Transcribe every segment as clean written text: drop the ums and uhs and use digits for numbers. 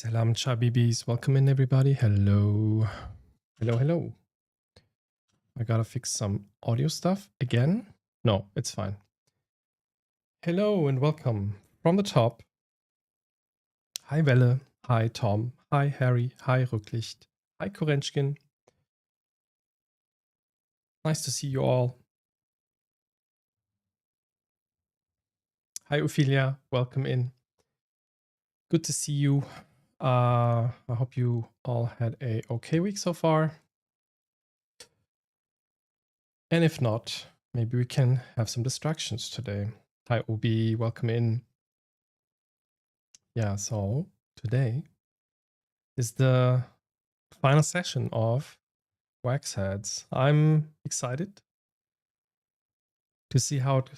Salam Chabibis. Welcome in, everybody. Hello. Hello, hello. I gotta fix some audio stuff again. No, it's fine. Hello and welcome from the top. Hi Welle. Hi Tom. Hi Harry. Hi Rücklicht. Hi Korenchkin. Nice to see you all. Hi Ophelia. Welcome in. Good to see you. I hope you all had a okay week so far. And if not, maybe we can have some distractions today. Hi Obi. Welcome in. Yeah, so today is the final session of Wax Heads. I'm excited to see how it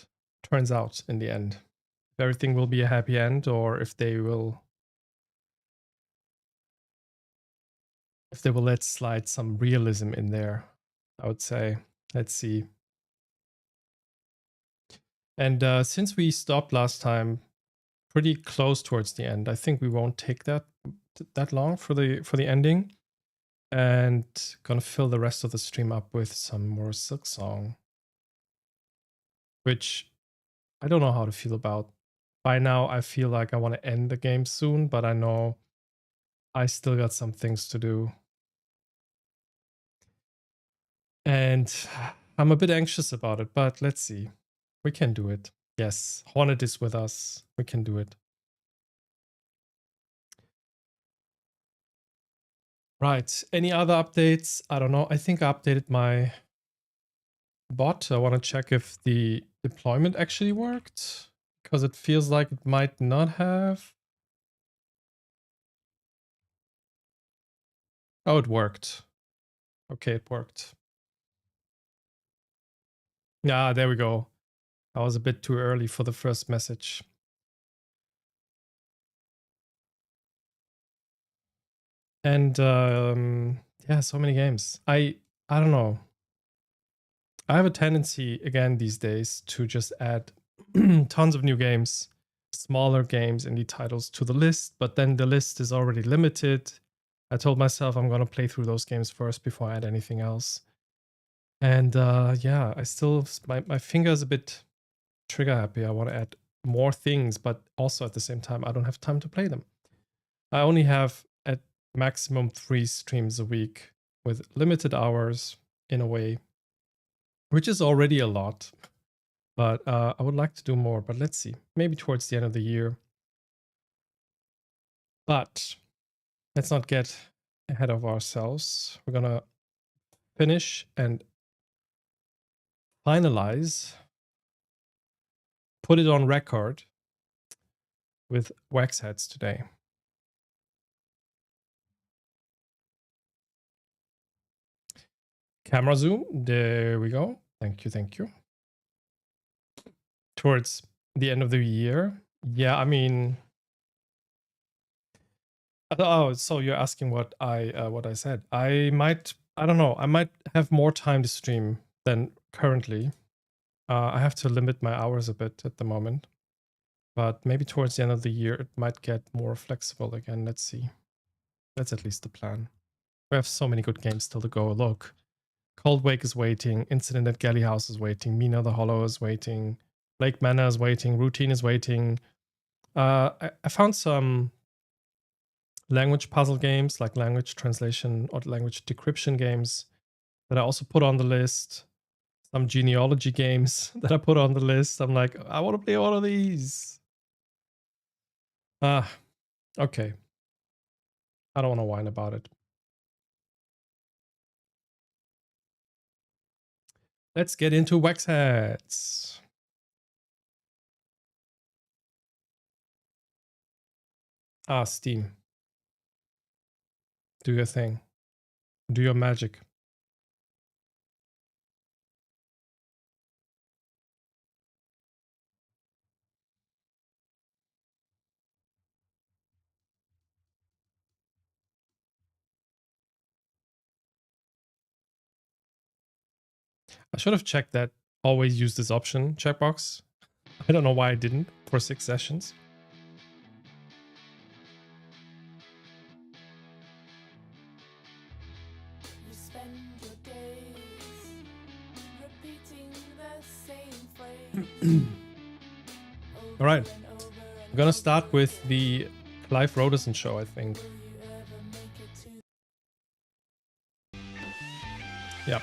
turns out in the end. If everything will be a happy end or if they will let slide some realism in there, I would say. Let's see. And since we stopped last time pretty close towards the end, I think we won't take that long for the ending. And gonna fill the rest of the stream up with some more SKONG, which I don't know how to feel about. By now, I feel like I want to end the game soon, but I know I still got some things to do. And I'm a bit anxious about it, but let's see. We can do it. Yes, Hornet is with us. We can do it. Right. Any other updates? I don't know. I think I updated my bot. I want to check if the deployment actually worked, because it feels like it might not have. Oh, it worked. Okay, it worked. Yeah, there we go. I was a bit too early for the first message. And yeah, so many games. I don't know. I have a tendency again these days to just add tons of new games, smaller games, indie titles to the list, but then the list is already limited. I told myself I'm gonna play through those games first before I add anything else. And yeah, I still my finger is a bit trigger happy. I want to add more things, but also at the same time I don't have time to play them. I only have at maximum 3 streams a week with limited hours in a way, which is already a lot. But I would like to do more, but let's see. Maybe towards the end of the year. But let's not get ahead of ourselves. We're going to finish and finalize, put it on record with Wax Heads today. Camera zoom. There we go. Thank you. Thank you. Towards the end of the year. Yeah, I mean, oh, so you're asking what I said. I don't know. I might have more time to stream than currently. I have to limit my hours a bit at the moment. But maybe towards the end of the year it might get more flexible again. Let's see. That's at least the plan. We have so many good games still to go. Look. Cold Wake is waiting, Incident at Galley House is waiting, Mina the Hollow is waiting, Lake Manor is waiting, Routine is waiting. I found some language puzzle games, like language translation or language decryption games, that I also put on the list. Some genealogy games that I put on the list. I'm like, I want to play all of these. Okay. I don't want to whine about it. Let's get into Wax Heads. Steam. Do your thing. Do your magic. I should have checked that always use this option checkbox. I don't know why I didn't for 6 sessions. All right. I'm gonna start with the Clive Roderson show, I think. Yeah.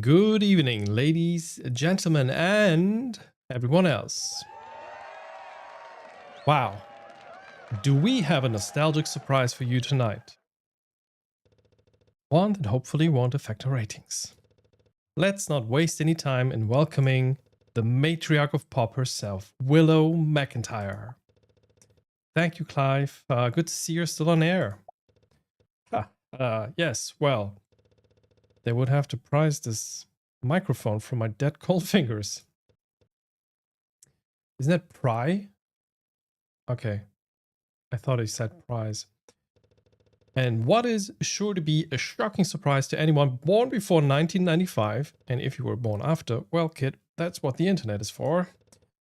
Good evening, ladies, gentlemen, and everyone else. Wow. Do we have a nostalgic surprise for you tonight? One that hopefully won't affect our ratings. Let's not waste any time in welcoming the matriarch of pop herself, Willow McIntyre. Thank you, Clive. Good to see you're still on air. Yes, well, they would have to prize this microphone from my dead cold fingers. Isn't that pry? Okay. I thought he said prize. And what is sure to be a shocking surprise to anyone born before 1995, and if you were born after, well, kid, that's what the internet is for.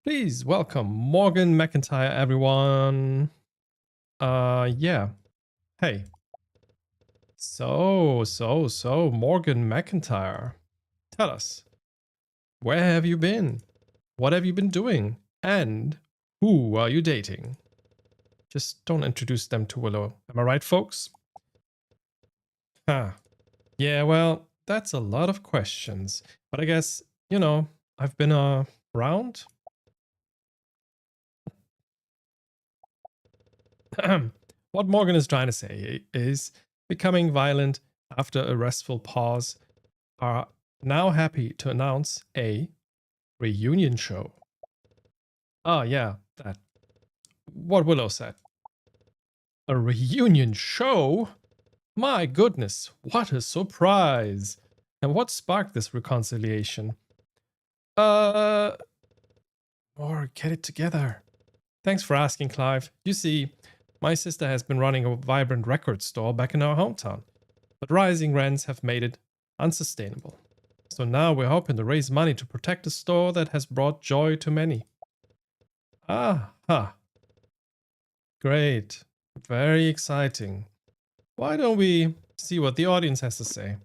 Please welcome Morgan McIntyre, everyone. Yeah. Hey. So, Morgan McIntyre. Tell us, where have you been? What have you been doing? And who are you dating? Just don't introduce them to Willow. Am I right, folks? Huh. Yeah, well, that's a lot of questions. But I guess, you know, I've been around. What Morgan is trying to say is becoming violent after a restful pause are now happy to announce a reunion show. Oh, yeah, that. What Willow said. A reunion show? My goodness, what a surprise! And what sparked this reconciliation? Or get it together. Thanks for asking, Clive. You see, my sister has been running a vibrant record store back in our hometown, but rising rents have made it unsustainable. So now we're hoping to raise money to protect a store that has brought joy to many. Ah, great. Very exciting. Why don't we see what the audience has to say?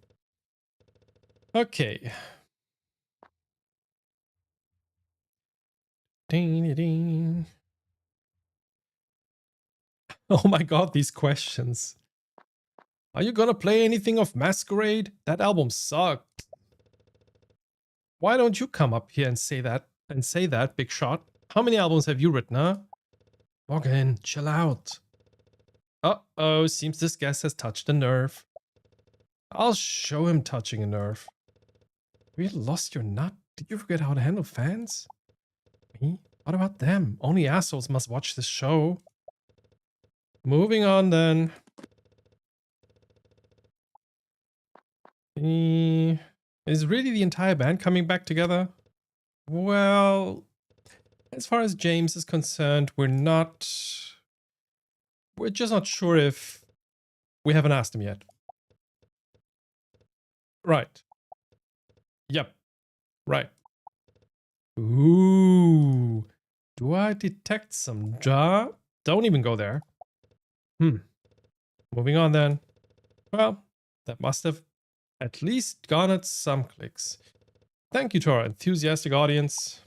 Okay. Ding, ding. Oh my god, these questions. Are you gonna play anything of Masquerade? That album sucked. Why don't you come up here and say that, big shot? How many albums have you written, huh? Morgan, chill out. Uh-oh, seems this guest has touched a nerve. I'll show him touching a nerve. You lost your nut? Did you forget how to handle fans? Me? What about them? Only assholes must watch this show. Moving on then. Is really the entire band coming back together? Well, as far as James is concerned, we're just not sure if we haven't asked him yet. Right. Yep. Right. Ooh. Do I detect some jaw? Don't even go there. Moving on then. Well, that must have at least garnered some clicks. Thank you to our enthusiastic audience.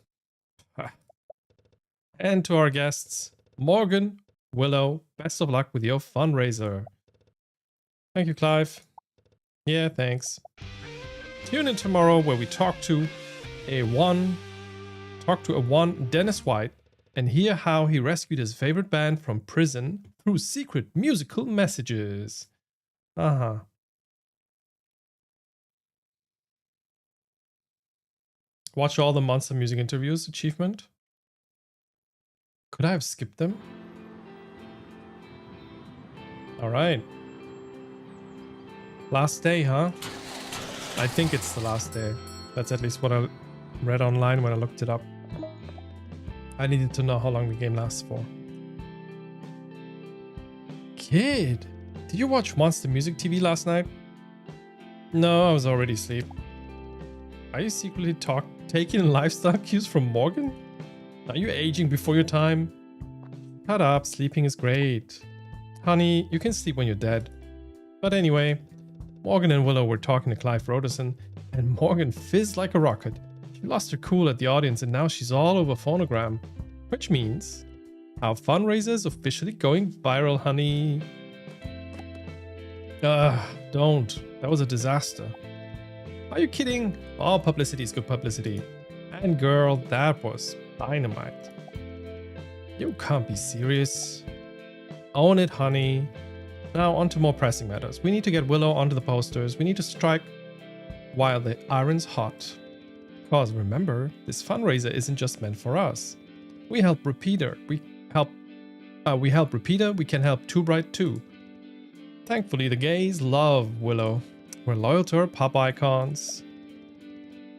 And to our guests, Morgan, Willow, best of luck with your fundraiser. Thank you, Clive. Yeah, thanks. Tune in tomorrow where we talk to a one Dennis White and hear how he rescued his favorite band from prison through secret musical messages. Watch all the Monster Music interviews achievement. Could I have skipped them? Alright. Last day, huh? I think it's the last day. That's at least what I read online when I looked it up. I needed to know how long the game lasts for. Kid, did you watch Monster Music TV last night? No, I was already asleep. Are you secretly taking lifestyle cues from Morgan? Are you aging before your time? Shut up, sleeping is great. Honey, you can sleep when you're dead. But anyway, Morgan and Willow were talking to Clive Roderson, and Morgan fizzed like a rocket. She lost her cool at the audience and now she's all over Phonogram. Which means our fundraiser is officially going viral, honey. Don't. That was a disaster. Are you kidding? All publicity is good publicity. And girl, that was dynamite. You can't be serious. Own it, honey. Now on to more pressing matters. We need to get Willow onto the posters. We need to strike while the iron's hot. Because remember, this fundraiser isn't just meant for us. We help Repeater. We help Repeater. We can help Too Bright too. Thankfully, the gays love Willow. We're loyal to her pop icons.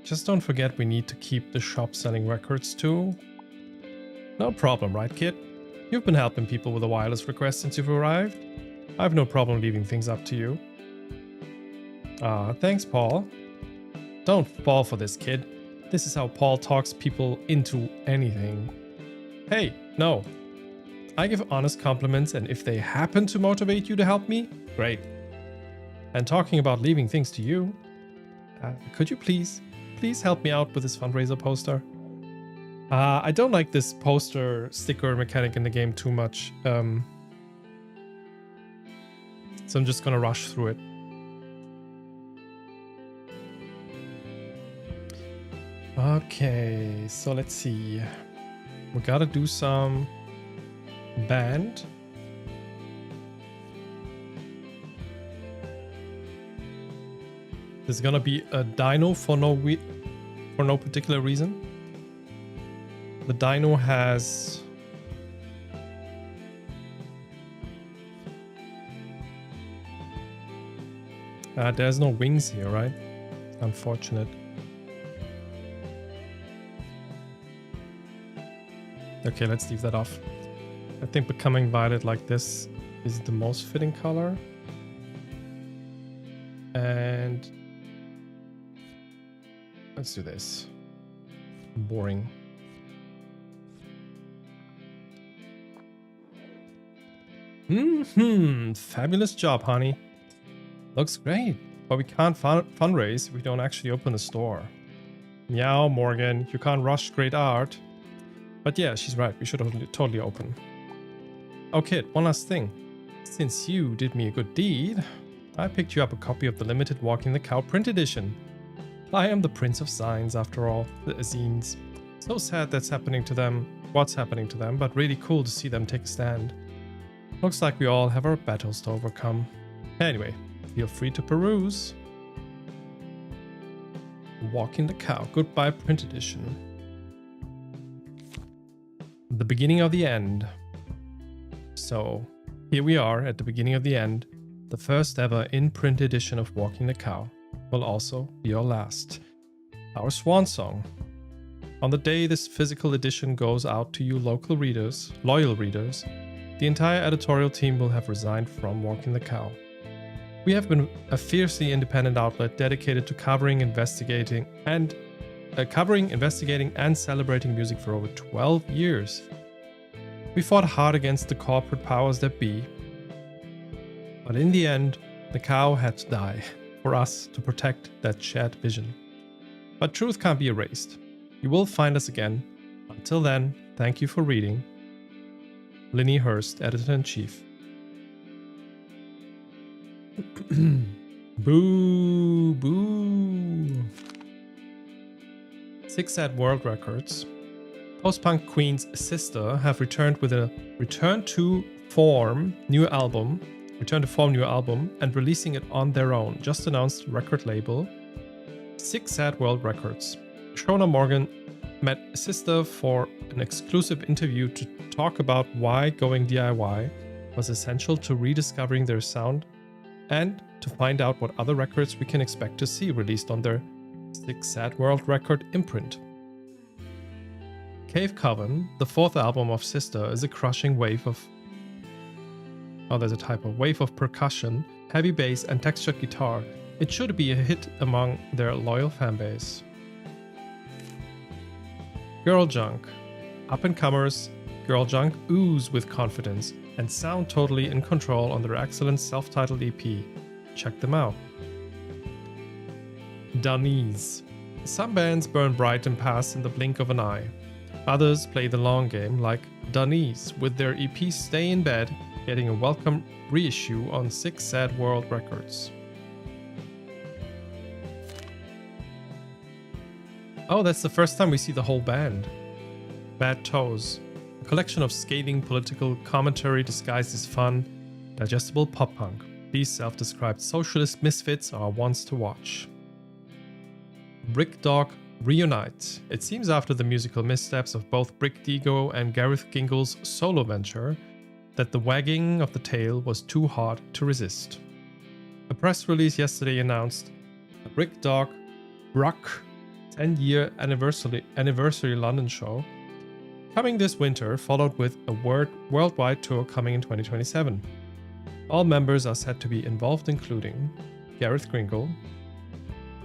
Just don't forget we need to keep the shop selling records too. No problem, right, kid? You've been helping people with a wireless request since you've arrived. I have no problem leaving things up to you. Thanks, Paul. Don't fall for this, kid. This is how Paul talks people into anything. Hey, no. I give honest compliments, and if they happen to motivate you to help me, great. And talking about leaving things to you, could you please help me out with this fundraiser poster? I don't like this poster sticker mechanic in the game too much. So I'm just gonna rush through it. Okay, so let's see. We gotta do some band. There's gonna be a dino for no particular reason. The dino has there's no wings here, right? Unfortunate. Okay, let's leave that off. I think becoming violet like this is the most fitting color. And let's do this. Boring. Fabulous job, honey. Looks great, but we can't fundraise if we don't actually open the store. Meow, Morgan, you can't rush great art. But yeah, she's right, we should totally open. Oh kid, one last thing. Since you did me a good deed, I picked you up a copy of the limited Walking the Cow print edition. I am the Prince of Signs after all, the zines. So sad that's happening to them, what's happening to them, but really cool to see them take a stand. Looks like we all have our battles to overcome. Anyway, feel free to peruse. Walking the Cow, goodbye print edition. The beginning of the end. So, here we are at the beginning of the end. The first ever in-print edition of Walking the Cow will also be our last. Our swan song. On the day this physical edition goes out to you loyal readers, the entire editorial team will have resigned from Walking the Cow. We have been a fiercely independent outlet dedicated to covering, investigating, and celebrating music for over 12 years. We fought hard against the corporate powers that be. But in the end, the cow had to die for us to protect that shared vision. But truth can't be erased. You will find us again. Until then, thank you for reading. Linny Hurst, Editor-in-Chief. Boo, boo. 6 at World Records. Post-punk Queen's sister have returned with a return to form new album and releasing it on their own. Just announced record label 6 at World Records. Shona Morgan met Sister for an exclusive interview to talk about why going DIY was essential to rediscovering their sound and to find out what other records we can expect to see released on their 6 at World Record imprint. Cave Coven, the 4th album of Sister, is a crushing wave of wave of percussion, heavy bass and textured guitar. It should be a hit among their loyal fanbase. Girl Junk. Up-and-comers, Girl Junk ooze with confidence and sound totally in control on their excellent self-titled EP. check them out. Dunnies. Some bands burn bright and pass in the blink of an eye. Others play the long game, like Dunnies, with their EP Stay in Bed getting a welcome reissue on 6 Sad World Records. Oh, that's the first time we see the whole band. Bad Toes, a collection of scathing political commentary disguised as fun, digestible pop punk. These self-described socialist misfits are ones to watch. Brick Dog reunite. It seems after the musical missteps of both Brick Digo and Gareth Gingle's solo venture that the wagging of the tail was too hard to resist. A press release yesterday announced a Brick Dog Bruck 10-year anniversary London show coming this winter, followed with a worldwide tour coming in 2027. All members are said to be involved, including Gareth Gringle,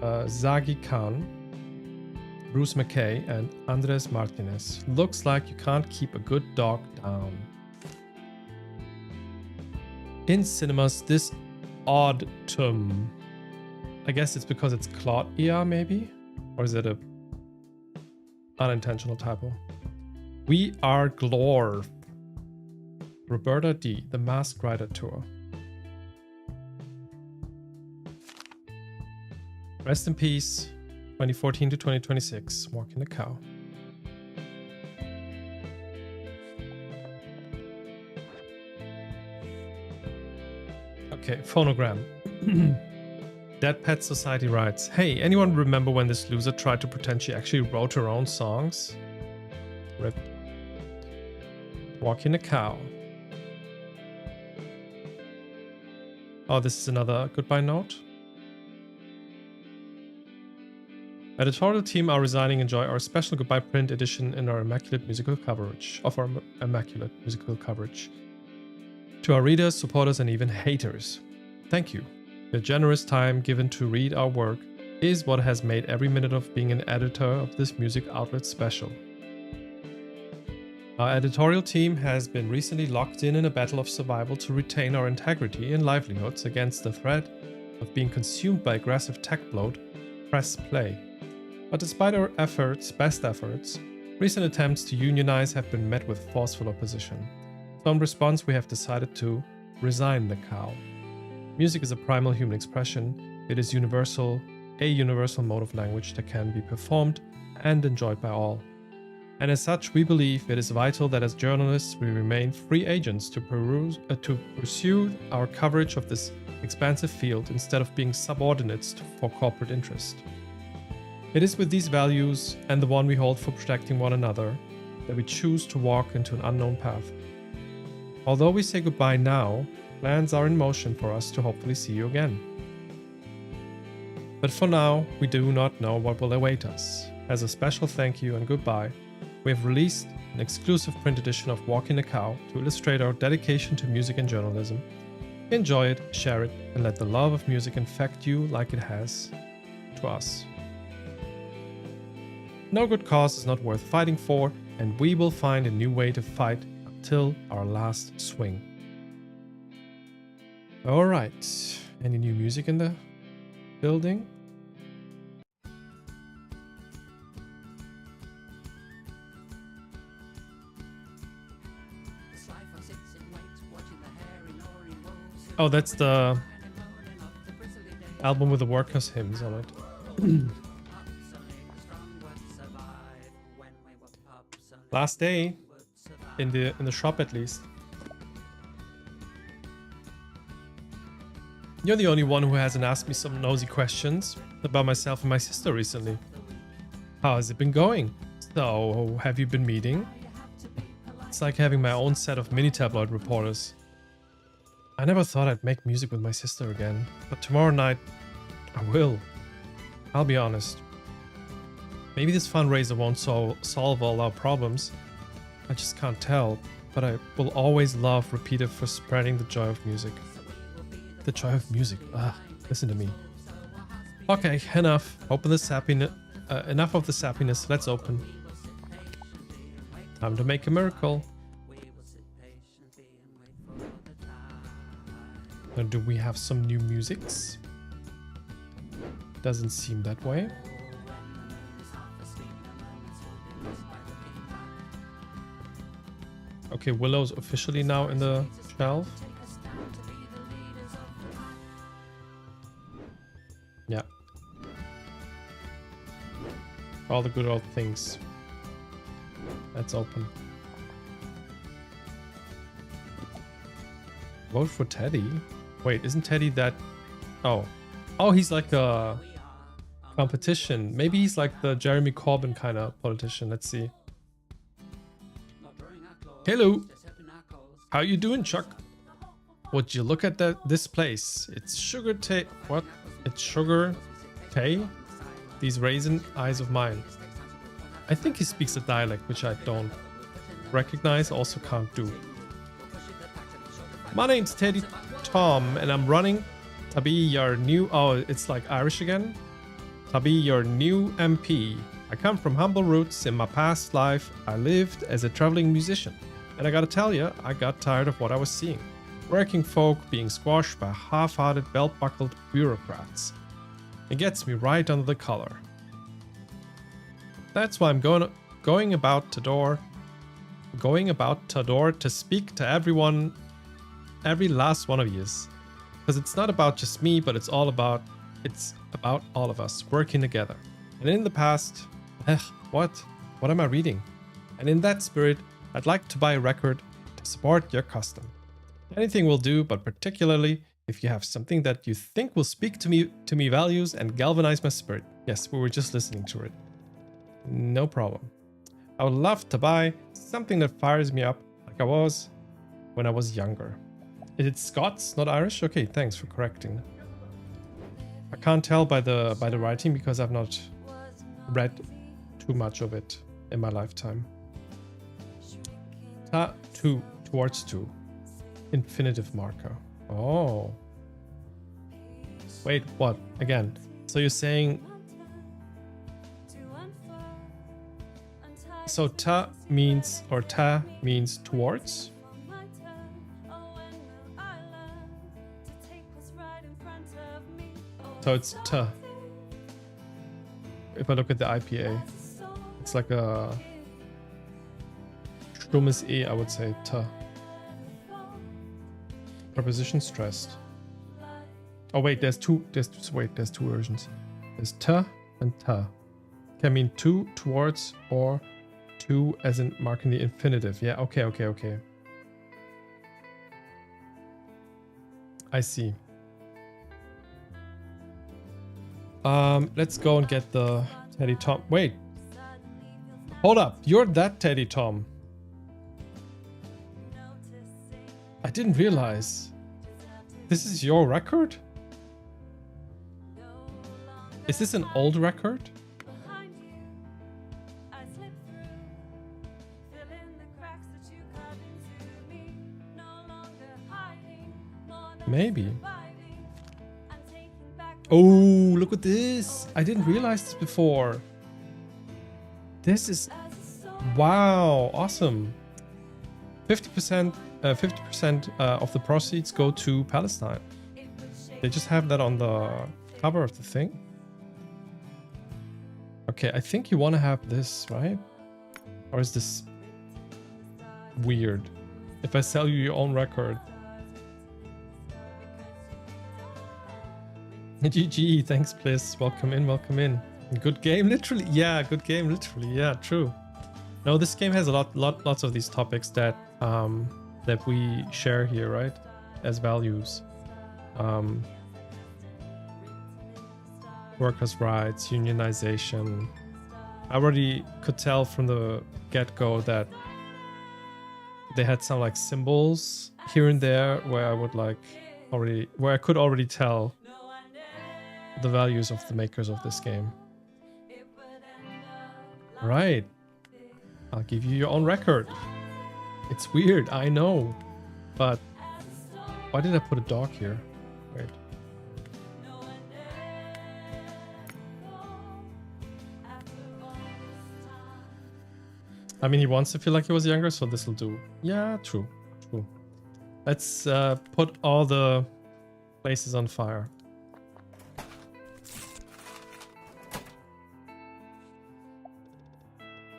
Zagi Khan, Bruce McKay, and Andres Martinez. Looks like you can't keep a good dog down. In cinemas this autumn. I guess it's because it's Claude ER, maybe? Or is it a unintentional typo? We Are Glorf. Roberta D. The Masked Rider Tour. Rest in peace. 2014 to 2026. Walking the Cow. Okay, phonogram. Dead Pet Society writes, hey, anyone remember when this loser tried to pretend she actually wrote her own songs? Rip. Walking a Cow. Oh, this is another goodbye note. Editorial team are resigning. Enjoy our special goodbye print edition in our immaculate musical coverage. To our readers, supporters, and even haters. Thank you. The generous time given to read our work is what has made every minute of being an editor of this music outlet special. Our editorial team has been recently locked in a battle of survival to retain our integrity and livelihoods against the threat of being consumed by aggressive tech bloat, press play. But despite our best efforts, recent attempts to unionize have been met with forceful opposition. So in response, we have decided to resign the cow. Music is a primal human expression. It is a universal mode of language that can be performed and enjoyed by all. And as such, we believe it is vital that as journalists we remain free agents to pursue our coverage of this expansive field instead of being subordinates for corporate interest. It is with these values and the one we hold for protecting one another that we choose to walk into an unknown path. Although we say goodbye now, plans are in motion for us to hopefully see you again. But for now, we do not know what will await us. As a special thank you and goodbye, we have released an exclusive print edition of Walking the Cow to illustrate our dedication to music and journalism. Enjoy it, share it, and let the love of music infect you like it has to us. No good cause is not worth fighting for, and we will find a new way to fight until our last swing. Alright, any new music in the building? Oh, that's the album with the workers' hymns on it. Last day in the shop, at least. You're the only one who hasn't asked me some nosy questions about myself and my sister recently. How has it been going? So, have you been meeting? It's like having my own set of mini tabloid reporters. I never thought I'd make music with my sister again, but tomorrow night I will. I'll be honest. Maybe this fundraiser won't solve all our problems. I just can't tell, but I will always love Repeater for spreading the joy of music. The joy of music. Listen to me. Okay, enough. Enough of the sappiness. Let's open. Time to make a miracle. Now, do we have some new musics? Doesn't seem that way. Okay, Willow's officially now in the shelf. Yeah. All the good old things. That's open. Vote for Teddy? Wait, isn't Teddy that... Oh. Oh, he's like a competition. Maybe he's like the Jeremy Corbyn kind of politician. Let's see. Hello. How you doing, Chuck? Would you look at this place? It's sugar tay. What? It's sugar tay? These raisin eyes of mine. I think he speaks a dialect which I don't recognize, also can't do. My name's Teddy Tom and I'm running to be your new... Oh, it's like Irish again? To be your new MP. I come from humble roots. In my past life, I lived as a traveling musician. And I gotta tell you, I got tired of what I was seeing. Working folk being squashed by half-hearted, belt-buckled bureaucrats. It gets me right under the collar. That's why I'm going about to door to speak to everyone, every last one of yous. Because it's not about just me, but it's about all of us working together. And in the past, what am I reading? And in that spirit, I'd like to buy a record to support your custom. Anything will do, but particularly if you have something that you think will speak to me values and galvanize my spirit. Yes, we were just listening to it. No problem. I would love to buy something that fires me up like I was when I was younger. Is it Scots, not Irish? Okay, thanks for correcting. I can't tell by the writing because I've not read too much of it in my lifetime. Towards two. Infinitive marker. Oh. Wait, what? Again. So you're saying... So ta means, or ta means towards? So it's ta. If I look at the IPA, it's like a stummes E, I would say, ta. Preposition stressed. Oh wait, there's two versions. There's ta and ta. Can mean to, towards, or to as in marking the infinitive. Yeah, okay. I see. Let's go and get the Teddy Tom. Wait. Hold up. You're that Teddy Tom. I didn't realize. This is your record? Is this an old record? Maybe. Oh, look at this. I didn't realize this before. This is... Wow, awesome. 50% of the proceeds go to Palestine. They just have that on the cover of the thing. Okay, I think you want to have this, right? Or is this weird? If I sell you your own record. GG, thanks, Bliss. Welcome in. Good game, literally. Yeah, good game, literally. Yeah, true. No, this game has a lots of these topics that that we share here, right? As values. Workers' rights, unionization. I already could tell from the get-go that they had some like symbols here and there where I would like where I could already tell the values of the makers of this game. Right. I'll give you your own record. It's weird, I know. But why did I put a dog here? Wait. I mean, he wants to feel like he was younger, so this will do. Yeah, true. Let's put all the Place is on fire.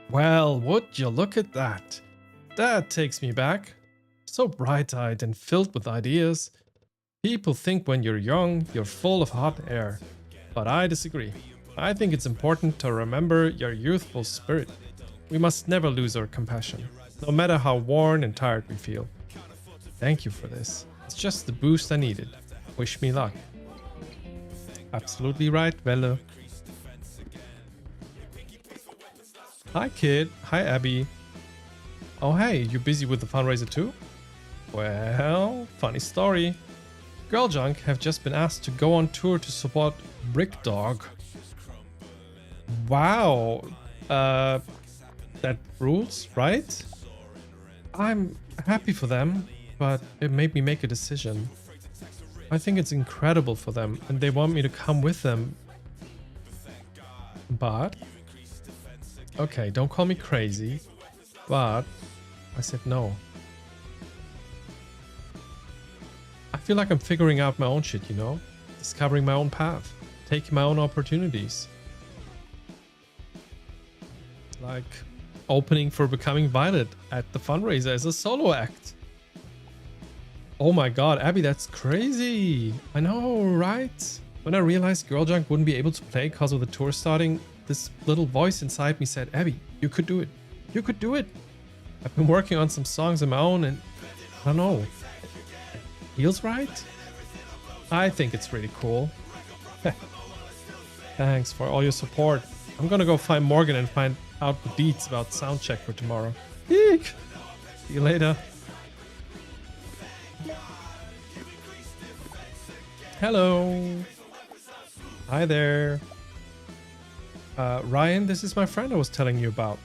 Well, would you look at that? That takes me back. So bright-eyed and filled with ideas. People think when you're young, you're full of hot air. But I disagree. I think it's important to remember your youthful spirit. We must never lose our compassion, no matter how worn and tired we feel. Thank you for this. It's just the boost I needed. Wish me luck. Absolutely right, Welle. Hi, kid. Hi, Abby. Oh, hey, you busy with the fundraiser too? Well, funny story. Girl Junk have just been asked to go on tour to support Brick Dog. Wow. That rules, right? I'm happy for them, but it made me make a decision. I think it's incredible for them, and they want me to come with them. But... okay, don't call me crazy, but I said no. I feel like I'm figuring out my own shit, you know? Discovering my own path, taking my own opportunities. Like opening for Becoming Violet at the fundraiser as a solo act. Oh my god, Abby, that's crazy. I know, right? When I realized Girl Junk wouldn't be able to play because of the tour starting, this little voice inside me said, Abby, you could do it. You could do it. I've been working on some songs of my own and I don't know. Feels right? I think it's really cool. Thanks for all your support. I'm gonna go find Morgan and find out the deets about soundcheck for tomorrow. Eek! See you later. Hello. Hi there. Ryan, this is my friend I was telling you about.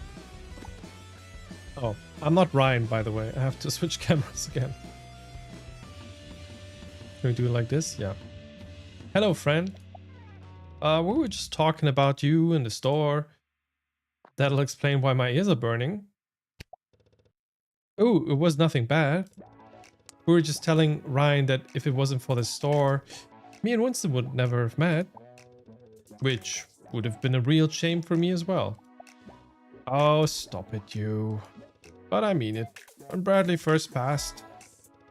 Oh, I'm not Ryan, by the way. I have to switch cameras again. Can we do it like this? Yeah. Hello, friend. We were just talking about you in the store. That'll explain why my ears are burning. Oh, it was nothing bad. We were just telling Ryan that if it wasn't for the store, me and Winston would never have met. Which would have been a real shame for me as well. Oh, stop it, you. But I mean it. When Bradley first passed,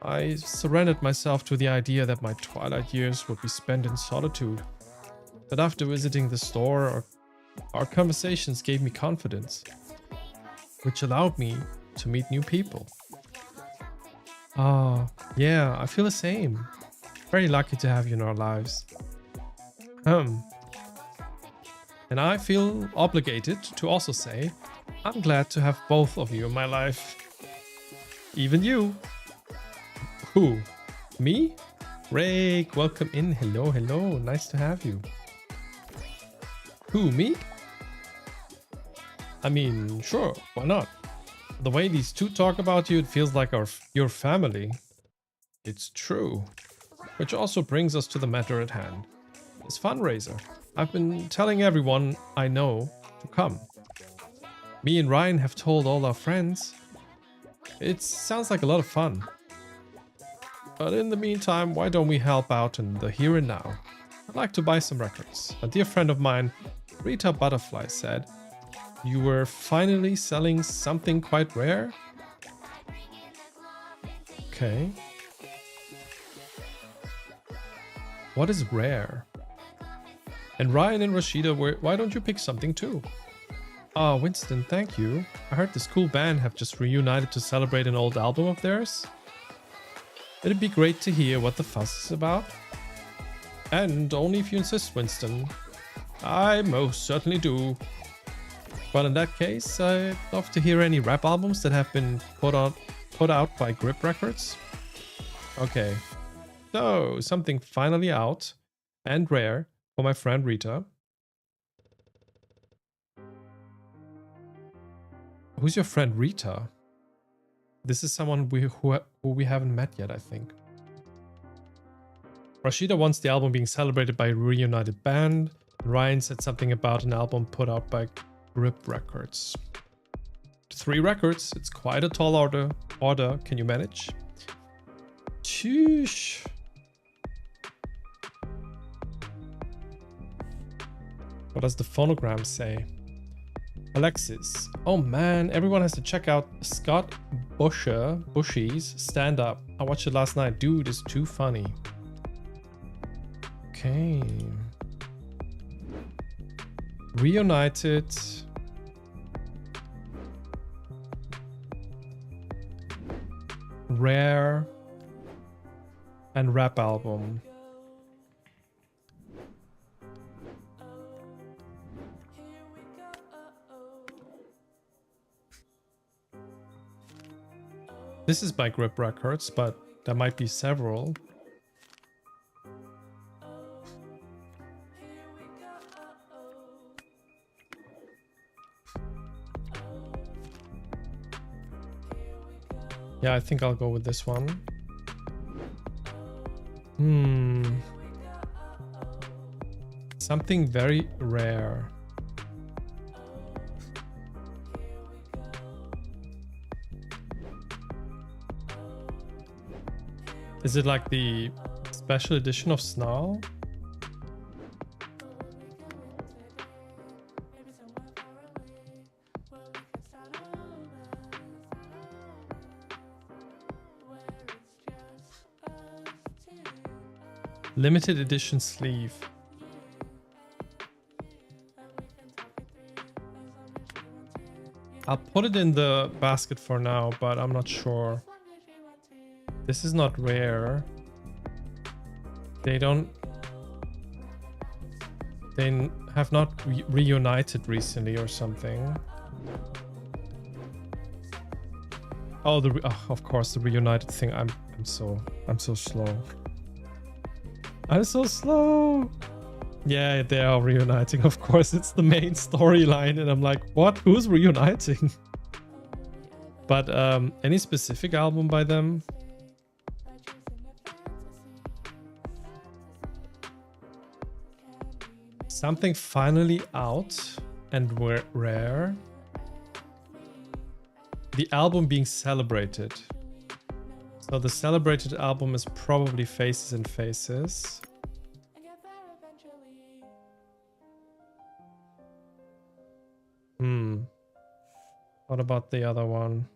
I surrendered myself to the idea that my twilight years would be spent in solitude. But after visiting the store, our conversations gave me confidence, which allowed me to meet new people. Oh, yeah, I feel the same. Very lucky to have you in our lives. And I feel obligated to also say, I'm glad to have both of you in my life. Even you. Who? Me? Rake, welcome in. Hello, hello. Nice to have you. Who, me? I mean, sure, why not? The way these two talk about you, it feels like your family. It's true. Which also brings us to the matter at hand. This fundraiser. I've been telling everyone I know to come. Me and Ryan have told all our friends. It sounds like a lot of fun. But in the meantime, why don't we help out in the here and now? I'd like to buy some records. A dear friend of mine, Rita Butterfly, said you were finally selling something quite rare? Okay. What is rare? And Ryan and Rashida, why don't you pick something too? Ah, Winston, thank you. I heard this cool band have just reunited to celebrate an old album of theirs. It'd be great to hear what the fuss is about. And only if you insist, Winston. I most certainly do. Well, in that case, I'd love to hear any rap albums that have been put out by Grip Records. Okay. So, something finally out and rare for my friend Rita. Who's your friend Rita? This is someone who we haven't met yet, I think. Rashida wants the album being celebrated by a reunited band. Ryan said something about an album put out by Grip Records. 3 records, it's quite a tall order. Can you manage? Sheesh. What does the phonogram say? Alexis. Oh man, everyone has to check out Scott Bushy's stand up. I watched it last night. Dude, it's too funny. Okay. Reunited. Rare. And rap album. This is by Grip Records, but there might be several. Yeah, I think I'll go with this one. Something very rare. Is it like the special edition of Snarl? Limited edition sleeve. I'll put it in the basket for now, but I'm not sure. This is not rare. They have not reunited recently or something. Oh, of course the reunited thing. I'm so slow. I'm so slow. Yeah, they are reuniting. Of course, it's the main storyline, and I'm like, what? Who's reuniting? But any specific album by them? Something finally out and rare. The album being celebrated. So the celebrated album is probably Faces and Faces. What about the other one?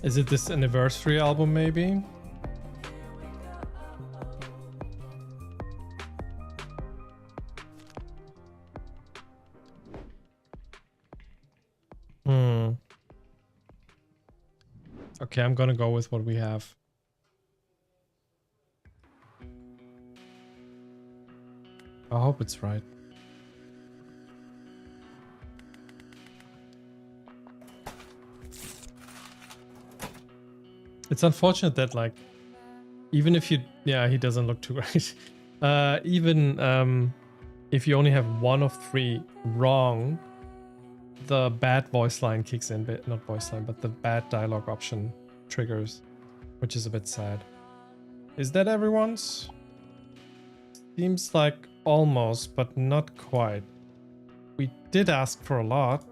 Is it this anniversary album, maybe? Okay, I'm gonna go with what we have. I hope it's right. It's unfortunate that, like, even if you... Yeah, he doesn't look too great. Even if you only have one of three wrong, the bad voice line kicks in. Not voice line, but the bad dialogue option triggers, which is a bit sad. Is that everyone's? Seems like almost, but not quite. We did ask for a lot.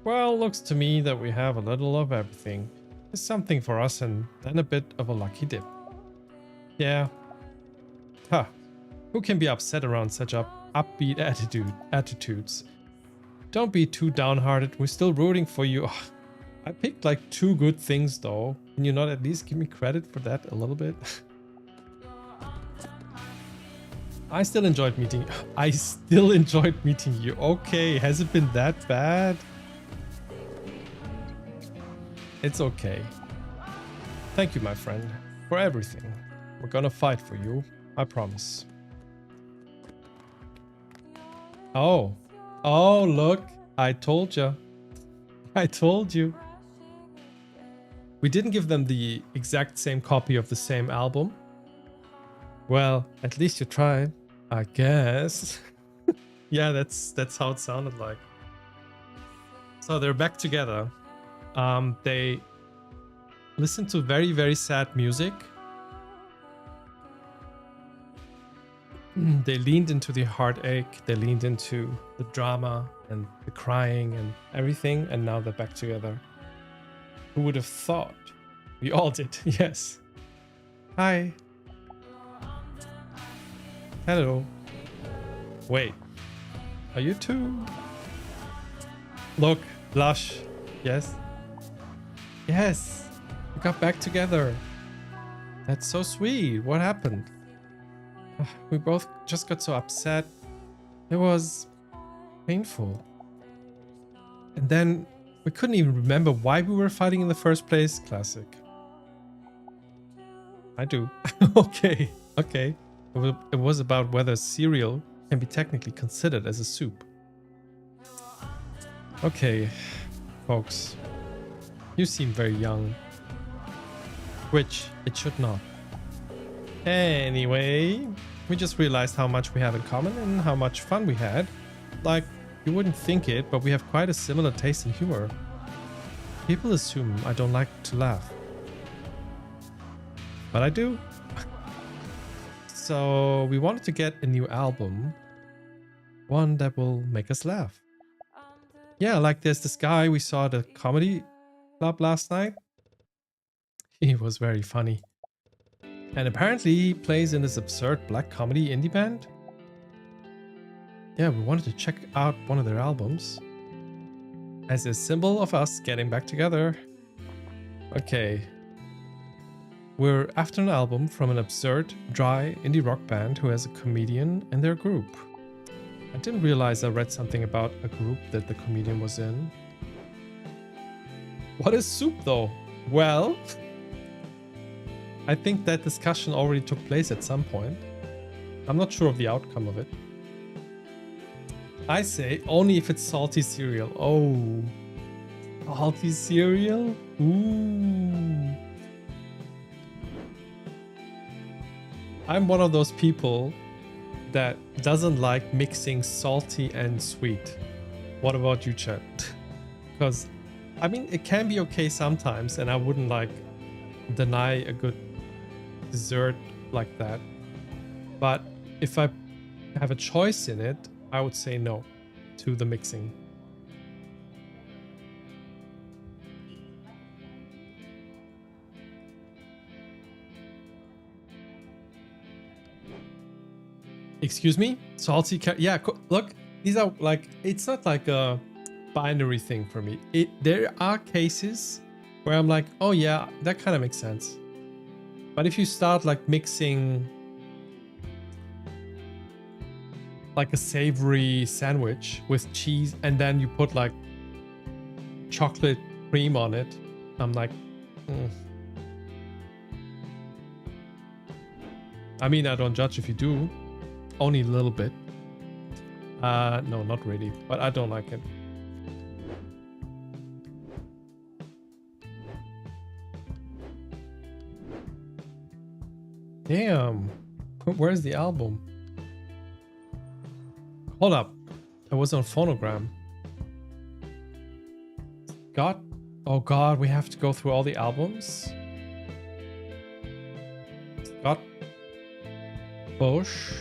Well, looks to me that we have a little of everything. There's something for us and then a bit of a lucky dip. Yeah. Huh. Who can be upset around such upbeat attitudes? Don't be too downhearted. We're still rooting for you. Oh, I picked like 2 good things though. Can you not at least give me credit for that a little bit? I still enjoyed meeting you. Okay, has it been that bad? It's okay. Thank you, my friend, for everything. We're gonna fight for you. I promise. Oh. Oh, look. I told you. I told you. We didn't give them the exact same copy of the same album. Well, at least you tried, I guess. Yeah, that's how it sounded like. So they're back together. They listen to very, very sad music. They leaned into the heartache. They leaned into the drama and the crying and everything. And now they're back together. Who would have thought? We all did, yes. Hi. Hello. Wait. Are you two? Look, blush. Yes. Yes. We got back together. That's so sweet. What happened? We both just got so upset. It was painful. And then we couldn't even remember why we were fighting in the first place. Classic. I do. Okay. Okay. It was about whether cereal can be technically considered as a soup. Okay, folks. You seem very young. Which it should not. Anyway, we just realized how much we have in common and how much fun we had. Like, you wouldn't think it, but we have quite a similar taste in humor. People assume I don't like to laugh. But I do. So we wanted to get a new album. One that will make us laugh. Yeah, like there's this guy we saw at the comedy club last night. He was very funny. And apparently he plays in this absurd black comedy indie band. Yeah, we wanted to check out one of their albums as a symbol of us getting back together. Okay. We're after an album from an absurd, dry indie rock band who has a comedian in their group. I didn't realize I read something about a group that the comedian was in. What is soup though? Well, I think that discussion already took place at some point. I'm not sure of the outcome of it. I say only if it's salty cereal. Oh, salty cereal? Ooh. I'm one of those people that doesn't like mixing salty and sweet. What about you, Chad? Because, I mean, it can be okay sometimes, and I wouldn't like deny a good dessert like that. But if I have a choice in it, I would say no to the mixing. Excuse me? Salty yeah, look, these are like, it's not like a binary thing for me. There are cases where I'm like, oh yeah, that kind of makes sense. But if you start like mixing like a savory sandwich with cheese and then you put like chocolate cream on it, I'm like, I mean, I don't judge if you do. Only a little bit. No, not really. But I don't like it. Damn. Where's the album? Hold up. I was on phonogram. God. Oh god, we have to go through all the albums. Scott Bush.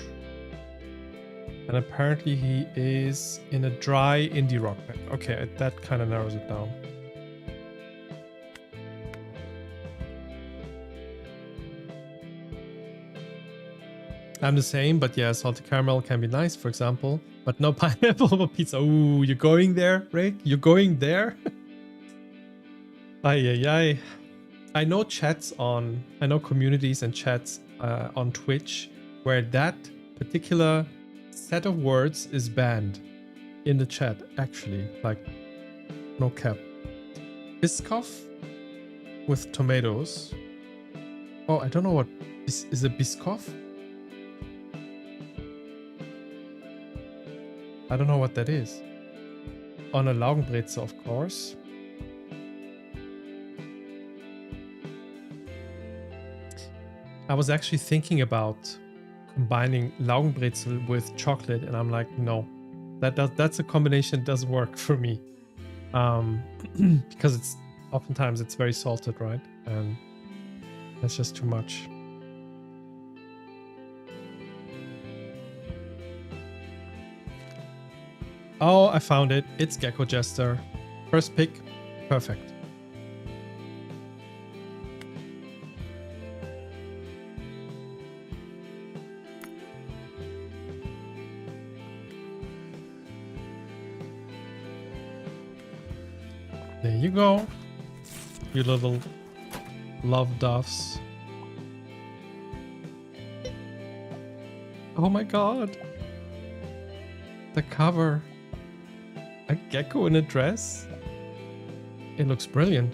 And apparently he is in a dry indie rock band. Okay, that kind of narrows it down. I'm the same, but yeah, salty caramel can be nice, for example. But no pineapple or pizza. Ooh, you're going there, Rick? You're going there? Ay, ay, ay. I know communities and chats on Twitch where that particular set of words is banned in the chat, actually. Like, no cap. Biscoff with tomatoes. Oh, I don't know what is a Biscoff? I don't know what that is. On a Laugenbreze, of course. I was actually thinking about combining Laugenbrezel with chocolate, and I'm like, no, that's a combination that doesn't work for me. Because it's oftentimes it's very salted, right? And that's just too much. Oh, I found it. It's Gecko Jester. First pick. Perfect. There you go. You little love doves. Oh my god. The cover. A gecko in a dress? It looks brilliant.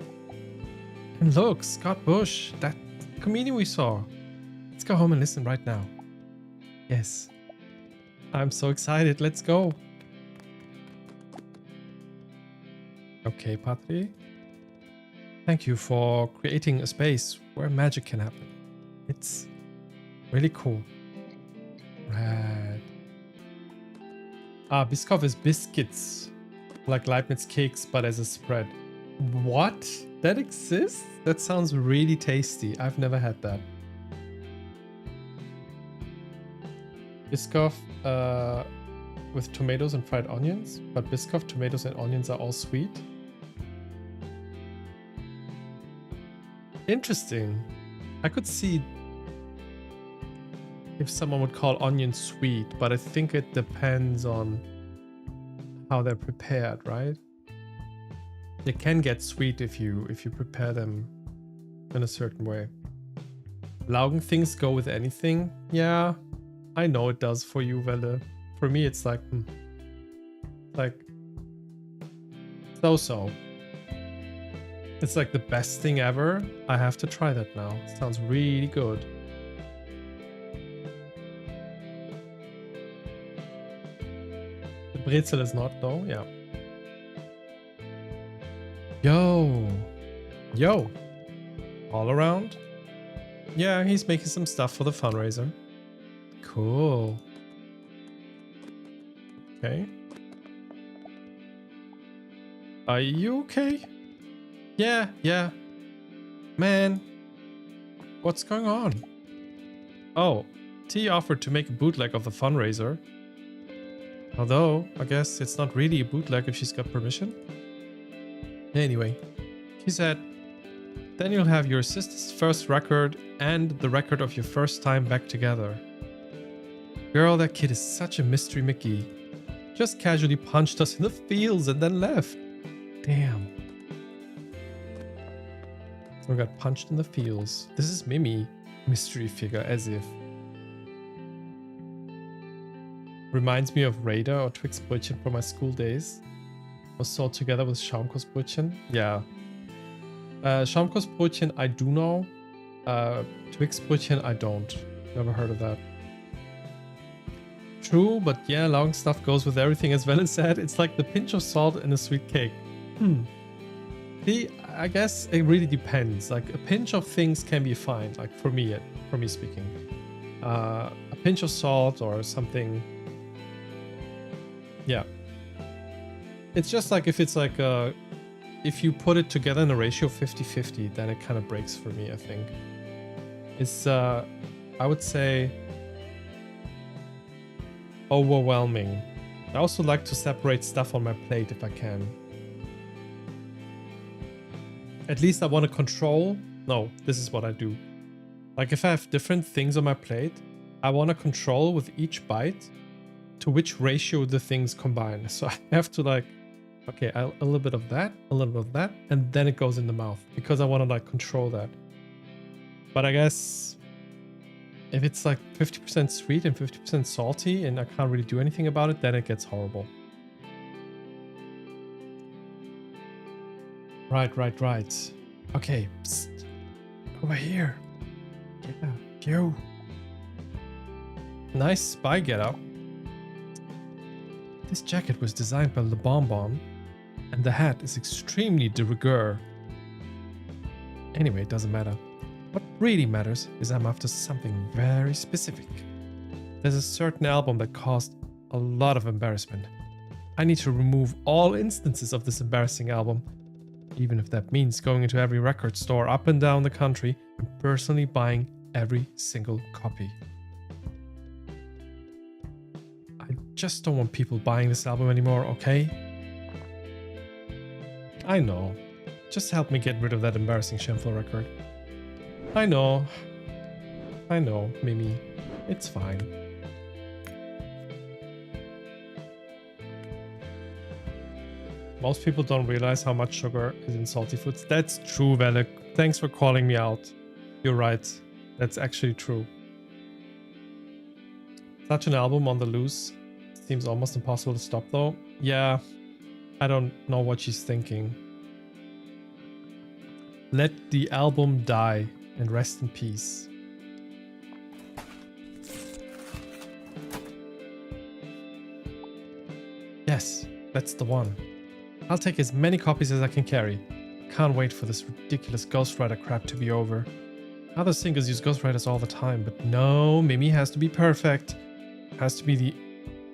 And look, Scott Bush, that comedian we saw. Let's go home and listen right now. Yes. I'm so excited. Let's go. Okay, Patri. Thank you for creating a space where magic can happen. It's really cool. Rad. Ah, Biscoff is biscuits. Like Leibniz cakes, but as a spread. What? That exists? That sounds really tasty. I've never had that. Biscoff with tomatoes and fried onions, but Biscoff, tomatoes and onions are all sweet. Interesting. I could see if someone would call onions sweet, but I think it depends on how they're prepared, right? They can get sweet if you prepare them in a certain way. Laugen things go with anything. Yeah, I know it does for you, Welle. For me, it's like, so. It's like the best thing ever. I have to try that now. It sounds really good. The Brezel is not though, yeah. Yo. All around? Yeah, he's making some stuff for the fundraiser. Cool. Okay. Are you okay? Yeah. Man, what's going on? Oh, T offered to make a bootleg of the fundraiser. Although, I guess it's not really a bootleg if she's got permission. Anyway, she said, then you'll have your sister's first record and the record of your first time back together. Girl, that kid is such a mystery Mickey. Just casually punched us in the feels and then left. Damn. We got punched in the feels. This is Mimi, mystery figure, as if. Reminds me of Raider or Twix Brötchen from my school days. Was sold together with Schaumkussbrötchen. Yeah. Schaumkussbrötchen I do know. Twix Brötchen I don't. Never heard of that. True, but yeah, long stuff goes with everything as well as said. It's like the pinch of salt in a sweet cake. See, I guess it really depends. Like a pinch of things can be fine. Like for me speaking, a pinch of salt or something. Yeah. It's just like if it's like if you put it together in a ratio 50-50, then it kind of breaks for me, I think. It's I would say overwhelming. I also like to separate stuff on my plate if I can. At least I want to control. No, this is what I do. Like if I have different things on my plate, I want to control with each bite to which ratio the things combine. So I have to like, okay, a little bit of that, a little bit of that, and then it goes in the mouth because I want to like control that. But I guess if it's like 50% sweet and 50% salty and I can't really do anything about it, then it gets horrible. Right. Okay, psst. Over here. Yeah, yo. Nice spy getup. This jacket was designed by Le Bonbon, and the hat is extremely de rigueur. Anyway, it doesn't matter. What really matters is I'm after something very specific. There's a certain album that caused a lot of embarrassment. I need to remove all instances of this embarrassing album, even if that means going into every record store up and down the country and personally buying every single copy. I just don't want people buying this album anymore, okay? I know. Just help me get rid of that embarrassing shameful record. I know, Mimi. It's fine. Most people don't realize how much sugar is in salty foods. That's true, Velek. Thanks for calling me out. You're right. That's actually true. Such an album on the loose seems almost impossible to stop though. Yeah, I don't know what she's thinking. Let the album die and rest in peace. Yes, that's the one. I'll take as many copies as I can carry. Can't wait for this ridiculous ghostwriter crap to be over. Other singers use ghostwriters all the time, but no, Mimi has to be perfect. Has to be the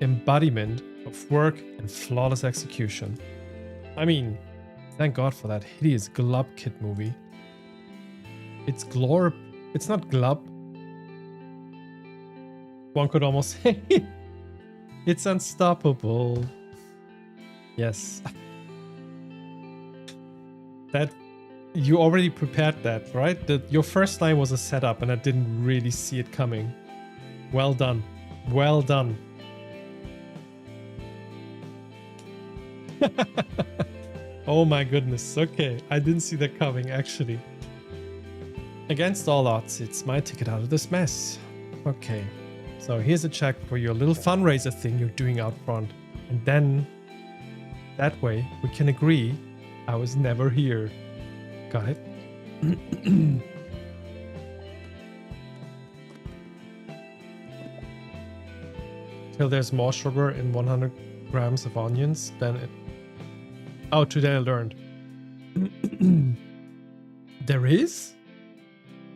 embodiment of work and flawless execution. I mean, thank God for that hideous Glub Kid movie. It's not Glub. One could almost say it's unstoppable. Yes. That you already prepared that, right? Your first line was a setup and I didn't really see it coming. Well done. Well done. Oh my goodness. Okay, I didn't see that coming actually. Against all odds, it's my ticket out of this mess. Okay, so here's a check for your little fundraiser thing you're doing out front. And then that way we can agree I was never here. Got it? Till there's more sugar in 100 grams of onions than it... Oh, today I learned. There is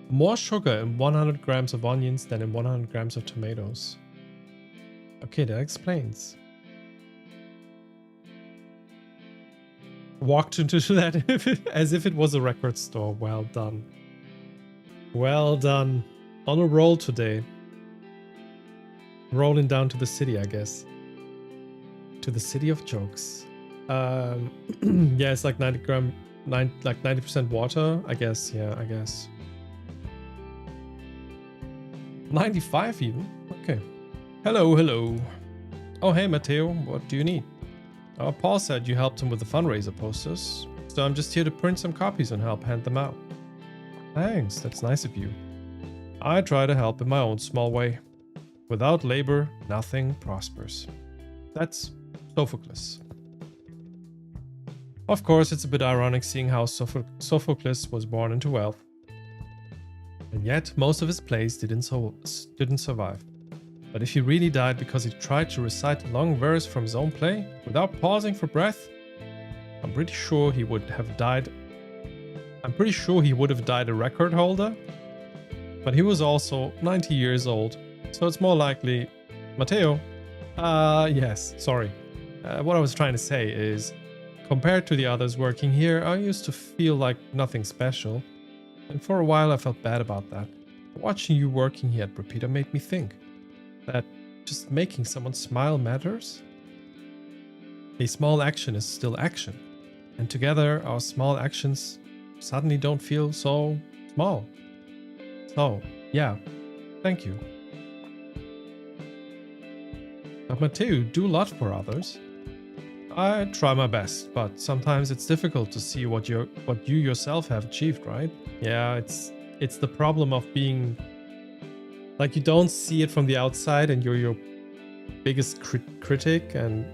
more sugar in 100 grams of onions than in 100 grams of tomatoes. Okay, that explains. Walked into that as if it was a record store. Well done. Well done. On a roll today. Rolling down to the city, I guess. To the city of jokes. Yeah, it's like 90% water, I guess. Yeah, I guess. 95 even. Okay. Hello, hello. Oh, hey, Matteo. What do you need? Paul said you helped him with the fundraiser posters, so I'm just here to print some copies and help hand them out. Thanks, that's nice of you. I try to help in my own small way. Without labor, nothing prospers. That's Sophocles. Of course, it's a bit ironic seeing how Sophocles was born into wealth. And yet, most of his plays didn't survive. But if he really died because he tried to recite a long verse from his own play without pausing for breath, I'm pretty sure he would have died a record holder. But he was also 90 years old, so it's more likely... Matteo? Yes, sorry. What I was trying to say is, compared to the others working here, I used to feel like nothing special. And for a while I felt bad about that. Watching you working here at Repeater made me think that just making someone smile matters. A small action is still action, and together our small actions suddenly don't feel so small. So, yeah, thank you. But Matteo, you do a lot for others. I try my best, but sometimes it's difficult to see what you yourself have achieved, right? Yeah, it's the problem of being... Like, you don't see it from the outside and you're your biggest critic, and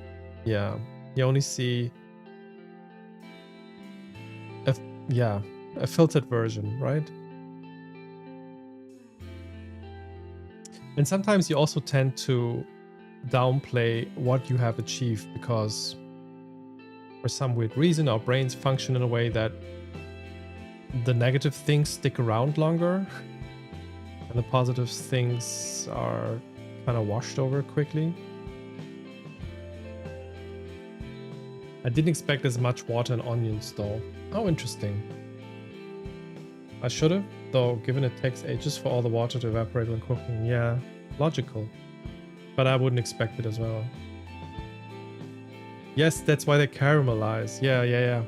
yeah, you only see a filtered version, right? And sometimes you also tend to downplay what you have achieved because for some weird reason our brains function in a way that the negative things stick around longer and the positive things are kind of washed over quickly. I didn't expect as much water and onions though. Oh, interesting. I should have, though, given it takes ages for all the water to evaporate when cooking. Yeah, logical. But I wouldn't expect it as well. Yes, that's why they caramelize. Yeah.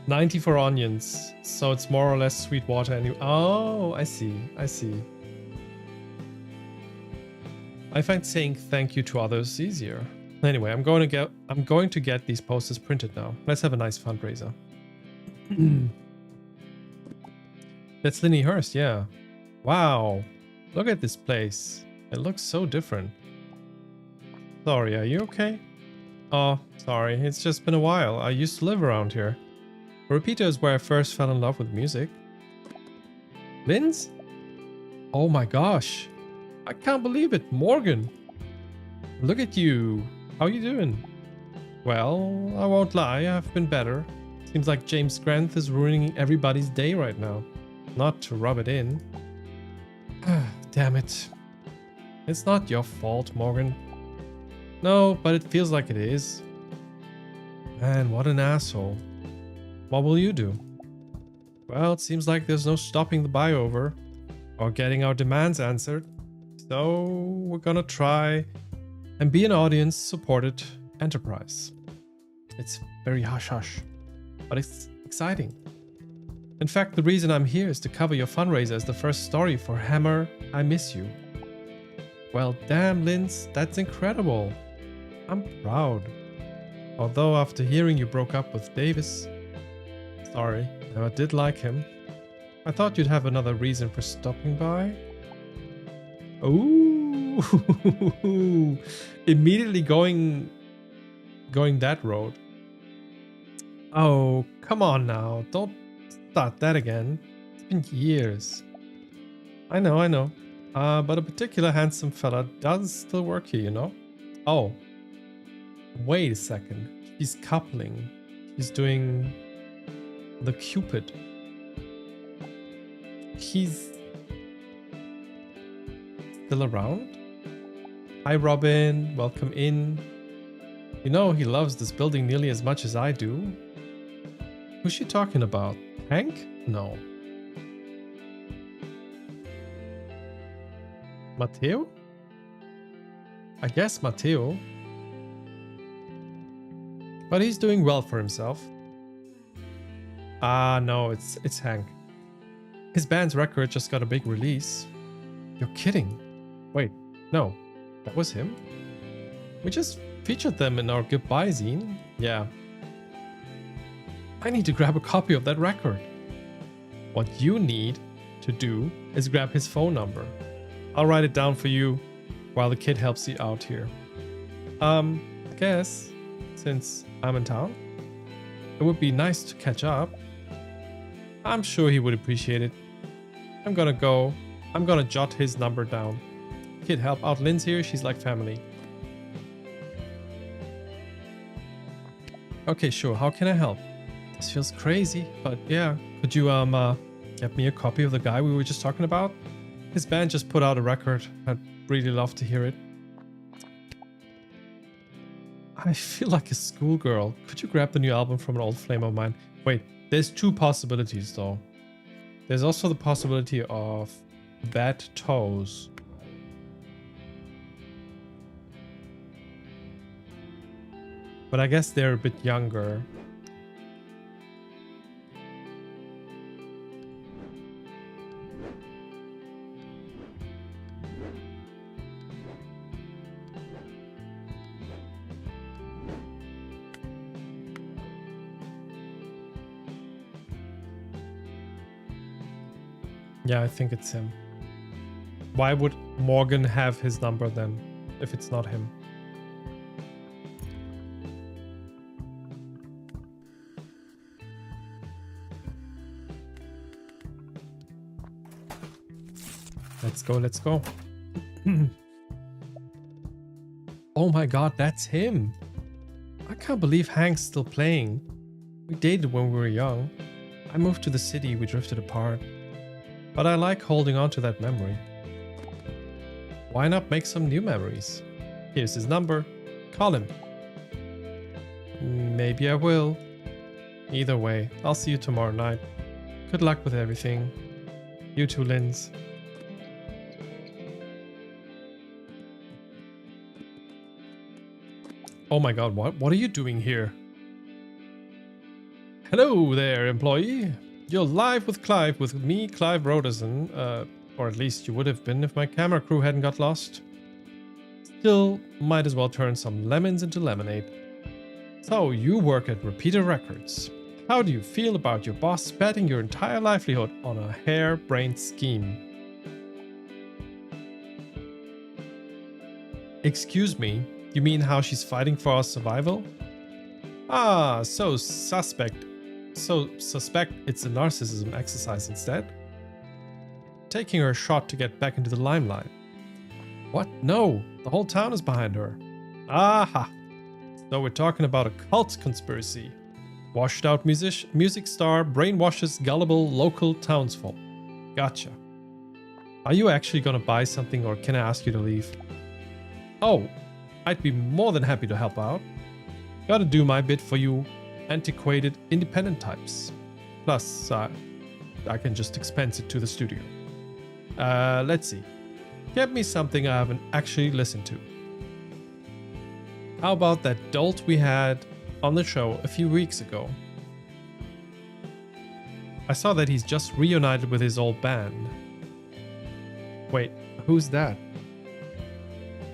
90 for onions, so it's more or less sweet water anyway. Oh, I see. I find saying thank you to others easier. Anyway, I'm going to get these posters printed now. Let's have a nice fundraiser. That's Linny Hurst, yeah. Wow, look at this place. It looks so different. Sorry, are you okay? Oh, sorry, it's just been a while. I used to live around here. Repeater is where I first fell in love with music. Linz? Oh my gosh. I can't believe it, Morgan. Look at you. How you doing? Well, I won't lie, I've been better. Seems like James Granth is ruining everybody's day right now. Not to rub it in. Damn it. It's not your fault, Morgan. No, but it feels like it is. Man, what an asshole. What will you do? Well, it seems like there's no stopping the buy-over or getting our demands answered. So we're gonna try and be an audience-supported enterprise. It's very hush-hush, but it's exciting. In fact, the reason I'm here is to cover your fundraiser as the first story for Hammer, I Miss You. Well, damn, Linz, that's incredible. I'm proud. Although after hearing you broke up with Davis, sorry, I did like him. I thought you'd have another reason for stopping by. Ooh, immediately going that road. Oh, come on now, don't start that again. It's been years. I know. But a particular handsome fella does still work here, you know? Oh, wait a second. She's coupling. She's doing the Cupid. He's still around? Hi, Robin. Welcome in. You know, he loves this building nearly as much as I do. Who's she talking about? Hank? No. Matteo? I guess Matteo. But he's doing well for himself. Ah, no, it's Hank. His band's record just got a big release. You're kidding. Wait, no, that was him? We just featured them in our goodbye zine. Yeah. I need to grab a copy of that record. What you need to do is grab his phone number. I'll write it down for you while the kid helps you out here. I guess, since I'm in town, it would be nice to catch up. I'm sure he would appreciate it. I'm gonna jot his number down. Kid, help out Linz here, she's like family. Okay, sure, how can I help? This feels crazy, but yeah. Could you get me a copy of the guy we were just talking about? His band just put out a record. I'd really love to hear it. I feel like a schoolgirl. Could you grab the new album from an old flame of mine? Wait, there's two possibilities though. There's also the possibility of Bad Toes. But I guess they're a bit younger. Yeah, I think it's him. Why would Morgan have his number then, if it's not him? Let's go. Oh my god, that's him. I can't believe Hank's still playing. We dated when we were young. I moved to the city, we drifted apart. But I like holding on to that memory. Why not make some new memories? Here's his number. Call him. Maybe I will. Either way, I'll see you tomorrow night. Good luck with everything. You too, Linz. Oh my god, what are you doing here? Hello there, employee. You're live with Clive, with me, Clive Roderson. Or at least you would have been if my camera crew hadn't got lost. Still, might as well turn some lemons into lemonade. So, you work at Repeater Records. How do you feel about your boss betting your entire livelihood on a harebrained scheme? Excuse me, you mean how she's fighting for our survival? Ah, so suspect it's a narcissism exercise instead? Taking her shot to get back into the limelight. What? No, the whole town is behind her. Aha! So we're talking about a cult conspiracy. Washed out music star brainwashes gullible local townsfolk. Gotcha. Are you actually gonna buy something or can I ask you to leave? Oh, I'd be more than happy to help out. Gotta do my bit for you antiquated independent types. Plus, I can just expense it to the studio. Let's see. Get me something I haven't actually listened to. How about that dolt we had on the show a few weeks ago? I saw that he's just reunited with his old band. Wait, who's that?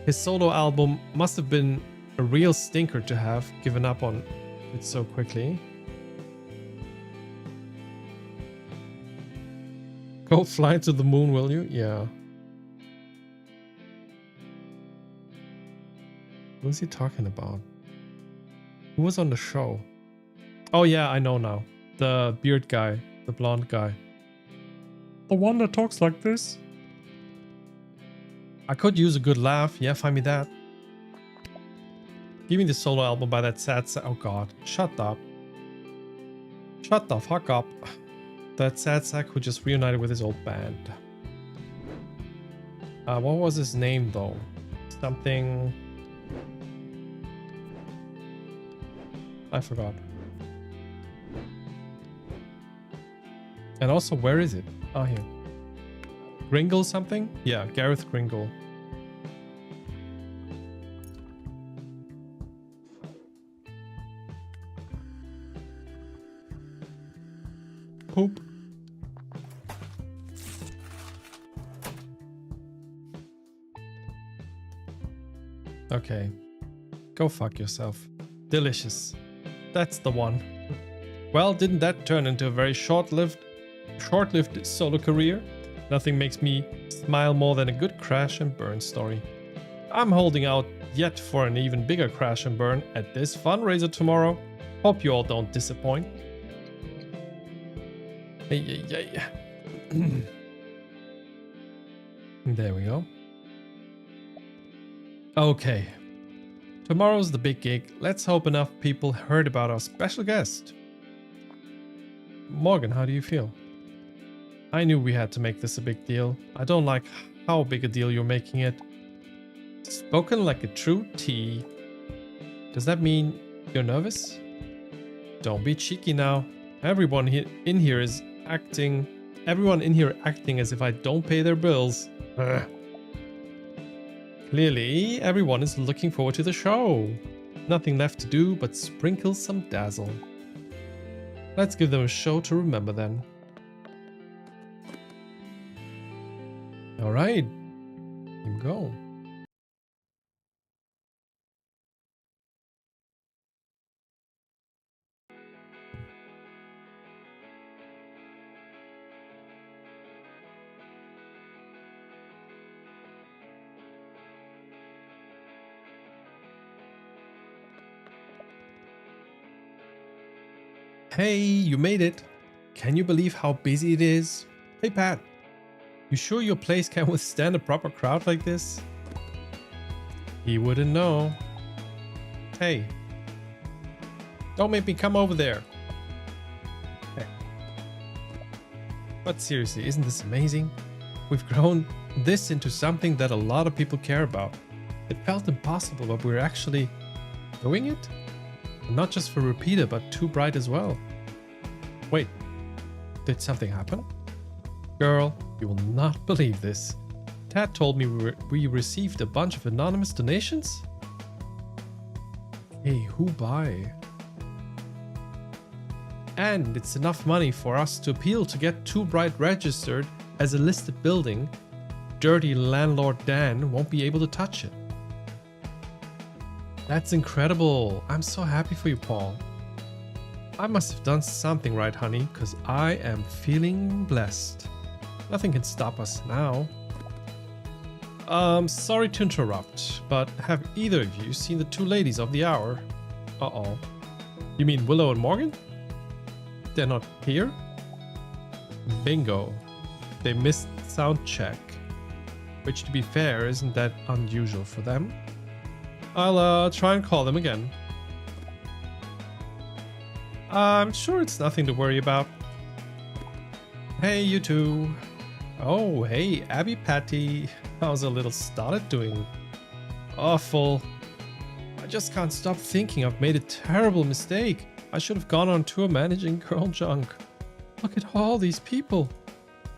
His solo album must have been a real stinker to have given up on it so quickly. Go fly to the moon, will you? Yeah. What was he talking about? Who was on the show? Oh yeah, I know now. The beard guy. The blonde guy. The one that talks like this? I could use a good laugh. Yeah, find me that. Give me the solo album by that sad sack. Oh god. Shut up. Shut the fuck up. That sad sack who just reunited with his old band. What was his name though? Something... I forgot. And also, where is it? Oh, here. Gringle something? Yeah, Gareth Gringle. Poop. Okay. Go fuck yourself. Delicious. That's the one. Well, didn't that turn into a very short-lived solo career? Nothing makes me smile more than a good crash and burn story. I'm holding out yet for an even bigger crash and burn at this fundraiser tomorrow. Hope you all don't disappoint. Hey. There we go. Okay. Tomorrow's the big gig. Let's hope enough people heard about our special guest. Morgan, how do you feel? I knew we had to make this a big deal. I don't like how big a deal you're making it. Spoken like a true T. Does that mean you're nervous? Don't be cheeky now. Everyone in here acting as if I don't pay their bills. Ugh. Clearly, everyone is looking forward to the show. Nothing left to do but sprinkle some dazzle. Let's give them a show to remember then. Alright, here we go. Hey, you made it. Can you believe how busy it is? Hey Pat, you sure your place can withstand a proper crowd like this? He wouldn't know. Hey, don't make me come over there. But seriously, isn't this amazing? We've grown this into something that a lot of people care about. It felt impossible, but we're actually doing it? And not just for Repeater, but Too Bright as well. Wait, did something happen? Girl, you will not believe this. Tad told me we received a bunch of anonymous donations? Hey, who by? And it's enough money for us to appeal to get Too Bright registered as a listed building. Dirty landlord Dan won't be able to touch it. That's incredible. I'm so happy for you, Paul. I must have done something right, honey, because I am feeling blessed. Nothing can stop us now. Sorry to interrupt, but have either of you seen the two ladies of the hour? Uh-oh. You mean Willow and Morgan? They're not here? Bingo. They missed sound check. Which, to be fair, isn't that unusual for them. I'll try and call them again. I'm sure it's nothing to worry about. Hey, you two. Oh, hey, Abby Patty. How's a little started doing? Awful. I just can't stop thinking I've made a terrible mistake. I should have gone on tour managing Girl Junk. Look at all these people.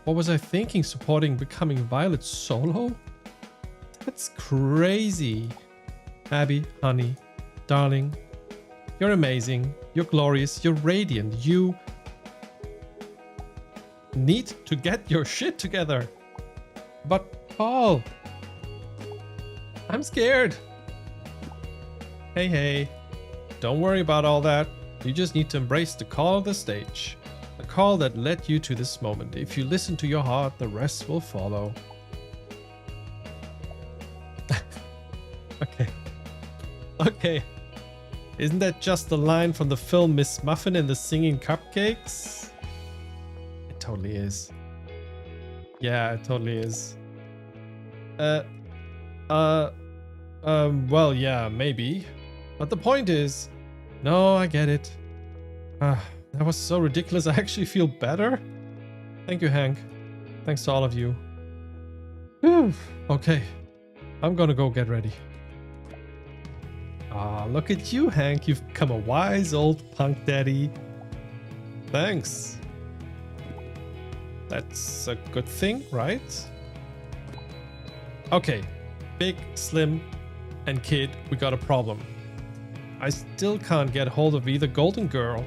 What was I thinking, supporting Becoming Violet solo? That's crazy. Abby, honey, darling, you're amazing, you're glorious, you're radiant, you need to get your shit together. But Paul, I'm scared. Hey, don't worry about all that. You just need to embrace the call of the stage. The call that led you to this moment. If you listen to your heart, the rest will follow. Okay. Isn't that just the line from the film Miss Muffin and the Singing Cupcakes? It totally is. Yeah, it totally is. Well, yeah, maybe. But the point is, no, I get it. That was so ridiculous. I actually feel better. Thank you, Hank. Thanks to all of you. Whew. Okay, I'm gonna go get ready. Ah, look at you, Hank. You've become a wise old punk daddy. Thanks. That's a good thing, right? Okay, Big, Slim, and Kid, we got a problem. I still can't get hold of either Golden Girl.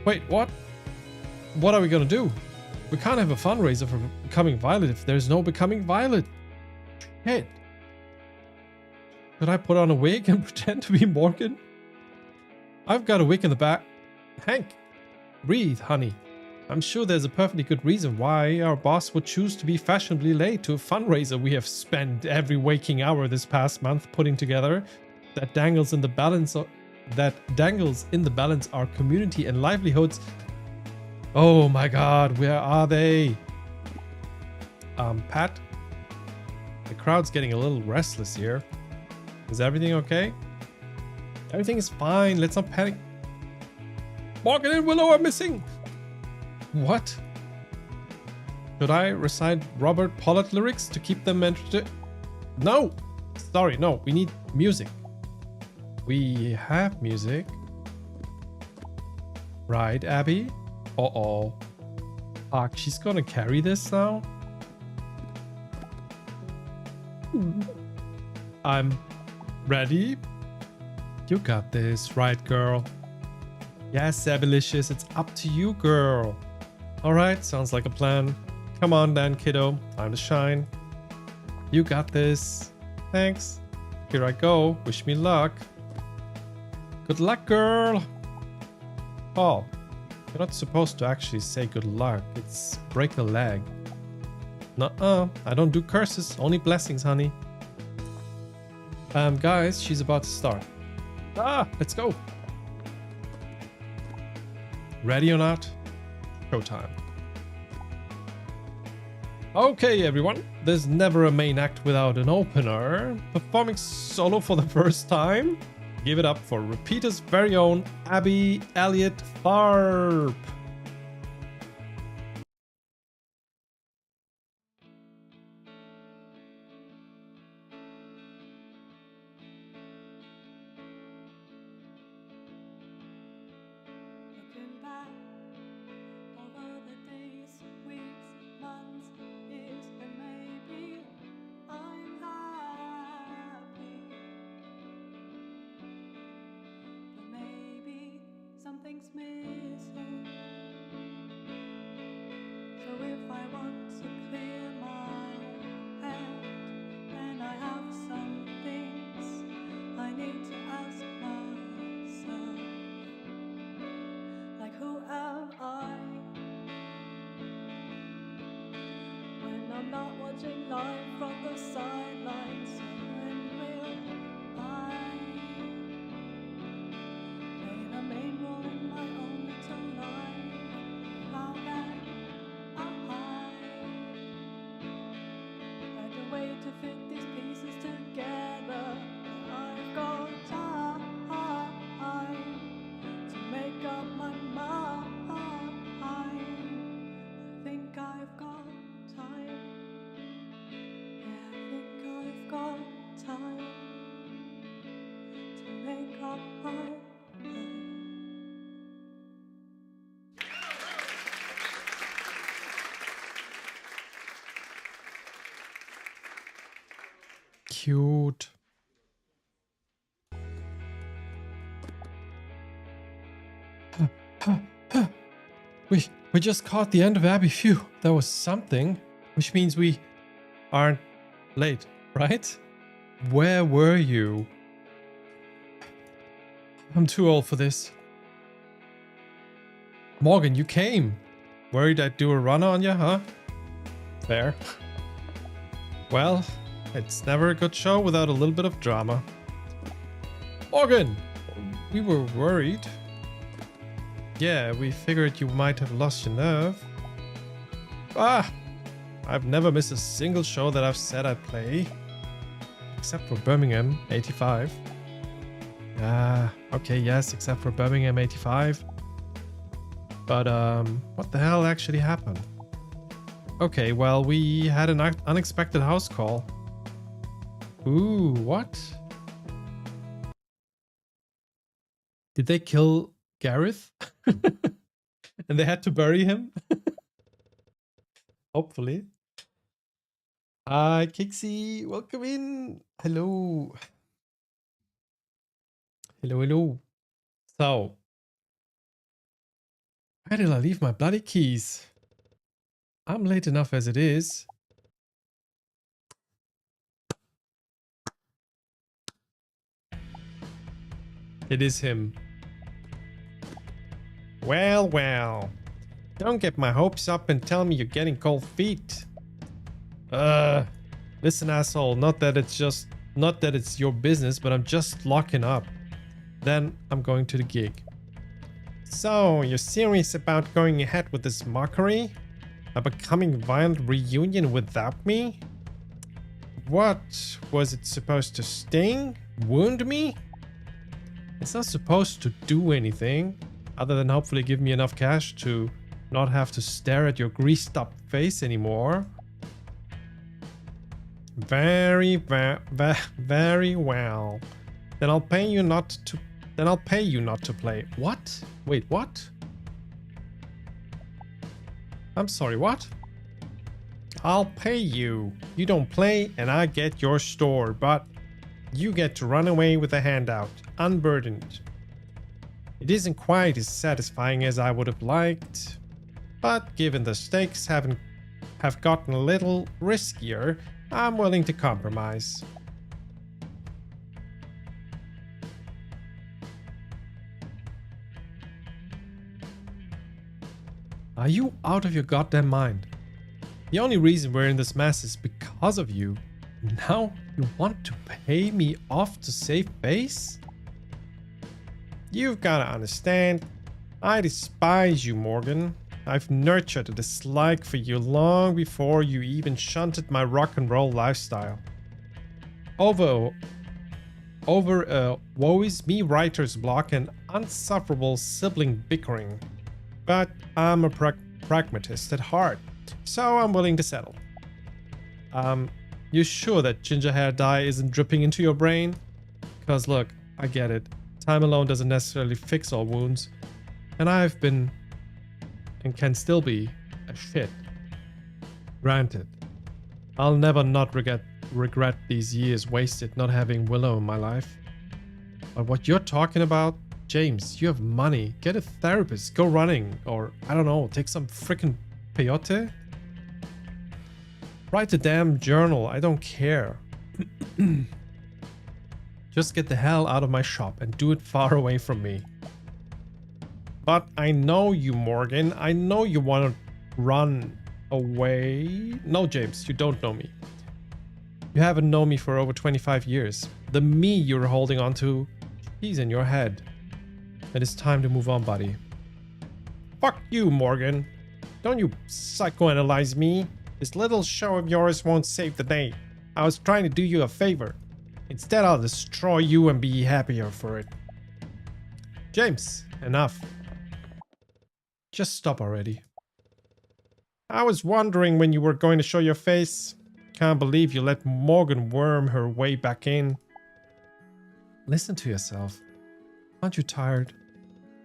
Wait, what? What are we gonna do? We can't have a fundraiser for Becoming Violet if there's no Becoming Violet. Shit. Could I put on a wig and pretend to be Morgan? I've got a wig in the back. Hank, breathe, honey. I'm sure there's a perfectly good reason why our boss would choose to be fashionably late to a fundraiser we have spent every waking hour this past month putting together. That dangles in the balance our community and livelihoods. Oh my god, where are they? Pat? The crowd's getting a little restless here. Is everything okay? Everything is fine. Let's not panic. Morgan and Willow are missing. What? Should I recite Robert Pollard lyrics to keep them entertained? No! Sorry, no. We need music. We have music. Right, Abby? Uh-oh. Fuck, she's gonna carry this now? I'm ready. You got this, right, girl? Yes, Abylicious, it's up to you, girl. Alright, sounds like a plan. Come on then, kiddo. Time to shine. You got this. Thanks. Here I go. Wish me luck. Good luck, girl. Paul, you're not supposed to actually say good luck. It's break a leg. Nuh-uh. I don't do curses. Only blessings, honey. Guys, she's about to start. Let's go. Ready or not? Showtime. Okay, everyone. There's never a main act without an opener. Performing solo for the first time. Give it up for Repeater's very own Abby Elliott Tharp. something's missing. So if I want to clear my head, then I have some things I need to ask myself. Like, who am I? When I'm not watching live from the sidelines, so when will I play the main role in my own little life? How can I find a way to fit these pieces together? I've got time to make up my mind. I think I've got time. Yeah, I think I've got time to make up my mind. Cute. We just caught the end of Abbey. Phew, that was something. Which means we aren't late, right? Where were you? I'm too old for this. Morgan, you came. Worried I'd do a run on you, huh? Fair. Well, it's never a good show without a little bit of drama. Morgan! We were worried. Yeah, we figured you might have lost your nerve. Ah! I've never missed a single show that I've said I'd play. Except for Birmingham 85. Okay, yes, except for Birmingham 85. But, what the hell actually happened? Okay, well, we had an unexpected house call. Ooh, what? Did they kill Gareth? And they had to bury him? Hopefully. Hi, Kixie. Welcome in. Hello. Hello, hello. So, where did I leave my bloody keys? I'm late enough as it is. It is him. Well, well. Don't get my hopes up and tell me you're getting cold feet. Listen, asshole, not that it's your business, but I'm just locking up. Then I'm going to the gig. So, you're serious about going ahead with this mockery? A becoming violent reunion without me? What? Was it supposed to sting? Wound me? It's not supposed to do anything, other than hopefully give me enough cash to not have to stare at your greased up face anymore. Very well. Then I'll pay you not to play. What? Wait, what? I'm sorry, what? I'll pay you. You don't play and I get your store, but you get to run away with a handout, unburdened. It isn't quite as satisfying as I would have liked, but given the stakes have gotten a little riskier, I'm willing to compromise. Are you out of your goddamn mind? The only reason we're in this mess is because of you. Now you want to pay me off to save face? You've gotta understand, I despise you, Morgan. I've nurtured a dislike for you long before you even shunted my rock and roll lifestyle. Over a woe is me writer's block and unsufferable sibling bickering. But I'm a pragmatist at heart, so I'm willing to settle. You sure that ginger hair dye isn't dripping into your brain? Cause look, I get it. Time alone doesn't necessarily fix all wounds. And I've been, and can still be, a shit. Granted, I'll never not regret these years wasted not having Willow in my life. But what you're talking about, James, you have money. Get a therapist. Go running. Or, I don't know, take some freaking peyote. Write a damn journal. I don't care. Just get the hell out of my shop and do it far away from me. But I know you, Morgan. I know you want to run away. No, James, you don't know me. You haven't known me for over 25 years. The me you're holding on to, he's in your head. It is time to move on, buddy. Fuck you, Morgan. Don't you psychoanalyze me. This little show of yours won't save the day. I was trying to do you a favor. Instead, I'll destroy you and be happier for it. James, enough. Just stop already. I was wondering when you were going to show your face. Can't believe you let Morgan worm her way back in. Listen to yourself. Aren't you tired?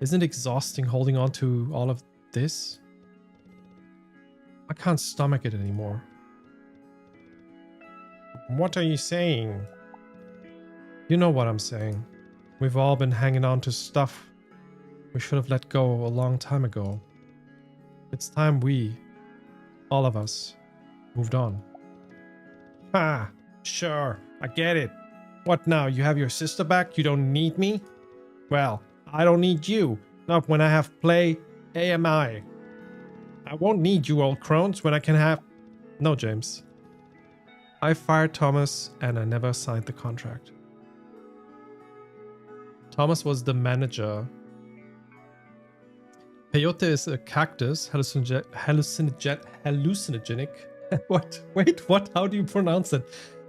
Isn't it exhausting holding on to all of this? I can't stomach it anymore. What are you saying? You know what I'm saying. We've all been hanging on to stuff we should have let go a long time ago. It's time we, all of us, moved on. Ah, sure, I get it. What now, you have your sister back? You don't need me? Well, I don't need you. Not when I have play AMI. I won't need you old crones when I can have... No, James. I fired Thomas and I never signed the contract. Thomas was the manager. Peyote is a cactus, hallucinogenic. What? Wait, what? How do you pronounce it?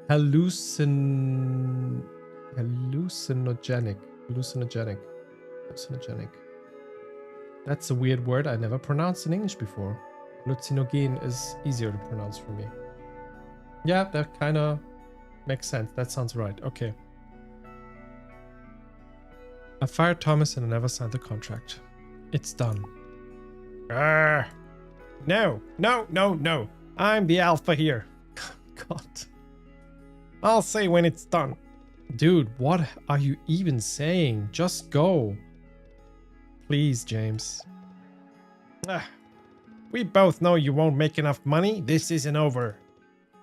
Hallucinogenic. That's a weird word I never pronounced in English before. Hallucinogen is easier to pronounce for me. Yeah, that kind of makes sense. That sounds right. Okay. I fired Thomas and I never signed the contract. It's done. No. I'm the alpha here. God. I'll say when it's done. Dude, what are you even saying? Just go. Please, James. We both know you won't make enough money. This isn't over.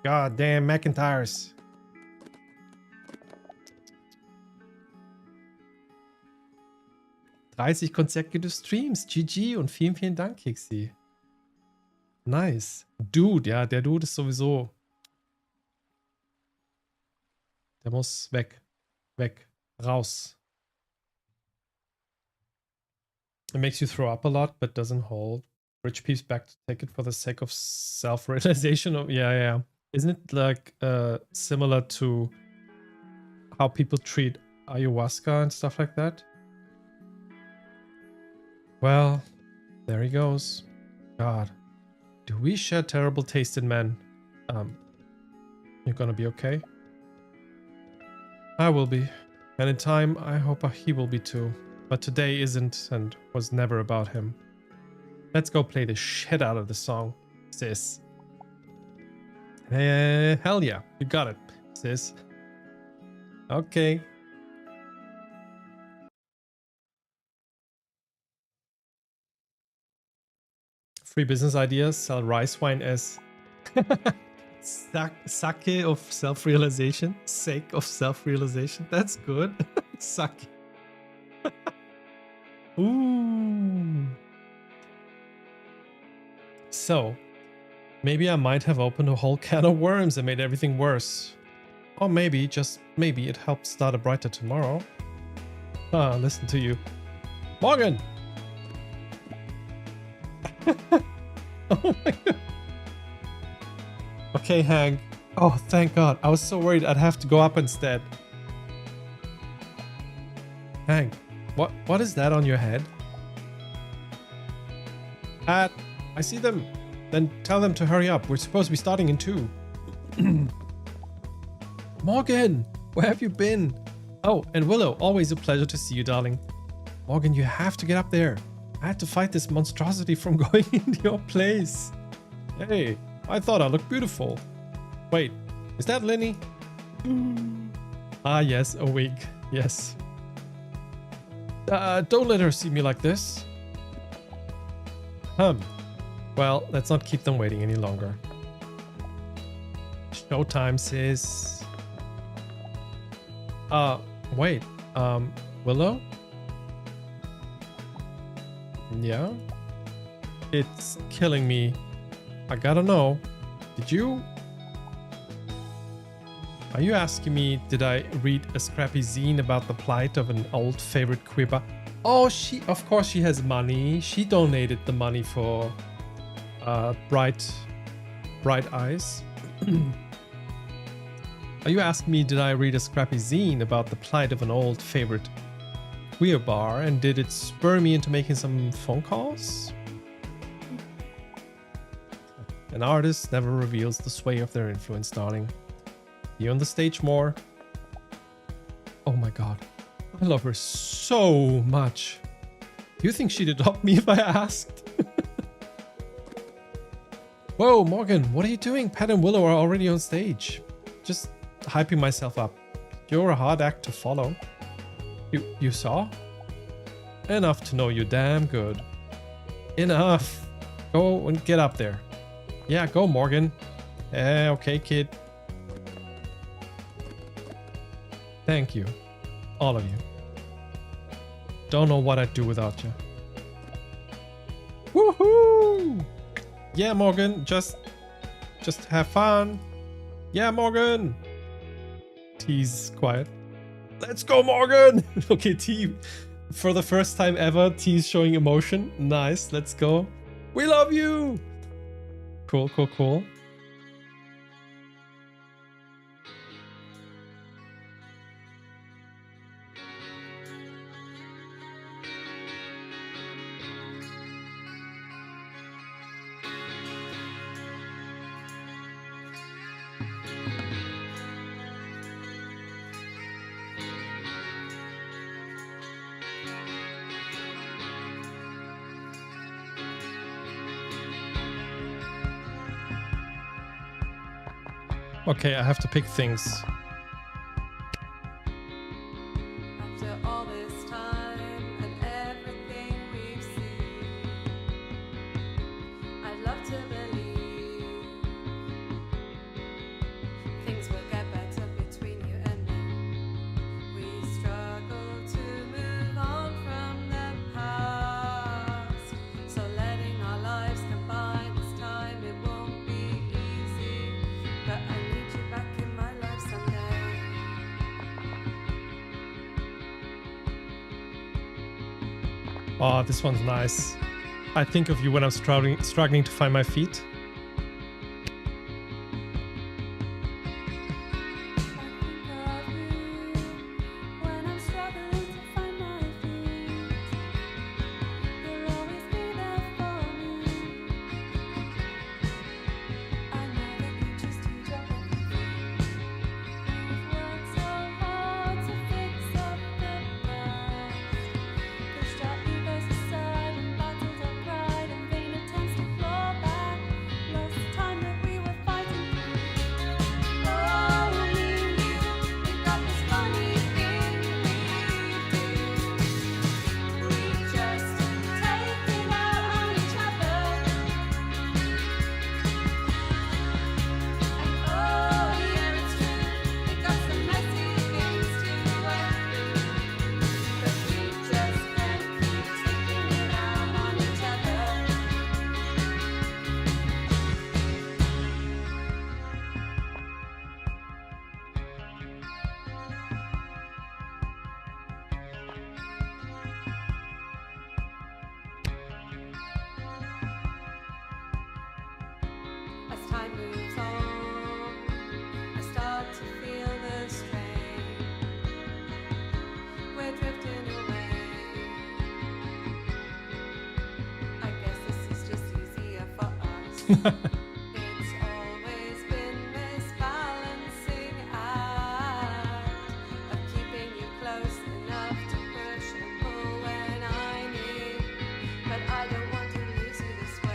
God damn McIntyres. consecutive Streams. GG und vielen, vielen Dank, Kixi. Nice. Dude, ja, der Dude ist sowieso... Der muss weg. Weg. Raus. It makes you throw up a lot, but doesn't hold rich peeps back to take it for the sake of self-realization. Yeah. Isn't it like similar to how people treat ayahuasca and stuff like that? Well, there he goes. God. Do we share terrible taste in men? You're gonna be okay? I will be. And in time, I hope he will be too. But today isn't and was never about him. Let's go play the shit out of the song, sis. Hell yeah, you got it, sis. Okay. Free business ideas, sell rice wine as sake of self-realization. Sake of self-realization. That's good. Sake. Ooh. So, maybe I might have opened a whole can of worms and made everything worse. Or maybe, just maybe, it helped start a brighter tomorrow. Listen to you. Morgan! Oh my god. Okay, Hank. Oh, thank God. I was so worried I'd have to go up instead. Hank, what is that on your head? I see them. Then tell them to hurry up. We're supposed to be starting in 2. Morgan, where have you been? Oh, and Willow, always a pleasure to see you, darling. Morgan, you have to get up there. I had to fight this monstrosity from going into your place. Hey, I thought I looked beautiful. Wait, is that Lenny? Ah, yes, a wig. Yes. Don't let her see me like this. Well, let's not keep them waiting any longer. Showtime, sis. Wait. Willow? Yeah? It's killing me. I gotta know. Are you asking me, did I read a scrappy zine about the plight of an old favorite quibber? Oh, of course she has money. She donated the money for Bright Eyes. Are you asking me, did I read a scrappy zine about the plight of an old favorite queer bar, and did it spur me into making some phone calls? An artist never reveals the sway of their influence, darling. You on the stage more. Oh my god. I love her so much. Do you think she'd adopt me if I asked? Whoa, Morgan, what are you doing? Pat and Willow are already on stage. Just hyping myself up. You're a hard act to follow. You saw? Enough to know you're damn good. Enough. Go and get up there. Yeah, go, Morgan. Okay, kid. Thank you. All of you. Don't know what I'd do without you. Woohoo! Yeah, Morgan, just have fun. Yeah, Morgan. T's quiet. Let's go, Morgan! Okay, T, for the first time ever, T's showing emotion. Nice, let's go. We love you! Cool, cool, cool. Okay, I have to pick things. After all this time and everything we've seen, I'd love to believe things will get better between you and me. We struggle to move on from the past, so letting our lives combine this time, it won't be easy, but I need you back in my life someday. Oh, this one's nice. I think of you when I'm struggling to find my feet. When I'm struggling to find my feet, you'll always be there for me. I know that you just use your everything. You've worked so hard to fix up the past, pushed our egos aside and battled our pride and vain attempts to claw back lost time that we were fighting through. Oh, me and you, we got this funny thing we do. We just take it out on each other. And oh yeah, it's true, we got some messy things to work through, but we just can't keep taking it out on each other. As time moves on, I start to feel the strain. We're drifting away. I guess this is just easier for us. It's always been this balancing act of keeping you close enough to push and pull when I need, but I don't want to lose you this way.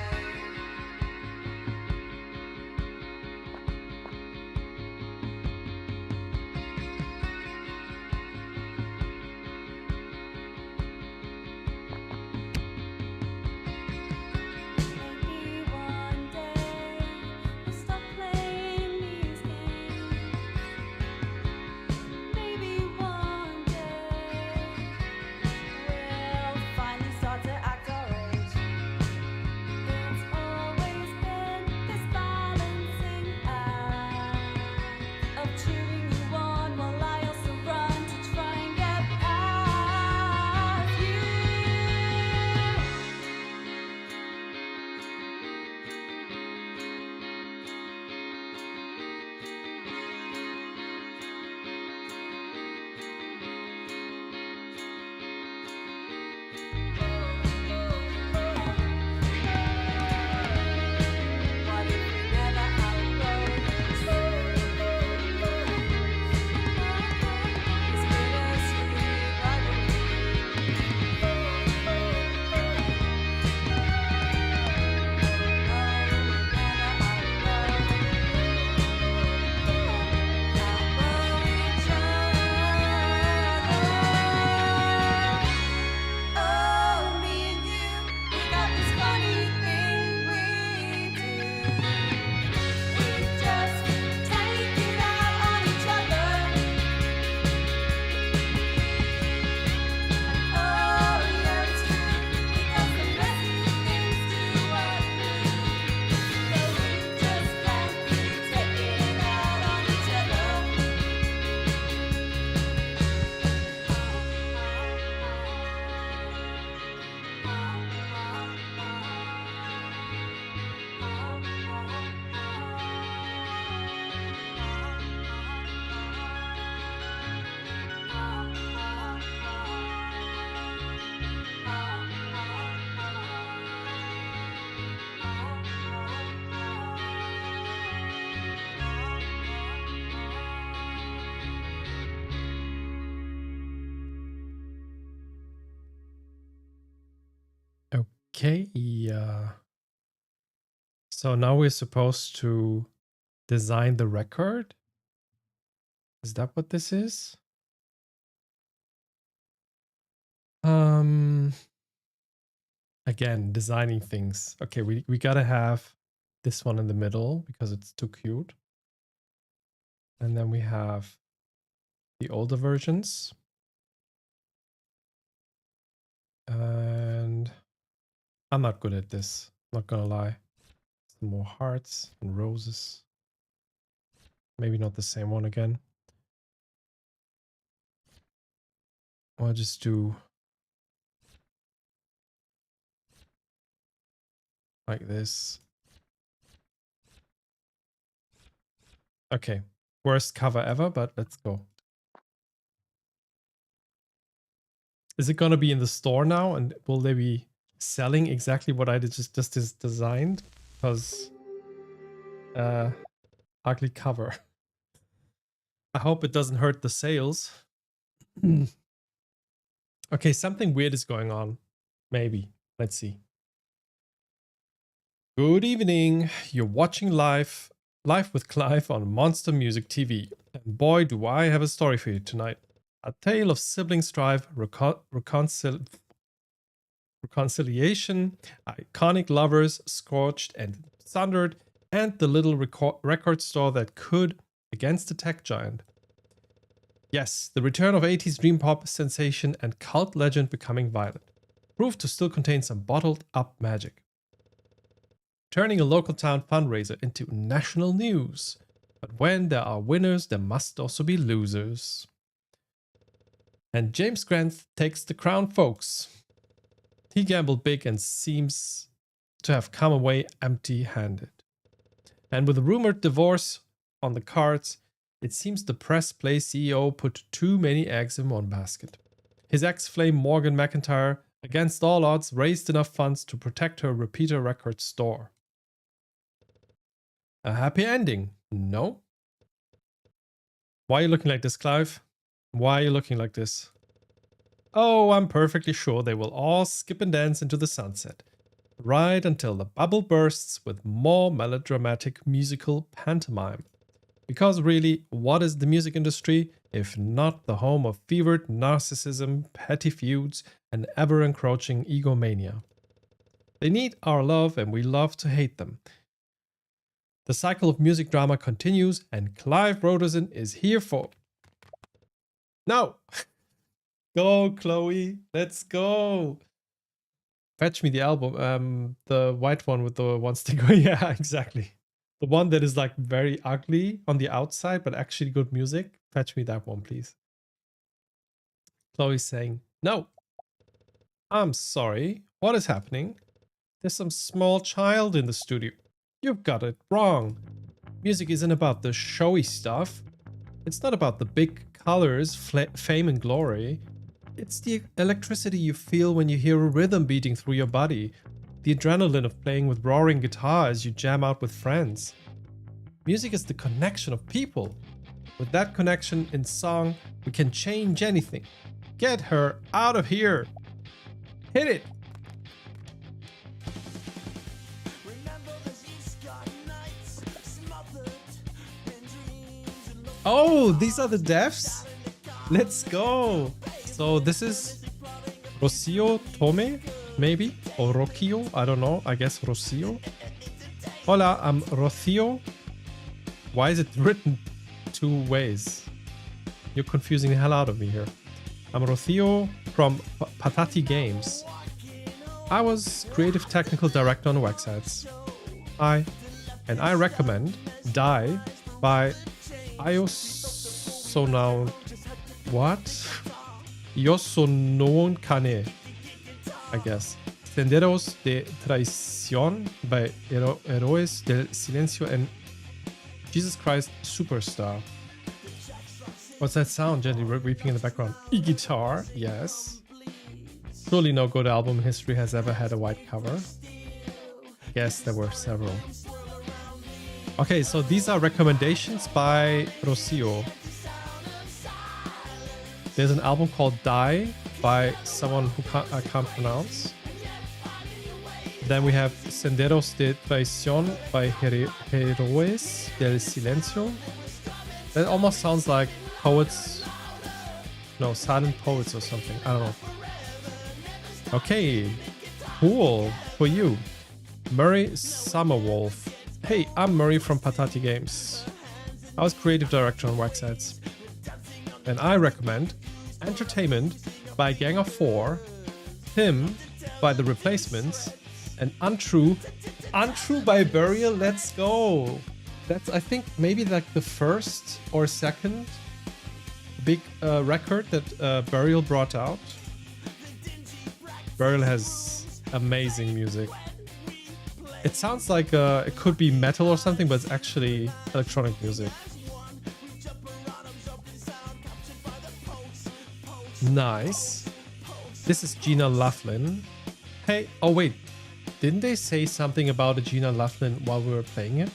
Okay. So now we're supposed to design the record. Is that what this is? Again, designing things. Okay, we gotta have this one in the middle because it's too cute. And then we have the older versions. And I'm not good at this, not gonna lie. Some more hearts and roses. Maybe not the same one again. I'll just do like this. Okay, worst cover ever, but let's go. Is it gonna be in the store now, and will they be selling exactly what I just designed? Because ugly cover. I hope it doesn't hurt the sales. Okay, something weird is going on. Maybe. Let's see. Good evening. You're watching Live with Clive on Monster Music TV. And boy, do I have a story for you tonight. A tale of sibling strife, reconciliation, iconic lovers scorched and sundered, and the little record store that could against the tech giant. Yes, the return of 80s dream pop sensation and cult legend becoming violent, proved to still contain some bottled up magic. Turning a local town fundraiser into national news. But when there are winners, there must also be losers. And James Grant takes the crown, folks. He gambled big and seems to have come away empty-handed. And with a rumored divorce on the cards, it seems the press play CEO put too many eggs in one basket. His ex-flame Morgan McIntyre, against all odds, raised enough funds to protect her repeater record store. A happy ending, no? Why are you looking like this, Clive? Why are you looking like this? Oh, I'm perfectly sure they will all skip and dance into the sunset, right until the bubble bursts with more melodramatic musical pantomime. Because really, what is the music industry if not the home of fevered narcissism, petty feuds, and ever-encroaching egomania? They need our love and we love to hate them. The cycle of music drama continues and Clive Broderson is here for... No! Go, Chloe! Let's go! Fetch me the album, the white one with the one sticker. Yeah, exactly. The one that is like very ugly on the outside, but actually good music. Fetch me that one, please. Chloe's saying, no. I'm sorry. What is happening? There's some small child in the studio. You've got it wrong. Music isn't about the showy stuff. It's not about the big colors, fame and glory. It's the electricity you feel when you hear a rhythm beating through your body. The adrenaline of playing with roaring guitar as you jam out with friends. Music is the connection of people. With that connection in song, we can change anything. Get her out of here. Hit it. Oh, these are the devs? Let's go. So this is Rocio Tome, maybe? Or Rocio, I don't know. I guess Rocio. Hola, I'm Rocio. Why is it written two ways? You're confusing the hell out of me here. I'm Rocio from Patati Games. I was creative technical director on websites. And I recommend Die by Iosonoun. What? Yosonoun Kane, I guess. Senderos de Traición by Héroes del Silencio and Jesus Christ Superstar. What's that sound? Gently weeping in the background. E-guitar, yes. Surely no good album in history has ever had a white cover. Yes, there were several. Okay, so these are recommendations by Rocio. There's an album called Die by someone who I can't pronounce. Then we have Senderos de Traición by Heroes del Silencio. That almost sounds like poets. No, silent poets or something. I don't know. Okay, cool for you. Murray Summerwolf. Hey, I'm Murray from Patati Games. I was creative director on Waxheads. And I recommend Entertainment by Gang of Four, Him by The Replacements, and Untrue by Burial. Let's go. That's, I think, maybe like the first or second big record that Burial brought out. Burial has amazing music. It sounds like it could be metal or something, but it's actually electronic music. Nice. This is Gina Loughlin. Hey, oh wait, didn't they say something about a Gina Loughlin while we were playing it?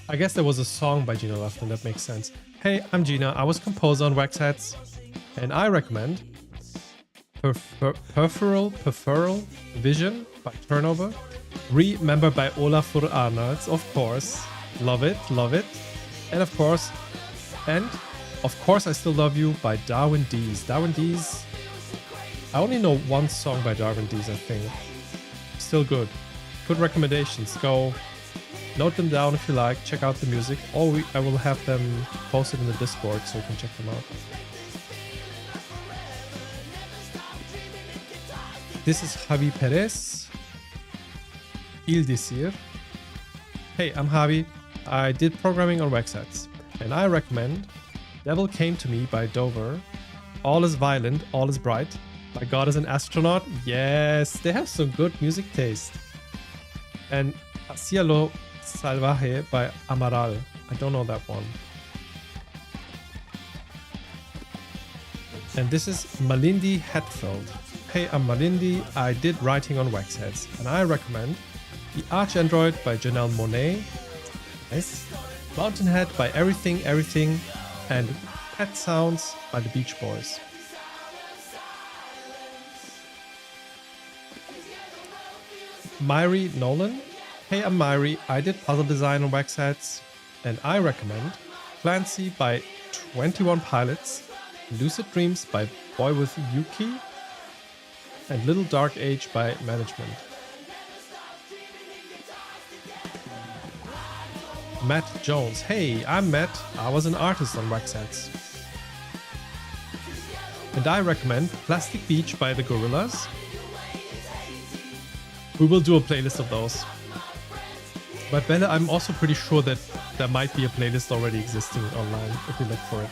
I guess there was a song by Gina Loughlin, that makes sense. Hey, I'm Gina, I was composer on Waxheads, and I recommend Peripheral Vision by Turnover, Remember by Olafur Arnalds, of course, love it, and of course I Still Love You by Darwin Dees. Darwin Dees, I only know one song by Darwin Dees, I think. Still good. Good recommendations. Go note them down if you like. Check out the music. Or I will have them posted in the Discord so you can check them out. This is Javi Perez. Il Desir. Hey, I'm Javi. I did programming on Waxheads. And I recommend Devil Came to Me by Dover. All is Violent, All is Bright. My God is an Astronaut. Yes, they have some good music taste. And Cielo Salvaje by Amaral. I don't know that one. And this is Malindi Hetfeld. Hey, I'm Malindi. I did writing on Waxheads. And I recommend The Arch Android by Janelle Monáe. Nice. Mountainhead by Everything. And Pet Sounds by the Beach Boys. Myri Nolan. Hey, I'm Myri. I did puzzle design on Waxheads, and I recommend Clancy by 21 Pilots, Lucid Dreams by Boy with Yuki, and Little Dark Age by Management. Matt Jones. Hey, I'm Matt. I was an artist on Waxheads. And I recommend Plastic Beach by the Gorillaz. We will do a playlist of those. But Bella, I'm also pretty sure that there might be a playlist already existing online if you look for it.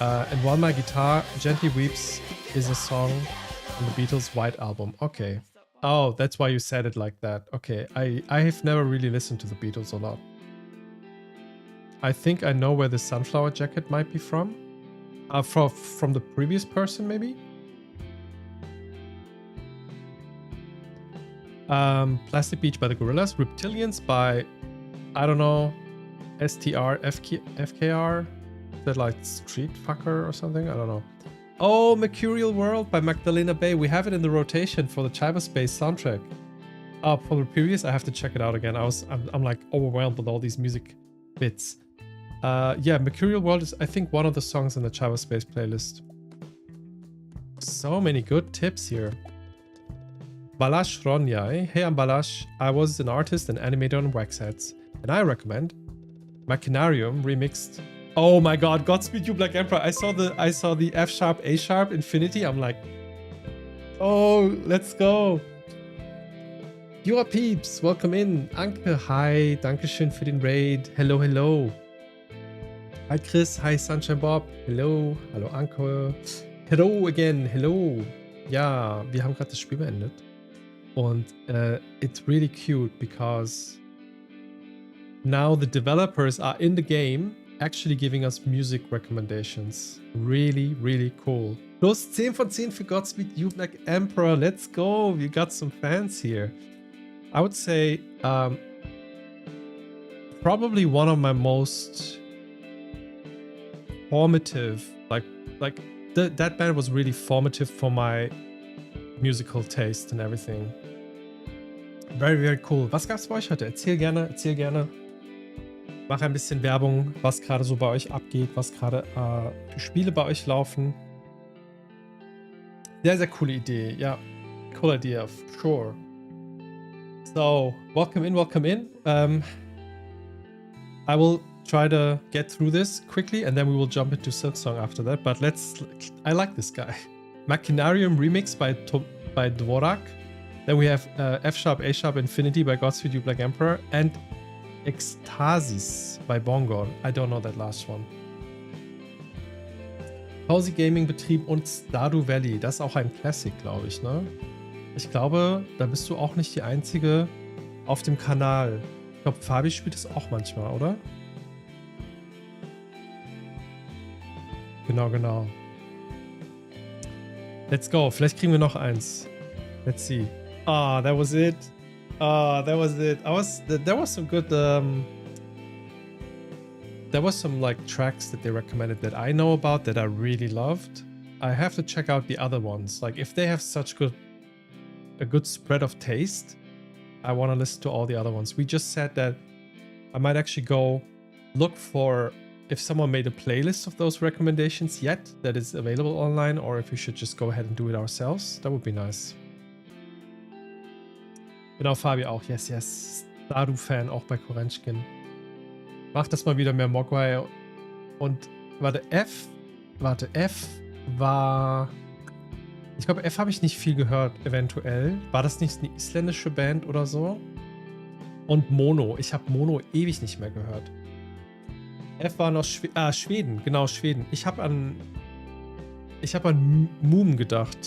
And While My Guitar Gently Weeps is a song on the Beatles' White Album. Okay. Oh, that's why you said it like that. Okay, I have never really listened to the Beatles a lot. I think I know where the Sunflower Jacket might be from. From the previous person, maybe? Plastic Beach by the Gorillaz. Reptilians by, I don't know, FKR? Is that like Street Fucker or something? I don't know. Oh, Mercurial World by Magdalena Bay. We have it in the rotation for the Cyberspace soundtrack. For the previous, I have to check it out again. I'm like overwhelmed with all these music bits. Yeah, Mercurial World is, I think, one of the songs in the Cyberspace playlist. So many good tips here. Balash Ronyai. Hey, I'm Balash. I was an artist and animator on Waxheads, and I recommend Machinarium remixed. Oh my God, Godspeed You Black Emperor. I saw the F sharp, A sharp, Infinity. I'm like, oh, let's go. You are peeps. Welcome in. Anke, hi. Dankeschön für den Raid. Hello, hello. Hi Chris. Hi Sunshine Bob. Hello. Hallo Anke. Hello again. Hello. Ja, wir haben gerade das Spiel beendet. Und it's really cute because now the developers are in the game actually giving us music recommendations. Really, really cool. Plus 10 von 10 für Godspeed You Black Emperor. Let's go. We got some fans here. I would say probably one of my most formative, that band was really formative for my musical taste and everything. Very, very cool. Was gab's bei euch heute? Erzähl gerne, erzähl gerne. Mach ein bisschen Werbung, was gerade so bei euch abgeht, was gerade für Spiele bei euch laufen. Sehr, sehr coole Idee. Ja, cool idea, sure. So, welcome in, welcome in. I will try to get through this quickly and then we will jump into Silksong after that. But I like this guy. Machinarium Remix by Dvorak. Then we have F Sharp, A Sharp, Infinity by Godspeed You Black Emperor. And Ekstasis by Bongor. I don't know that last one. Cozy Gaming Betrieb und Stardew Valley. Das ist auch ein Classic, glaube ich, ne? Ich glaube, da bist du auch nicht die Einzige auf dem Kanal. Ich glaube, Fabi spielt es auch manchmal, oder? Genau, genau. Let's go. Vielleicht kriegen wir noch eins. Let's see. Ah, that was it. That was it. There was some good there was some like tracks that they recommended that I know about that I really loved. I have to check out the other ones. Like if they have such a good spread of taste, I want to listen to all the other ones. We just said that I might actually go look for if someone made a playlist of those recommendations yet that is available online, or if we should just go ahead and do it ourselves. That would be nice. Genau, Fabi auch. Yes, yes. Stardew-Fan auch bei Korenchkin. Macht das mal wieder mehr Mogwai. Und warte, F war... Ich glaube, F habe ich nicht viel gehört, eventuell. War das nicht eine isländische Band oder so? Und Mono. Ich habe Mono ewig nicht mehr gehört. F war noch Schweden. Genau, Schweden. Ich habe an Moom gedacht,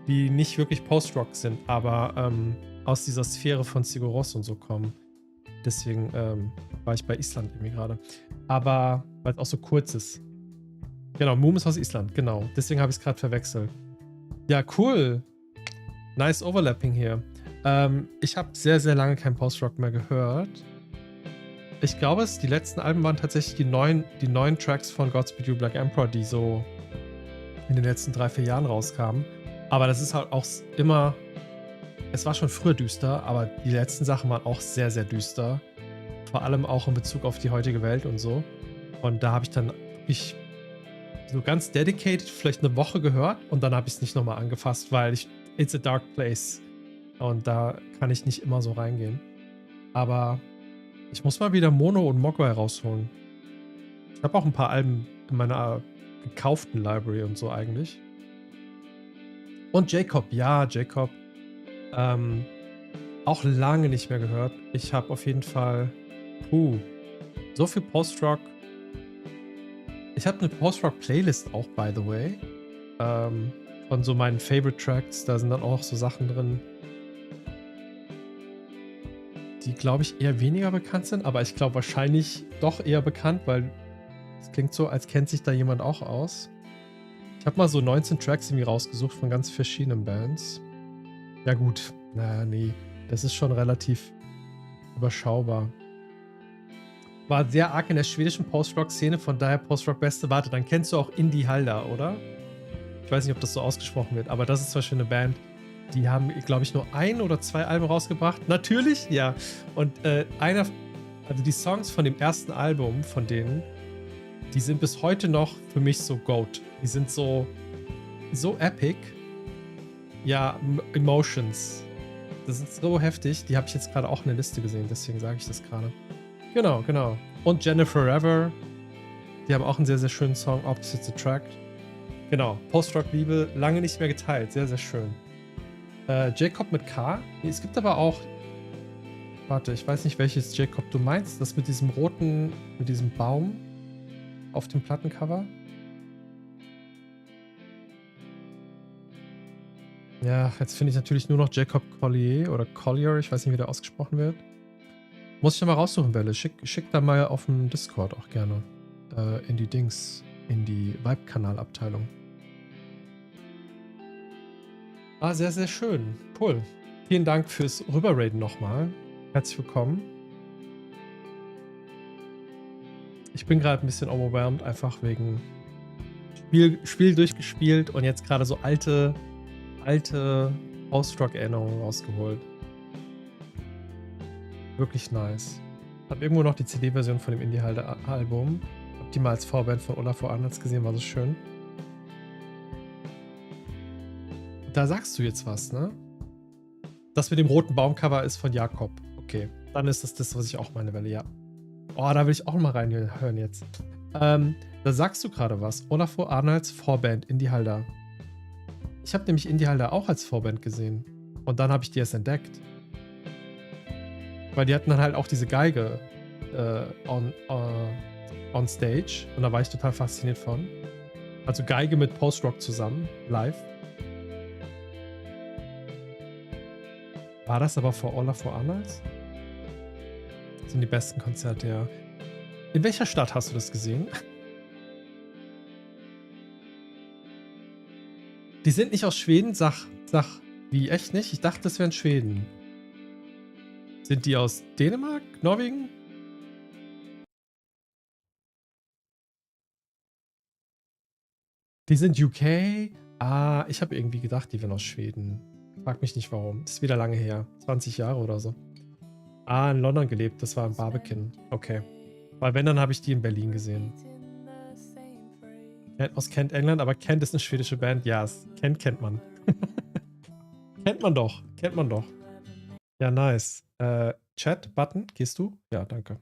die nicht wirklich Post-Rock sind, aber aus dieser Sphäre von Sigur Rós und so kommen. Deswegen war ich bei Island irgendwie gerade. Aber weil es auch so kurz ist. Genau, Moom ist aus Island, genau. Deswegen habe ich es gerade verwechselt. Ja, cool. Nice Overlapping hier. Ich habe sehr, sehr lange kein Post-Rock mehr gehört. Ich glaube, die letzten Alben waren tatsächlich die neuen Tracks von Godspeed You Black Emperor, die so in den letzten 3-4 Jahren rauskamen. Aber das ist halt auch immer... Es war schon früher düster, aber die letzten Sachen waren auch sehr, sehr düster. Vor allem auch in Bezug auf die heutige Welt und so. Und da habe ich dann wirklich so ganz dedicated vielleicht eine Woche gehört und dann habe ich es nicht nochmal angefasst, weil it's a dark place. Und da kann ich nicht immer so reingehen. Aber ich muss mal wieder Mono und Mogwai rausholen. Ich habe auch ein paar Alben in meiner gekauften Library und so eigentlich. Und Jacob, ja, Jacob. Auch lange nicht mehr gehört. Ich habe auf jeden Fall so viel Post-Rock. Ich habe eine Post-Rock-Playlist auch, by the way. Von so meinen Favorite Tracks. Da sind dann auch so Sachen drin, die, glaube ich, eher weniger bekannt sind. Aber ich glaube wahrscheinlich doch eher bekannt, weil es klingt so, als kennt sich da jemand auch aus. Ich habe mal so 19 Tracks irgendwie rausgesucht von ganz verschiedenen Bands. Ja gut, nee, das ist schon relativ überschaubar. War sehr arg in der schwedischen Post-Rock-Szene, von daher Post-Rock-Beste. Warte, dann kennst du auch Indie Halda, oder? Ich weiß nicht, ob das so ausgesprochen wird, aber das ist zum Beispiel eine Band, die haben, glaube ich, nur 1 oder 2 Alben rausgebracht. Natürlich, ja. Und also die Songs von dem ersten Album von denen, die sind bis heute noch für mich so GOAT. Die sind so epic. Ja, Emotions. Das ist so heftig. Die habe ich jetzt gerade auch in der Liste gesehen, deswegen sage ich das gerade. Genau. Und Jennifer Forever. Die haben auch einen sehr, sehr schönen Song, Opposites Attract. Genau, Post-Rock-Liebe, lange nicht mehr geteilt. Sehr, sehr schön. Jacob mit K. Es gibt aber auch... Warte, ich weiß nicht, welches Jacob du meinst. Das mit diesem roten, mit diesem Baum auf dem Plattencover. Ja, jetzt finde ich natürlich nur noch Jacob Collier oder Collier. Ich weiß nicht, wie der ausgesprochen wird. Muss ich da mal raussuchen, Bälle. Schick da mal auf dem Discord auch gerne. In die Vibe-Kanal-Abteilung. Sehr, sehr schön. Cool. Vielen Dank fürs Rüberraiden nochmal. Herzlich willkommen. Ich bin gerade ein bisschen overwhelmed, einfach wegen Spiel durchgespielt und jetzt gerade so alte alte Post-Rock-Erinnerungen rausgeholt. Wirklich nice. Hab irgendwo noch die CD-Version von dem Indie-Album. Hab die mal als Vorband von Olafur Arnolds gesehen, war so schön. Da sagst du jetzt was, ne? Das mit dem roten Baumcover ist von Jakob. Okay, dann ist das, was ich auch meine Welle, ja. Oh, da will ich auch mal reinhören jetzt. Da sagst du gerade was. Olafur Arnolds Vorband, Indie Halder. Ich habe nämlich Indie Halder auch als Vorband gesehen. Und dann habe ich die erst entdeckt. Weil die hatten dann halt auch diese Geige on stage. Und da war ich total fasziniert von. Also Geige mit Post-Rock zusammen, live. War das aber vor Olafur Arnolds? Das sind die besten Konzerte, ja. In welcher Stadt hast du das gesehen? Die sind nicht aus Schweden? Sag, wie, echt nicht? Ich dachte, das wären Schweden. Sind die aus Dänemark? Norwegen? Die sind UK? Ah, ich habe irgendwie gedacht, die wären aus Schweden. Frag mich nicht warum. Das ist wieder lange her. 20 Jahre oder so. Ah, in London gelebt. Das war in Barbican. Okay. Weil wenn, dann habe ich die in Berlin gesehen. Aus Kent, England, aber Kent ist eine schwedische Band. Ja, Kent kennt man. Kennt man doch. Kennt man doch. Ja, nice. Chat-Button, gehst du? Ja, danke.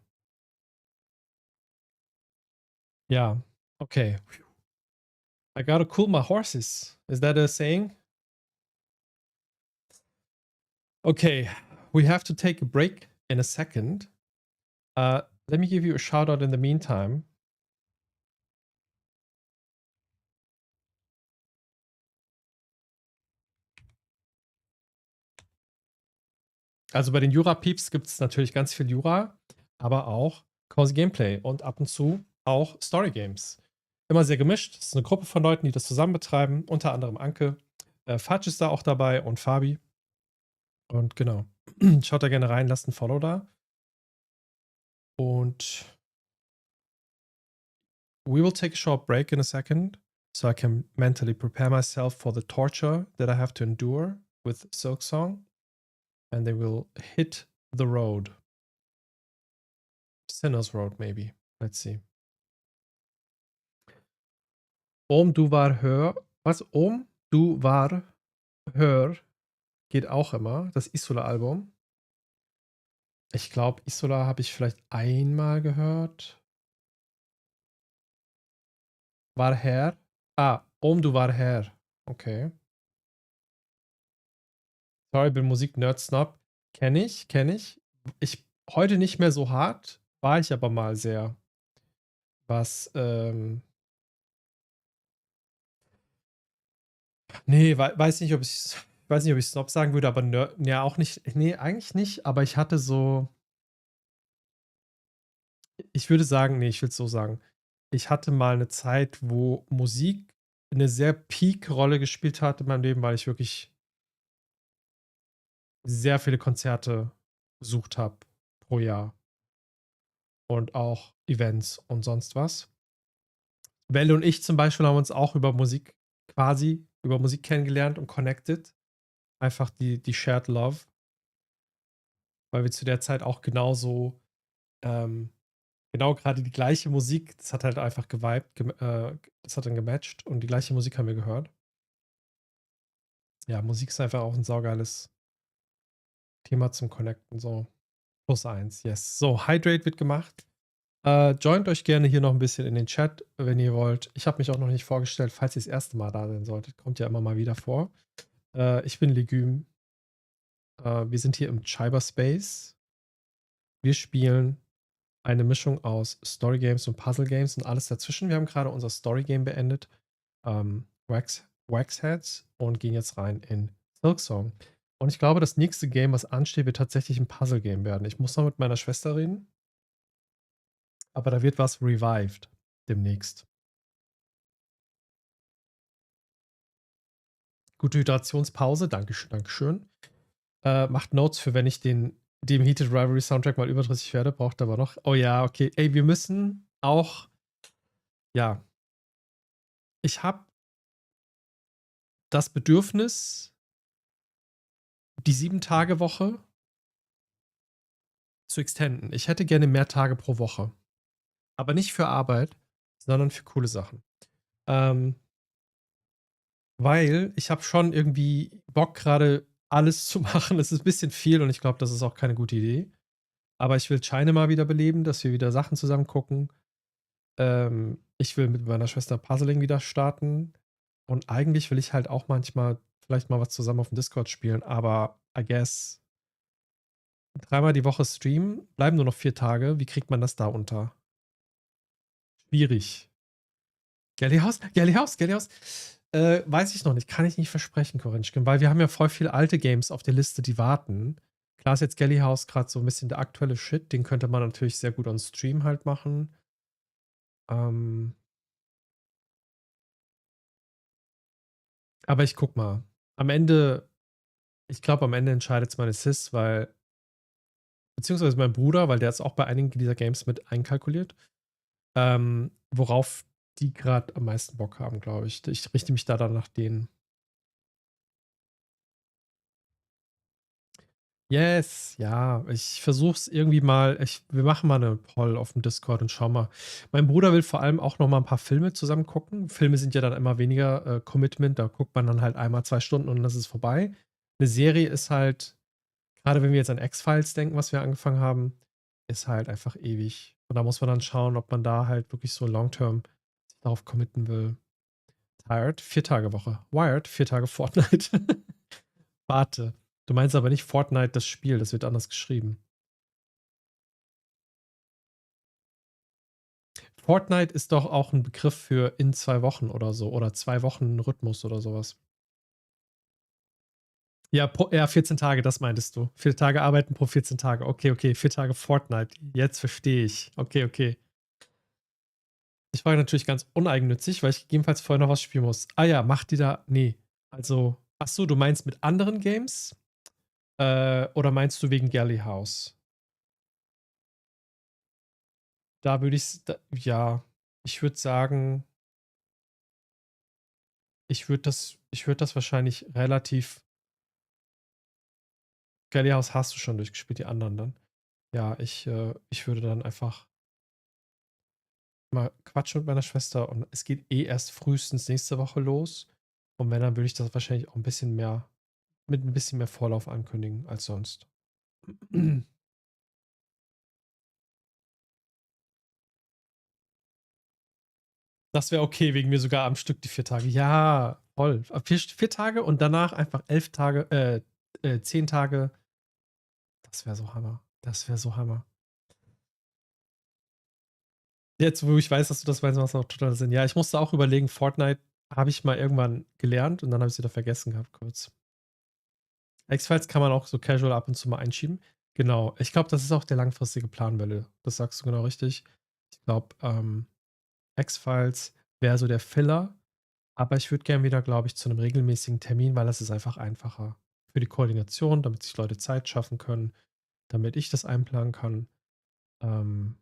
Ja, okay. I gotta cool my horses. Is that a saying? Okay, we have to take a break in a second. Let me give you a shout out in the meantime. Also bei den Jura-Peeps gibt es natürlich ganz viel Jura, aber auch Cozy Gameplay und ab und zu auch Story Games. Immer sehr gemischt. Es ist eine Gruppe von Leuten, die das zusammen betreiben, unter anderem Anke. Fatsch ist da auch dabei und Fabi. Und genau. Schaut da gerne rein, lasst ein Follow da. Und we will take a short break in a second, so I can mentally prepare myself for the torture that I have to endure with SKONG. And they will hit the road. Sinner's Road, maybe. Let's see. Om du war hör. Was? Om du war hör geht auch immer. Das Isola-Album. Ich glaube, Isola habe ich vielleicht einmal gehört. War her. Ah, Om du war her. Okay. Sorry, bin Musik-Nerd-Snob. Kenne ich. Ich heute nicht mehr so hart, war ich aber mal sehr. Was, nee, weiß nicht, ob ich Snob sagen würde, aber ja, auch nicht. Nee, eigentlich nicht, aber ich hatte so. Ich würde sagen, nee, ich will es so sagen. Ich hatte mal eine Zeit, wo Musik eine sehr Peak-Rolle gespielt hat in meinem Leben, weil ich wirklich sehr viele Konzerte besucht habe pro Jahr. Und auch Events und sonst was. Welle und ich zum Beispiel haben uns auch über Musik kennengelernt und connected. Einfach die Shared Love. Weil wir zu der Zeit auch genauso, genau gerade die gleiche Musik, das hat halt einfach geweibt, das hat dann gematcht und die gleiche Musik haben wir gehört. Ja, Musik ist einfach auch ein saugeiles Thema zum Connecten, so. +1, yes. So, Hydrate wird gemacht. Joint euch gerne hier noch ein bisschen in den Chat, wenn ihr wollt. Ich habe mich auch noch nicht vorgestellt, falls ihr das erste Mal da sein solltet. Kommt ja immer mal wieder vor. Ich bin Legüm. Wir sind hier im Cyberspace. Wir spielen eine Mischung aus Story Games und Puzzle Games und alles dazwischen. Wir haben gerade unser Story Game beendet, Waxheads, und gehen jetzt rein in Silksong. Und ich glaube, das nächste Game, was ansteht, wird tatsächlich ein Puzzle Game werden. Ich muss noch mit meiner Schwester reden, aber da wird was revived demnächst. Gute Hydrationspause, Dankeschön. Macht Notes für, wenn ich dem Heated Rivalry Soundtrack mal überdrüssig werde, braucht aber noch. Oh ja, okay. Ey, wir müssen auch. Ja. Ich habe das Bedürfnis, die 7-Tage-Woche zu extenden. Ich hätte gerne mehr Tage pro Woche. Aber nicht für Arbeit, sondern für coole Sachen. Ähm, weil ich habe schon irgendwie Bock, gerade alles zu machen. Es ist ein bisschen viel und ich glaube, das ist auch keine gute Idee. Aber ich will China mal wieder beleben, dass wir wieder Sachen zusammen gucken. Ich will mit meiner Schwester Puzzling wieder starten. Und eigentlich will ich halt auch manchmal vielleicht mal was zusammen auf dem Discord spielen. Aber I guess 3-mal die Woche streamen, bleiben nur noch 4 Tage. Wie kriegt man das da unter? Schwierig. Gellyhaus? Gellyhaus? Gellyhaus? Weiß ich noch nicht. Kann ich nicht versprechen, Korinschkin, weil wir haben ja voll viele alte Games auf der Liste, die warten. Klar ist jetzt Gellyhaus gerade so ein bisschen der aktuelle Shit. Den könnte man natürlich sehr gut on Stream halt machen. Ähm, aber ich guck mal. Am Ende, ich glaube, am Ende entscheidet es meine Sis, weil, beziehungsweise mein Bruder, weil der ist auch bei einigen dieser Games mit einkalkuliert. Worauf die gerade am meisten Bock haben, glaube ich. Ich richte mich da dann nach denen. Yes, ja, ich versuch's irgendwie mal. Wir machen mal eine Poll auf dem Discord und schauen mal. Mein Bruder will vor allem auch noch mal ein paar Filme zusammen gucken. Filme sind ja dann immer weniger Commitment. Da guckt man dann halt einmal 2 Stunden und dann ist es vorbei. Eine Serie ist halt, gerade wenn wir jetzt an X-Files denken, was wir angefangen haben, ist halt einfach ewig. Und da muss man dann schauen, ob man da halt wirklich so long-term sich darauf committen will. Tired, 4-Tage-Woche. Wired, 4 Tage Fortnite. Warte. Du meinst aber nicht Fortnite, das Spiel, das wird anders geschrieben. Fortnite ist doch auch ein Begriff für in 2 Wochen oder so oder 2 Wochen Rhythmus oder sowas. Ja, 14 Tage, das meintest du. 4 Tage arbeiten pro 14 Tage. Okay, okay, 4 Tage Fortnite. Jetzt verstehe ich. Okay, okay. Ich war natürlich ganz uneigennützig, weil ich gegebenenfalls vorher noch was spielen muss. Ah ja, macht die da. Nee. Also, ach so, du meinst mit anderen Games? Oder meinst du wegen Galley House? Da würde ich, ja, ich würde sagen, ich würde das wahrscheinlich relativ. Galley House hast du schon durchgespielt, die anderen dann. Ja, ich würde dann einfach mal quatschen mit meiner Schwester und es geht eh erst frühestens nächste Woche los. Und wenn, dann würde ich das wahrscheinlich auch ein bisschen mehr, mit ein bisschen mehr Vorlauf ankündigen als sonst. Das wäre okay, wegen mir sogar am Stück die 4 Tage. Ja, voll. 4 Tage und danach einfach 11 Tage, 10 Tage. Das wäre so Hammer. Das wäre so Hammer. Jetzt, wo ich weiß, dass du das meinst, macht es auch total Sinn. Ja, ich musste auch überlegen, Fortnite habe ich mal irgendwann gelernt und dann habe ich es wieder vergessen gehabt, kurz. X-Files kann man auch so casual ab und zu mal einschieben. Genau. Ich glaube, das ist auch der langfristige Plan, Welle. Das sagst du genau richtig. Ich glaube, X-Files wäre so der Filler. Aber ich würde gerne wieder, glaube ich, zu einem regelmäßigen Termin, weil das ist einfach einfacher. Für die Koordination, damit sich Leute Zeit schaffen können, damit ich das einplanen kann. Ähm,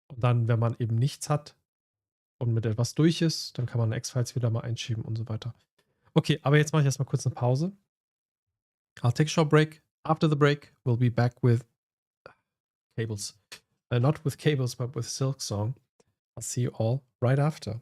und dann, wenn man eben nichts hat und mit etwas durch ist, dann kann man X-Files wieder mal einschieben und so weiter. Okay, aber jetzt mache ich erstmal kurz eine Pause. I'll take a short break. After the break, we'll be back with cables. Not with cables, but with Silk Song. I'll see you all right after.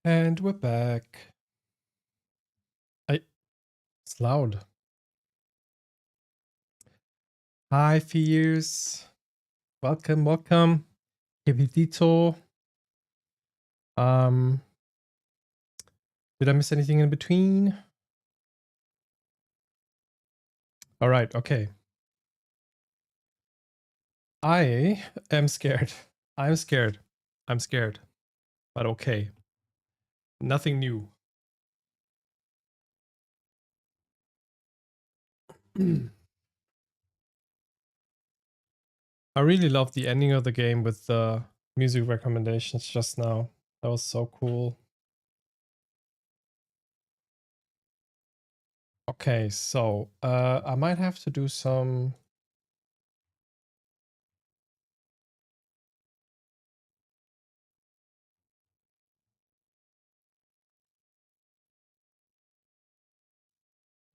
And we're back. It's loud. Hi, Fears. Welcome, welcome. Kibitito. Did I miss anything in between? All right, okay. I am scared. I'm scared. I'm scared. But okay. Nothing new. I really love the ending of the game with the music recommendations just now. That was so cool. Okay, so I might have to do some.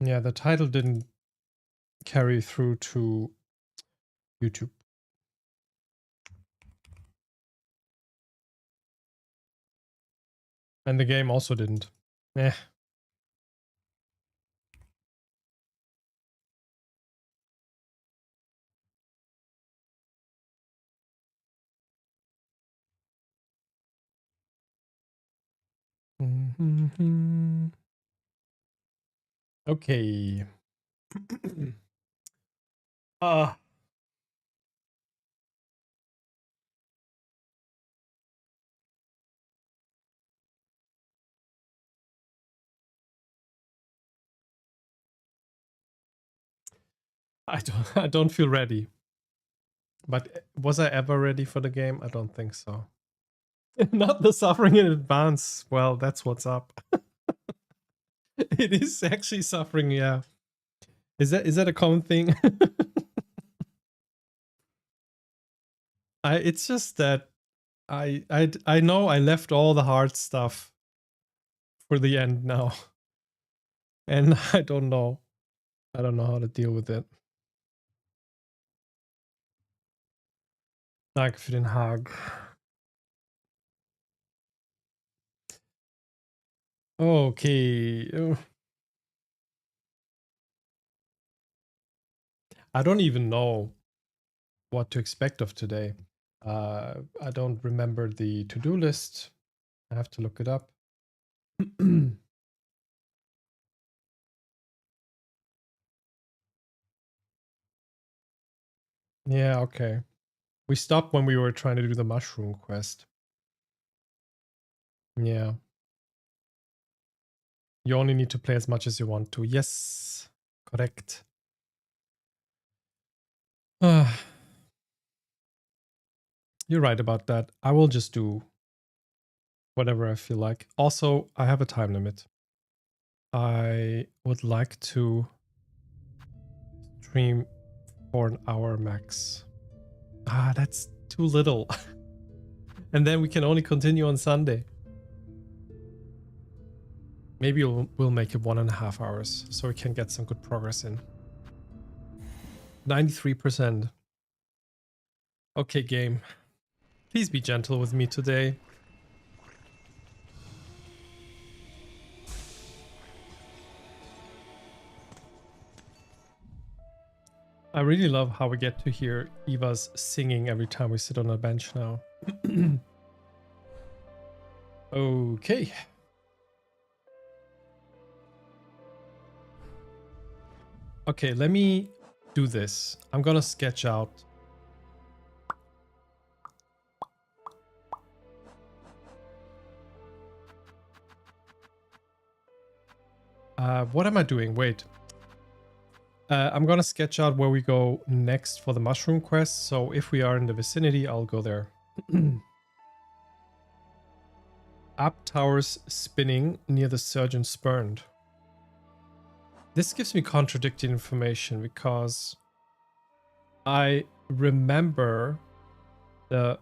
Yeah, the title didn't carry through to YouTube. And the game also didn't. Eh. Okay. Ah, I don't feel ready. But was I ever ready for the game? I don't think so. Not the suffering in advance. Well, that's what's up. It is actually suffering, yeah. Is that a common thing? It's just that I know I left all the hard stuff for the end now. And I don't know. I don't know how to deal with it. Danke für den Hag. Okay. I don't even know what to expect of today. I don't remember the to-do list. I have to look it up. Yeah, okay. We stopped when we were trying to do the mushroom quest. Yeah. You only need to play as much as you want to. Yes. Correct. You're right about that. I will just do whatever I feel like. Also, I have a time limit. I would like to stream for an hour max. Ah, that's too little. And then we can only continue on Sunday. Maybe we'll make it 1.5 hours so we can get some good progress in. 93%. Okay, game. Please be gentle with me today. I really love how we get to hear Eva's singing every time we sit on a bench now. Okay. Okay, let me do this. I'm gonna sketch out. What am I doing? Wait. I'm gonna sketch out where we go next for the mushroom quest. So if we are in the vicinity, I'll go there. Up towers spinning near the surgeon spurned. This gives me contradicting information because I remember the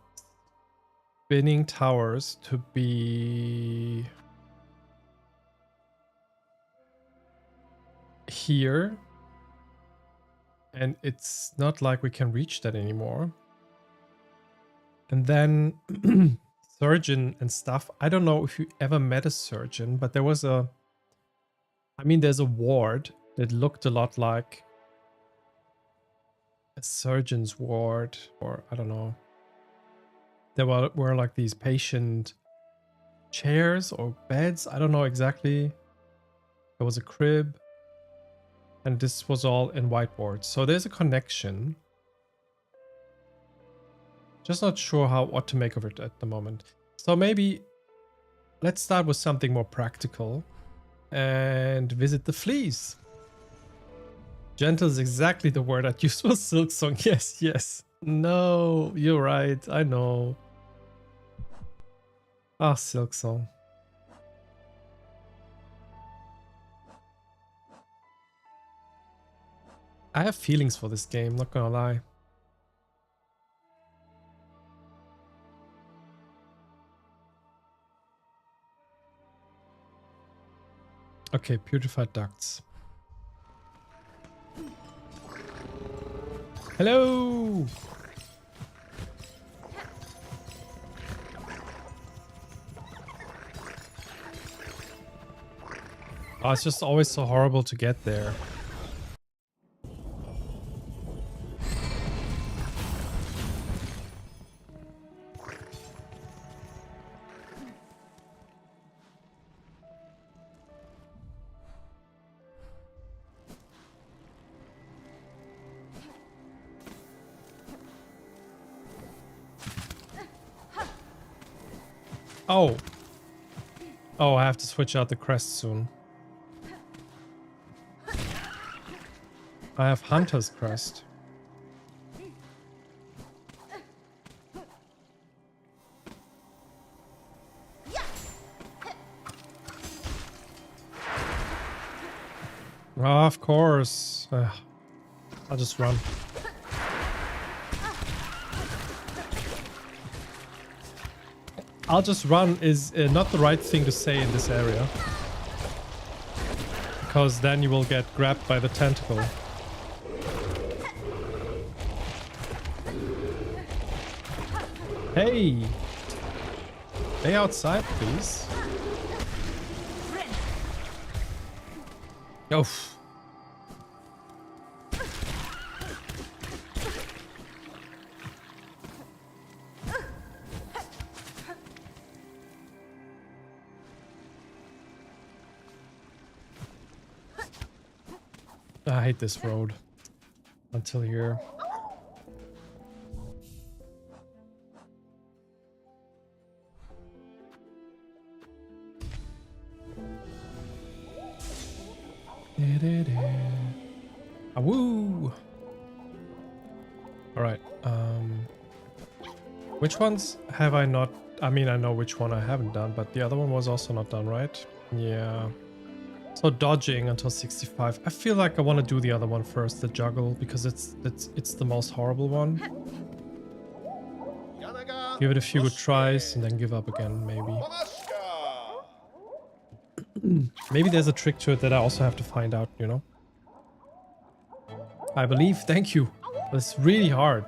spinning towers to be here, and it's not like we can reach that anymore. And then surgeon and stuff. I don't know if you ever met a surgeon, but there was a... I mean, there's a ward that looked a lot like a surgeon's ward, or I don't know. There were like these patient chairs or beds. I don't know exactly. There was a crib. And this was all in whiteboard. So there's a connection. Just not sure what to make of it at the moment. So maybe let's start with something more practical and visit the fleas. Gentle is exactly the word I'd use for Silksong. Yes, yes. No, you're right. I know. Ah, Silksong. I have feelings for this game, not gonna lie. Okay, purified ducts. Hello! Oh, it's just always so horrible to get there. Oh. Oh, I have to switch out the crest soon. I have Hunter's crest. Oh, of course. I'll just run. I'll just run is not the right thing to say in this area. Because then you will get grabbed by the tentacle. Hey! Stay outside, please. Oof. I hate this road. Until here. Woo! Alright, which ones have I not... I mean, I know which one I haven't done, but the other one was also not done, right? Yeah. So dodging until 65. I feel like I want to do the other one first, the juggle, because it's the most horrible one. Give it a few good tries and then give up again, maybe. Maybe there's a trick to it that I also have to find out, you know? I believe. Thank you. It's really hard.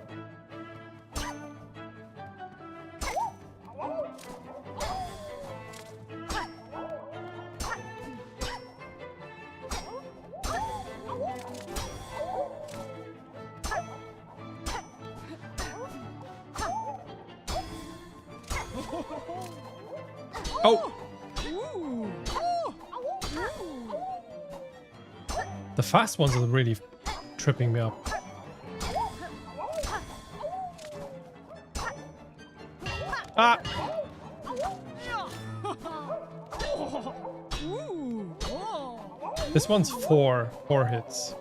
Oh! The fast ones are really tripping me up. Ah! This one's four hits.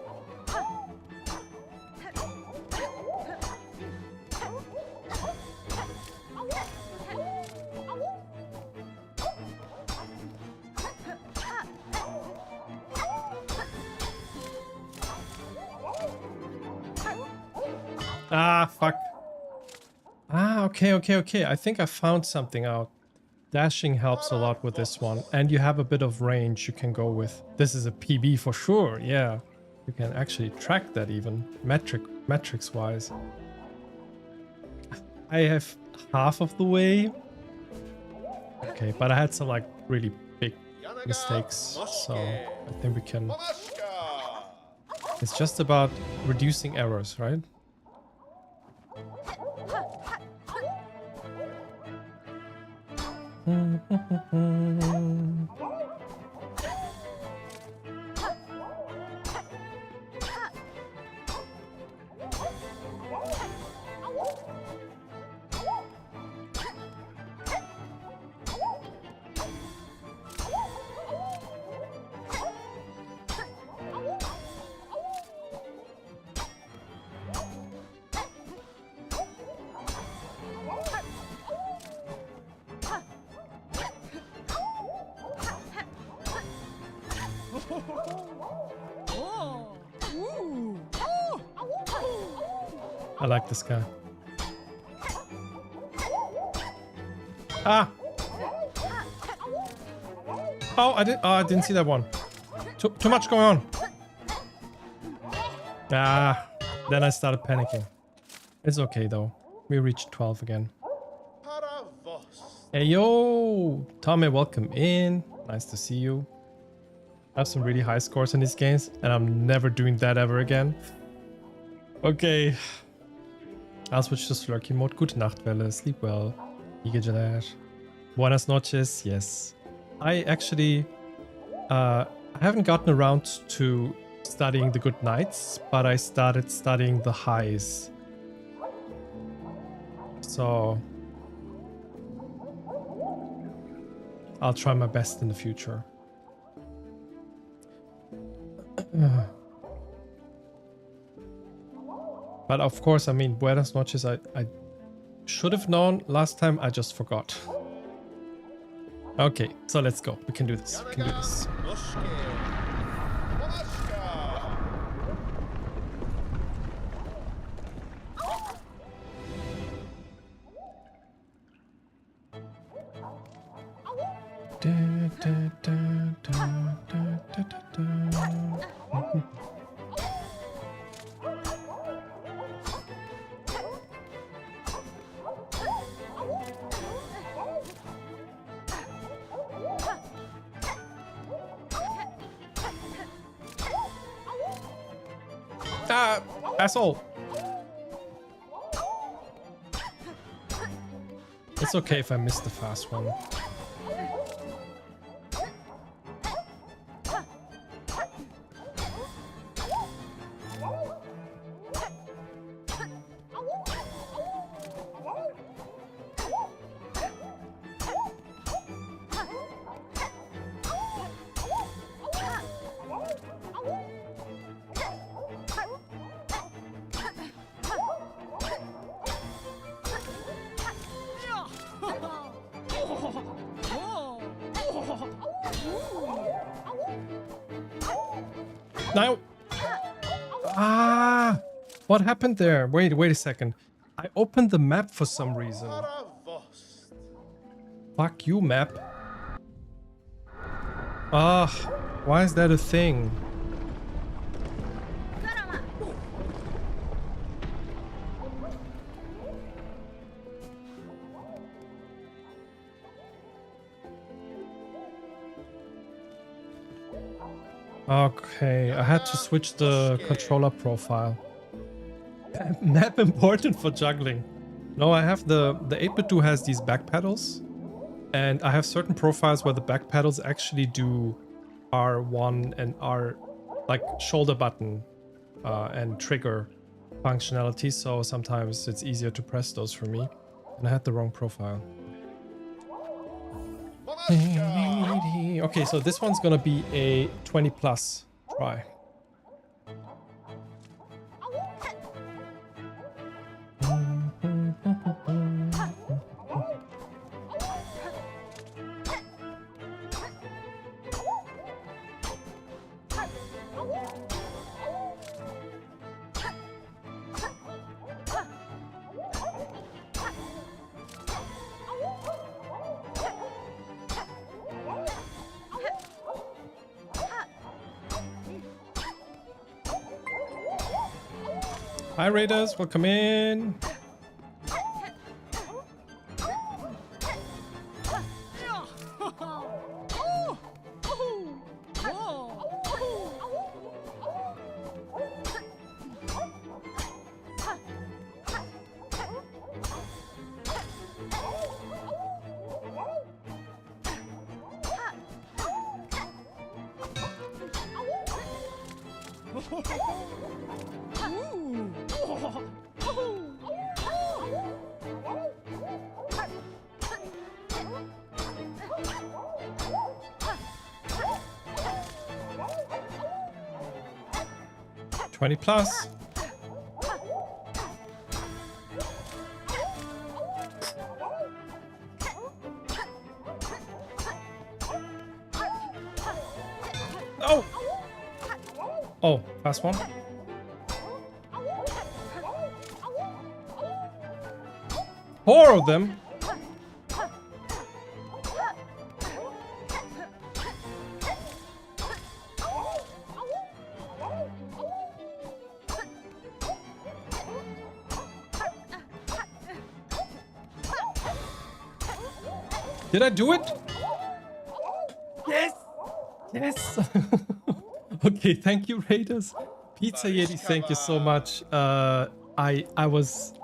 Ah, fuck. Ah, okay. I think I found something out. Dashing helps a lot with this one. And you have a bit of range you can go with. This is a PB for sure, yeah. You can actually track that even, metrics-wise. I have half of the way. Okay, but I had some like really big mistakes, so I think we can. It's just about reducing errors, right? I like this guy. Ah! Oh, I didn't see that one. Too much going on. Ah, then I started panicking. It's okay though. We reached 12 again. Hey yo, Tommy, welcome in. Nice to see you. I have some really high scores in these games, and I'm never doing that ever again. Okay. I'll switch to Slurky mode. Gute Nacht, Welle. Sleep well. Buenas noches. Yes. I actually I haven't gotten around to studying the good nights, but I started studying the highs. So I'll try my best in the future. But of course, I mean, buenas noches, I should have known last time, I just forgot. Okay, so let's go. We can do this. We can do this. Ah, asshole. It's okay if I miss the fast one. Now, what happened there? Wait a second. I opened the map for some reason. Fuck you, map. Why is that a thing? Okay, I had to switch the controller profile. Map important for juggling. No, I have the 8-bit has these back pedals, and I have certain profiles where the back pedals actually do R1 and R, like shoulder button and trigger functionality, so sometimes it's easier to press those for me. And I had the wrong profile. Okay, so this one's gonna be a 20 plus try. Hi Raiders, welcome in. $20 plus. Oh! Oh, fast one. Four of them. Did I do it? Yes! Yes! Okay, thank you, Raiders. Pizza Yeti, thank you so much. I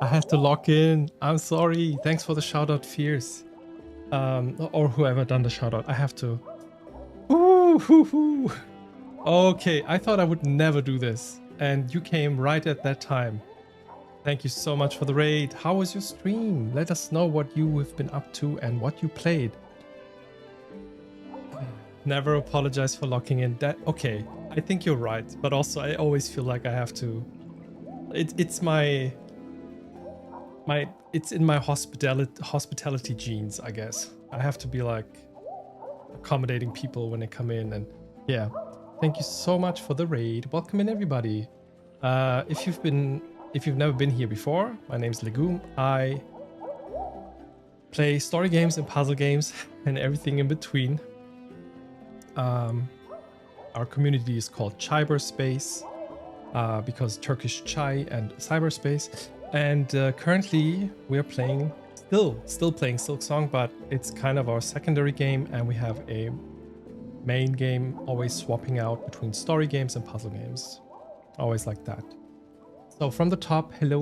had to lock in. I'm sorry. Thanks for the shout out, Fierce. Or whoever done the shout out. I have to. Ooh, hoo, hoo. Okay, I thought I would never do this, and you came right at that time. Thank you so much for the raid. How was your stream? Let us know what you have been up to and what you played. Never apologize for locking in. That okay? I think you're right, but also I always feel like I have to. It's in my hospitality genes, I guess. I have to be like accommodating people when they come in, and yeah. Thank you so much for the raid. Welcome in, everybody. If you've never been here before, my name's Legume. I play story games and puzzle games and everything in between. Our community is called Cyberspace because Turkish chai and cyberspace. And currently we are playing, still playing SKONG, but it's kind of our secondary game, and we have a main game, always swapping out between story games and puzzle games. Always like that. So from the top, hello,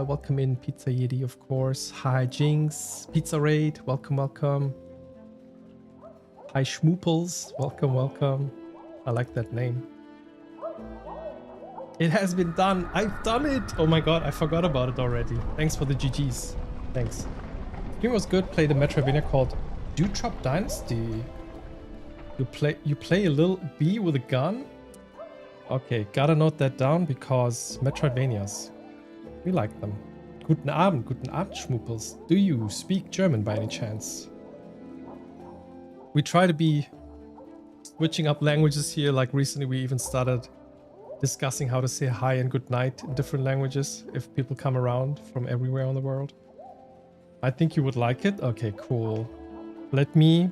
welcome in Pizza Yeti, of course. Hi Jinx, Pizza Raid, welcome, welcome. Hi Schmooples, welcome, welcome. I like that name. It has been done. I've done it. Oh my god, I forgot about it already. Thanks for the GGs. Thanks. Game was good. Played a Metroidvania called Dewdrop Dynasty. You play a little bee with a gun? Okay, gotta note that down because Metroidvanias, we like them. Guten Abend, Schmoopels. Do you speak German by any chance? We try to be switching up languages here. Like recently we even started discussing how to say hi and good night in different languages if people come around from everywhere in the world. I think you would like it. Okay, cool. Let me...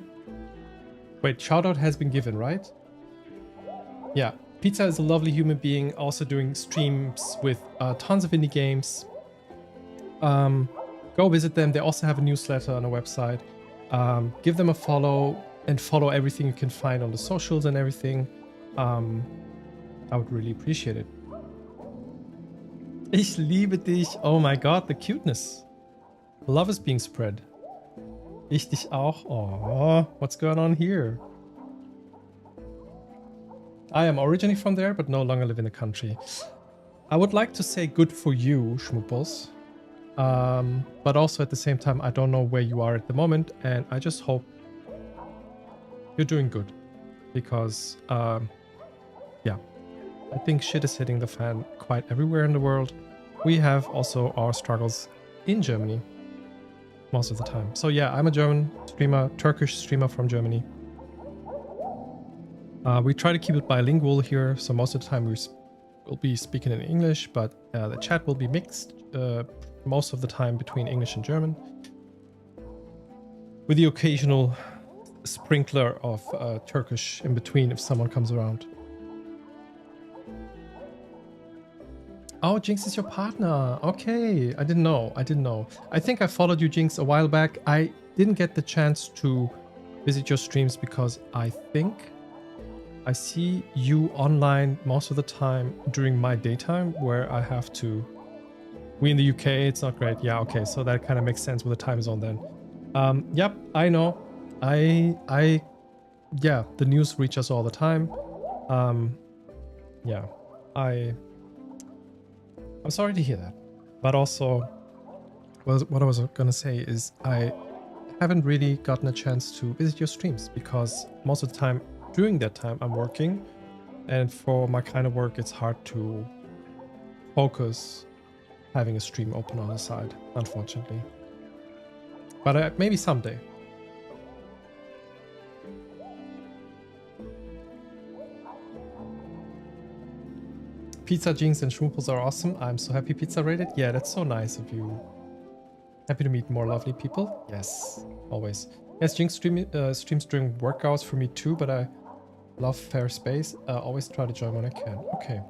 Wait, shoutout has been given, right? Yeah. Pizza is a lovely human being, also doing streams with tons of indie games. Go visit them. They also have a newsletter on a website. Give them a follow and follow everything you can find on the socials and everything. I would really appreciate it. Ich liebe dich. Oh my god, the cuteness. Love is being spread. Ich dich auch. Oh, what's going on here? I am originally from there, but no longer live in the country. I would like to say good for you, Schmoopels. But also at the same time, I don't know where you are at the moment, and I just hope you're doing good. Because, yeah, I think shit is hitting the fan quite everywhere in the world. We have also our struggles in Germany most of the time. So yeah, I'm a German streamer, Turkish streamer from Germany. We try to keep it bilingual here, so most of the time we'll be speaking in English, but the chat will be mixed most of the time between English and German, with the occasional sprinkler of Turkish in between if someone comes around. Oh, Jinx is your partner. Okay, I didn't know. I think I followed you, Jinx, a while back. I didn't get the chance to visit your streams because I think I see you online most of the time during my daytime, where I have to... We in the UK, it's not great. Yeah, okay, so that kind of makes sense with the time zone then. Yep, I know. Yeah, the news reaches us all the time. Yeah, I'm sorry to hear that. But also, what I was gonna say is I haven't really gotten a chance to visit your streams because most of the time during that time I'm working, and for my kind of work it's hard to focus having a stream open on the side, unfortunately. But maybe someday. Pizza, Jinx, and Schmooples are awesome. I'm so happy Pizza rated. Yeah, that's so nice of you. Happy to meet more lovely people. Yes, always. Yes, Jinx streams during work hours for me too, but I love fair space. Always try to join when I can. Okay.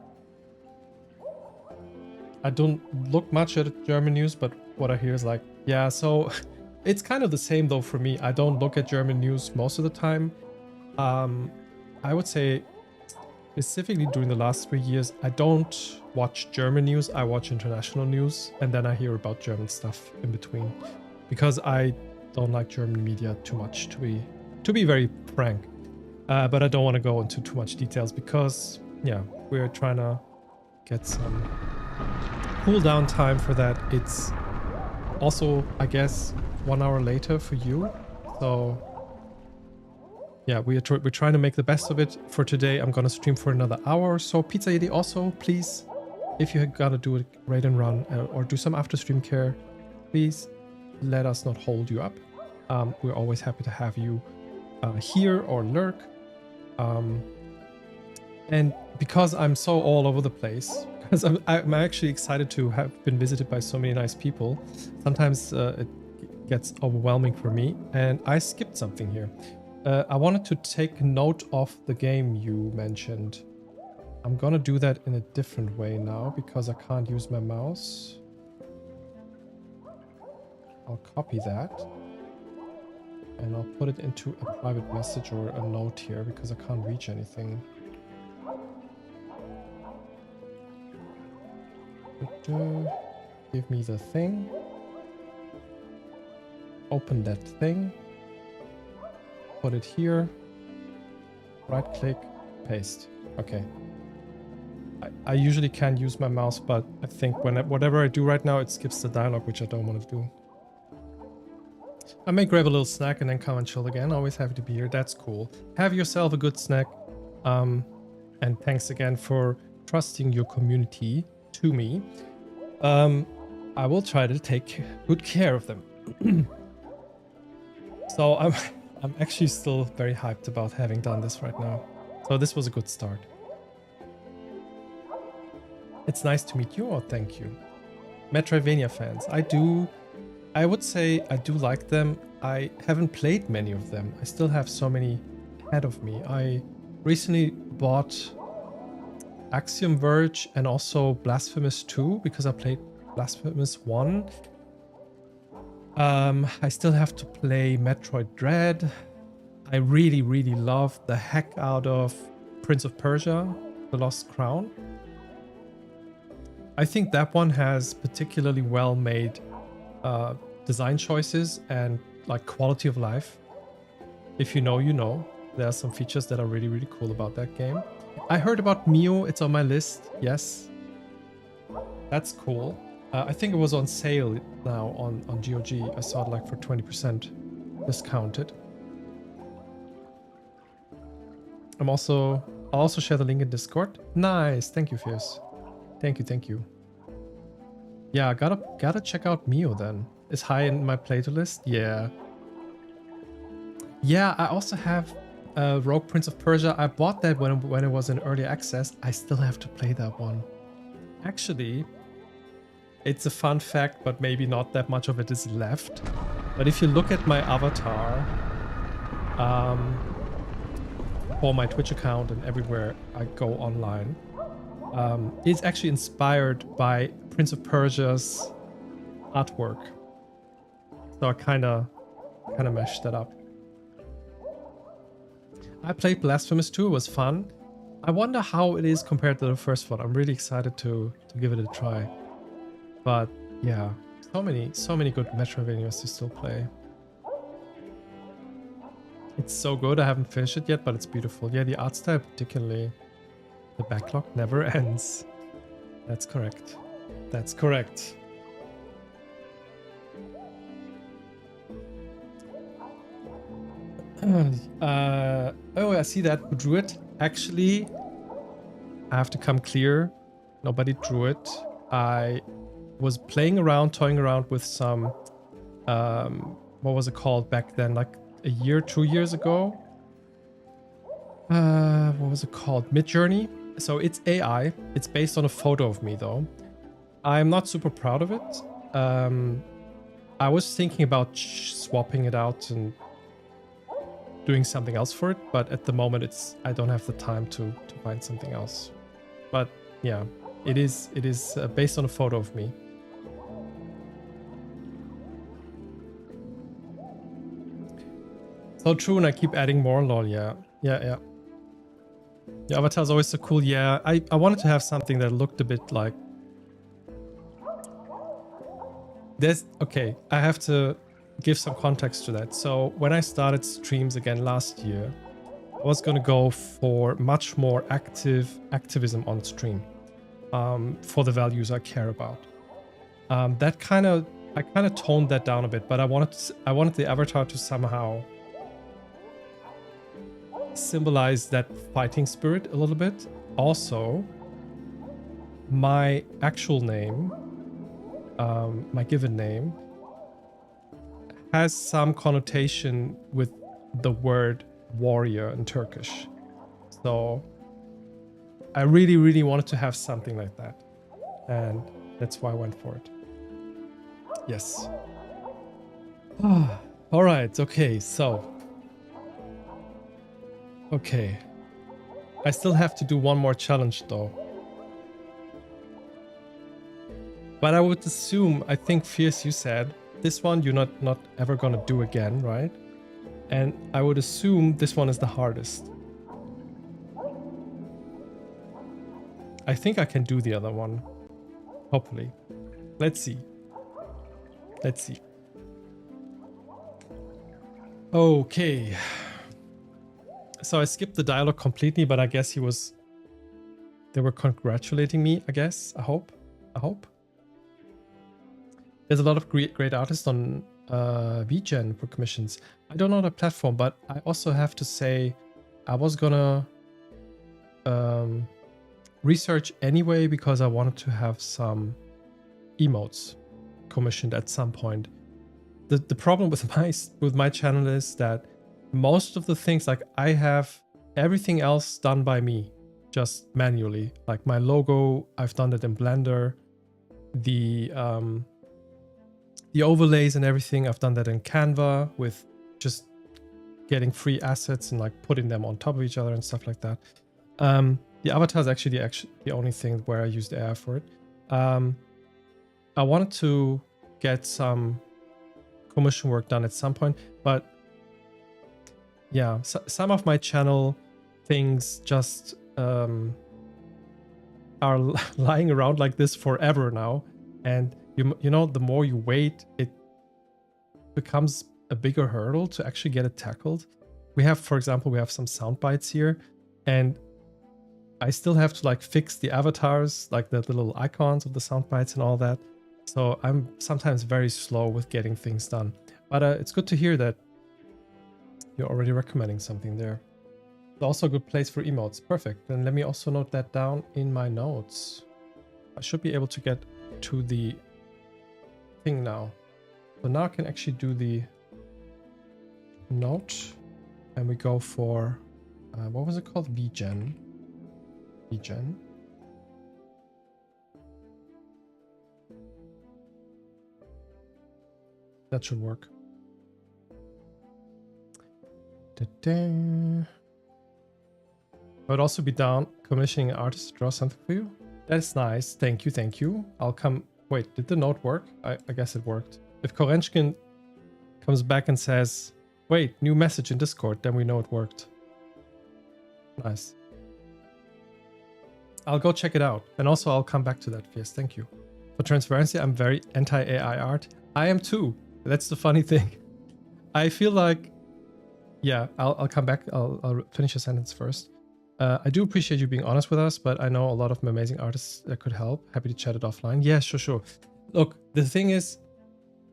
I don't look much at German news, but what I hear is like, yeah, so it's kind of the same though for me. I don't look at German news most of the time. I would say specifically during the last 3 years, I don't watch German news. I watch international news, and then I hear about German stuff in between, because I don't like German media too much, to be very frank. But I don't want to go into too much details because, yeah, we're trying to get some cool down time for that. It's also, I guess, 1 hour later for you, so yeah, we're trying to make the best of it for today. I'm gonna stream for another hour or so. Pizza Yeti, also, please, if you gotta do it raid and run or do some after stream care, please let us not hold you up. We're always happy to have you here or lurk. And because I'm so all over the place, because I'm actually excited to have been visited by so many nice people, sometimes it gets overwhelming for me, and I skipped something here. I wanted to take note of the game you mentioned. I'm gonna do that in a different way now because I can't use my mouse. I'll copy that and I'll put it into a private message or a note here because I can't reach anything. Give me the thing. Open that thing. Put it here. Right click, paste. Okay. I usually can't use my mouse, but I think whatever I do right now, it skips the dialogue, which I don't want to do. I may grab a little snack and then come and chill again. Always happy to be here. That's cool. Have yourself a good snack. And thanks again for trusting your community to me. I will try to take good care of them. So I'm actually still very hyped about having done this right now. So this was a good start. It's nice to meet you. Oh, thank you. Metroidvania fans. I would say I do like them. I haven't played many of them. I still have so many ahead of me. I recently bought Axiom Verge and also Blasphemous 2 because I played Blasphemous 1. I still have to play Metroid Dread. I really, really love the heck out of Prince of Persia, The Lost Crown. I think that one has particularly well made design choices and like quality of life. If you know, you know. There are some features that are really, really cool about that game. I heard about Mio. It's on my list. Yes. That's cool. I think it was on sale now on GOG. I saw it like for 20% discounted. I'll also share the link in Discord. Nice. Thank you, Fierce. Thank you, thank you. Yeah, gotta check out Mio then. It's high in my playlist list. Yeah. Yeah, I also have Rogue Prince of Persia. I bought that when it was in early access. I still have to play that one. Actually, it's a fun fact, but maybe not that much of it is left. But if you look at my avatar, for my Twitch account and everywhere I go online, it's actually inspired by Prince of Persia's artwork. So I kind of meshed that up. I played Blasphemous 2. It was fun. I wonder how it is compared to the first one. I'm really excited to give it a try. But yeah, so many good Metroidvanias to still play. It's so good. I haven't finished it yet, but it's beautiful. Yeah, the art style particularly. The backlog never ends. That's correct. That's correct. Oh, I see that. Who drew it? Actually, I have to come clear. Nobody drew it. I was playing around, toying around with some, what was it called back then? Like a year, 2 years ago? What was it called? Midjourney. So it's AI. It's based on a photo of me though. I'm not super proud of it. I was thinking about swapping it out and doing something else for it, but at the moment I don't have the time to find something else. But yeah, it is based on a photo of me. So true, and I keep adding more. Lol, yeah. The avatar is always so cool. Yeah, I wanted to have something that looked a bit like. Okay, I have to give some context to that. So when I started streams again last year, I was gonna go for much more activism on stream, for the values I care about. I kind of toned that down a bit, but I wanted the avatar to somehow symbolize that fighting spirit a little bit. Also, my actual name, my given name, has some connotation with the word warrior in Turkish. So I really wanted to have something like that. And that's why I went for it. Yes. All right. Okay. So. Okay. I still have to do one more challenge though. But I would assume, I think Fierce, you said, this one you're not ever gonna do again, right? And I would assume this one is the hardest. I think I can do the other one. Hopefully. Let's see. Let's see. Okay. So I skipped the dialogue completely, but I guess they were congratulating me, I guess. I hope. There's a lot of great artists on VGen for commissions. I don't know the platform, but I also have to say I was gonna research anyway because I wanted to have some emotes commissioned at some point. The problem with my channel is that most of the things, like I have everything else done by me, just manually. Like my logo, I've done it in Blender. The overlays and everything, I've done that in Canva with just getting free assets and like putting them on top of each other and stuff like that. The avatar is actually the only thing where I used AI for it. I wanted to get some commission work done at some point, but yeah, some of my channel things just are lying around like this forever now, and you know, the more you wait, it becomes a bigger hurdle to actually get it tackled. We have, for example, we have some sound bites here, and I still have to like fix the avatars, like the little icons of the sound bites and all that. So I'm sometimes very slow with getting things done. But it's good to hear that you're already recommending something there. It's also a good place for emotes. Perfect. Then let me also note that down in my notes. I should be able to get to the thing now. So now I can actually do the note, and we go for what was it called? VGen. That should work. I would also be down commissioning an artist to draw something for you. That's nice. Thank you. I'll come. Wait, did the note work? I guess it worked. If Korenchkin comes back and says, wait, new message in Discord, then we know it worked. Nice. I'll go check it out. And also I'll come back to that. Yes, thank you. For transparency, I'm very anti-AI art. I am too. That's the funny thing. I feel like, yeah, I'll come back. I'll finish a sentence first. I do appreciate you being honest with us, but I know a lot of amazing artists that could help. Happy to chat it offline. Yeah, sure. Look, the thing is,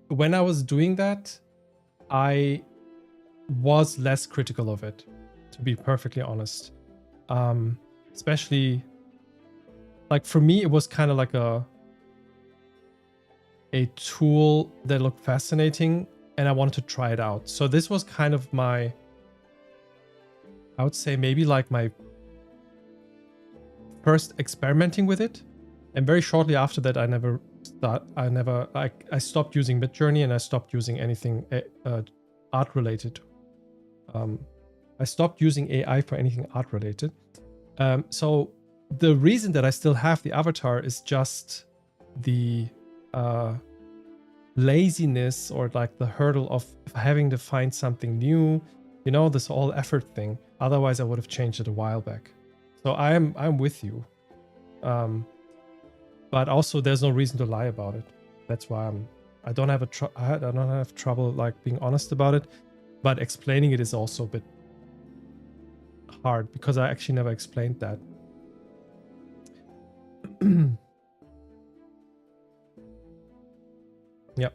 when I was doing that, I was less critical of it, to be perfectly honest. Especially, like for me, it was kind of like a tool that looked fascinating, and I wanted to try it out. So this was kind of my, I would say maybe like my first experimenting with it. And very shortly after that, I stopped using Midjourney, and I stopped using anything art related. I stopped using AI for anything art related. So the reason that I still have the avatar is just the laziness, or like the hurdle of having to find something new, you know, this whole effort thing. Otherwise I would have changed it a while back. So I'm with you. But also there's no reason to lie about it. That's why I don't have trouble like being honest about it, but explaining it is also a bit hard because I actually never explained that. Yep.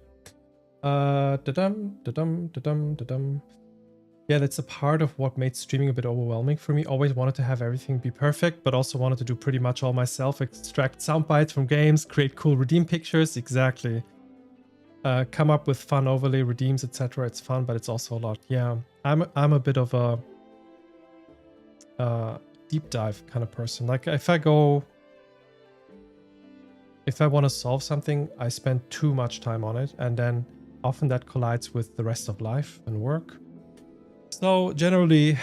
Yeah, that's a part of what made streaming a bit overwhelming for me. Always wanted to have everything be perfect, but also wanted to do pretty much all myself. Extract sound bites from games, create cool redeem pictures. Exactly. Come up with fun overlay redeems, etc. It's fun, but it's also a lot. Yeah, I'm a bit of a deep dive kind of person. Like if I want to solve something, I spend too much time on it, and then often that collides with the rest of life and work. So generally,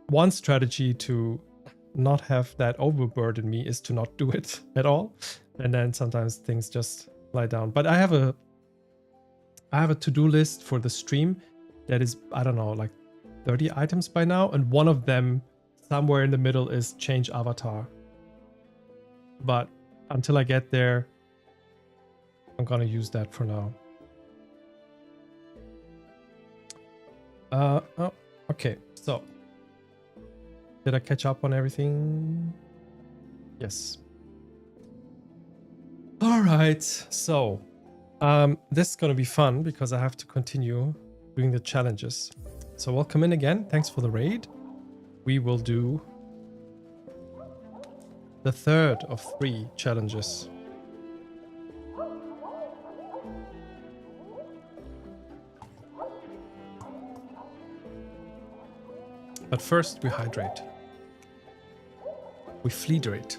one strategy to not have that overburden me is to not do it at all, and then sometimes things just lie down. But I have a to-do list for the stream that is, I don't know, like 30 items by now, and one of them somewhere in the middle is change avatar. But until I get there, I'm gonna use that for now. Oh, okay. So, did I catch up on everything? Yes. All right. So, this is gonna be fun because I have to continue doing the challenges. So welcome in again. Thanks for the raid. We will do the third of 3 challenges. But first we hydrate. We fleedrate.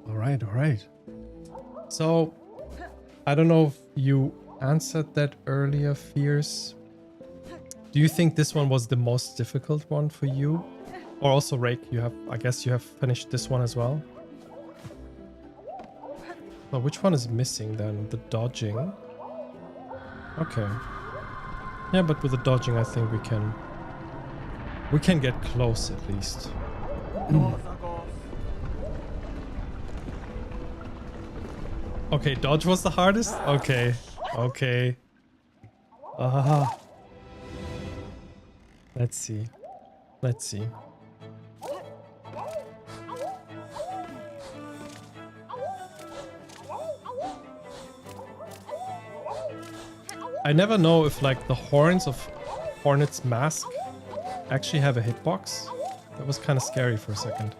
All right. So, I don't know if you answered that earlier, Fierce. Do you think this one was the most difficult one for you? Or also Rake, I guess you have finished this one as well? So which one is missing then? The dodging? Okay. Yeah, but with the dodging I think we can get close at least. Okay, dodge was the hardest? Okay. Let's see. I never know if like the horns of Hornet's mask actually have a hitbox. That was kind of scary for a second.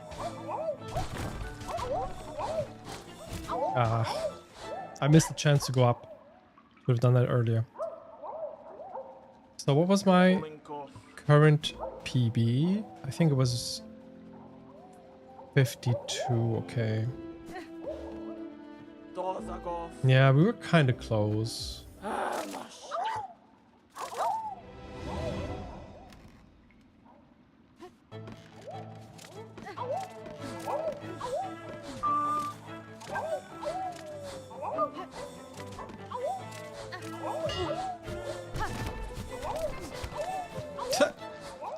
I missed the chance to go up. Should have done that earlier. So what was my current PB? I think it was 52, okay. Yeah, we were kind of close.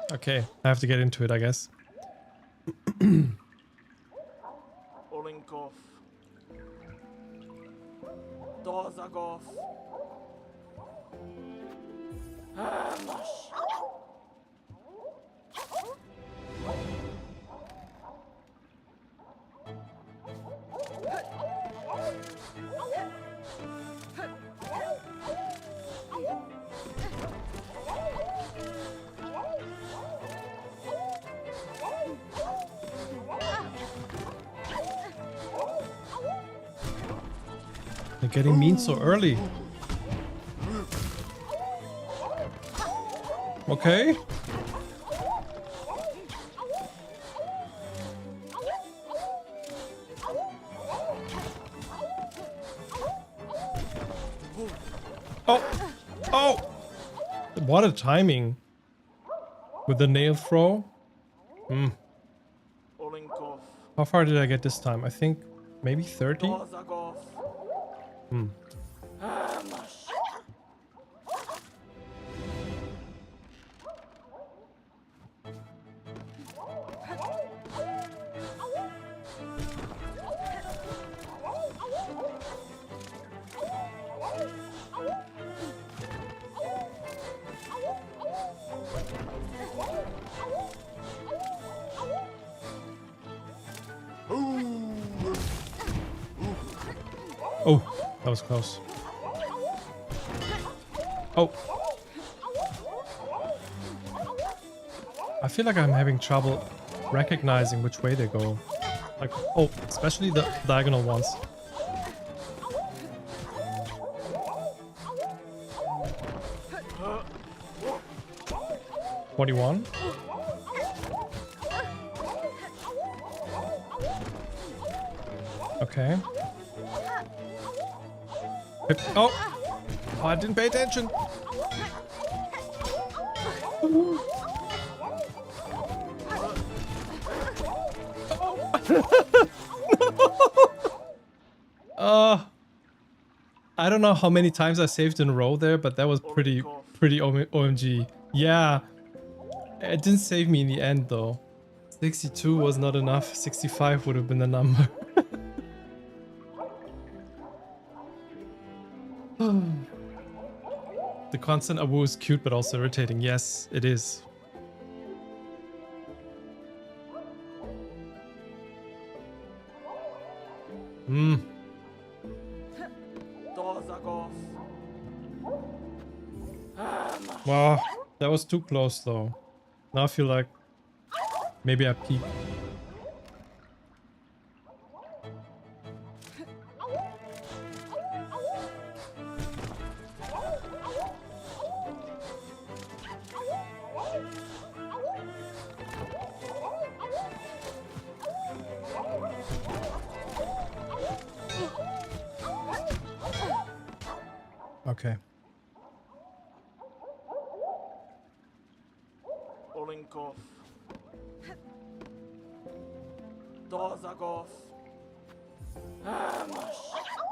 Okay, I have to get into it, I guess. Olinkov. Dozagov. They're getting mean so early. Okay. Oh! Oh! What a timing. With the nail throw. Hmm. Olinkov. How far did I get this time? I think maybe 30? Dozagov. Hmm. Oh, that was close. Oh. I feel like I'm having trouble recognizing which way they go. Like, oh, especially the diagonal ones. 41. Okay. Oh! Oh, I didn't pay attention. I don't know how many times I saved in a row there, but that was pretty OMG. Yeah. It didn't save me in the end though. 62 was not enough. 65 would have been the number. The constant awu is cute but also irritating. Yes, it is. Hmm. Dozagov. Wow, that was too close though. Now I feel like maybe I peaked. Okay. Olinkov. Dozagov.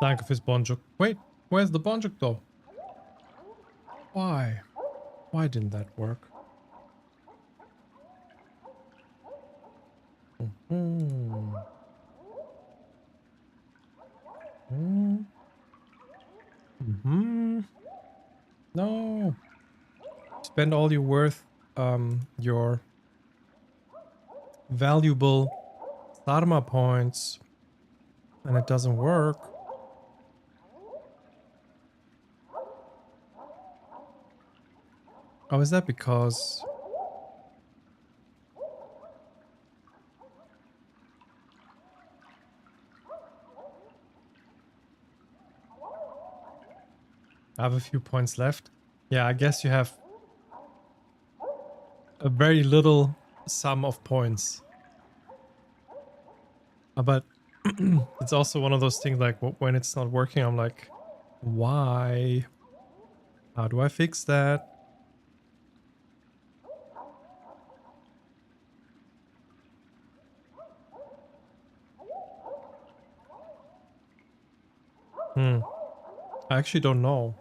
Danke fürs Bonjuk. Wait, where's the Bonjuk though? Why? Why didn't that work? Mm-hmm. Mm-hmm. No. Spend all your your valuable Dharma points, and it doesn't work. Oh, is that because... I have a few points left. Yeah, I guess you have a very little sum of points. But it's also one of those things like when it's not working, I'm like, why? How do I fix that? I actually don't know.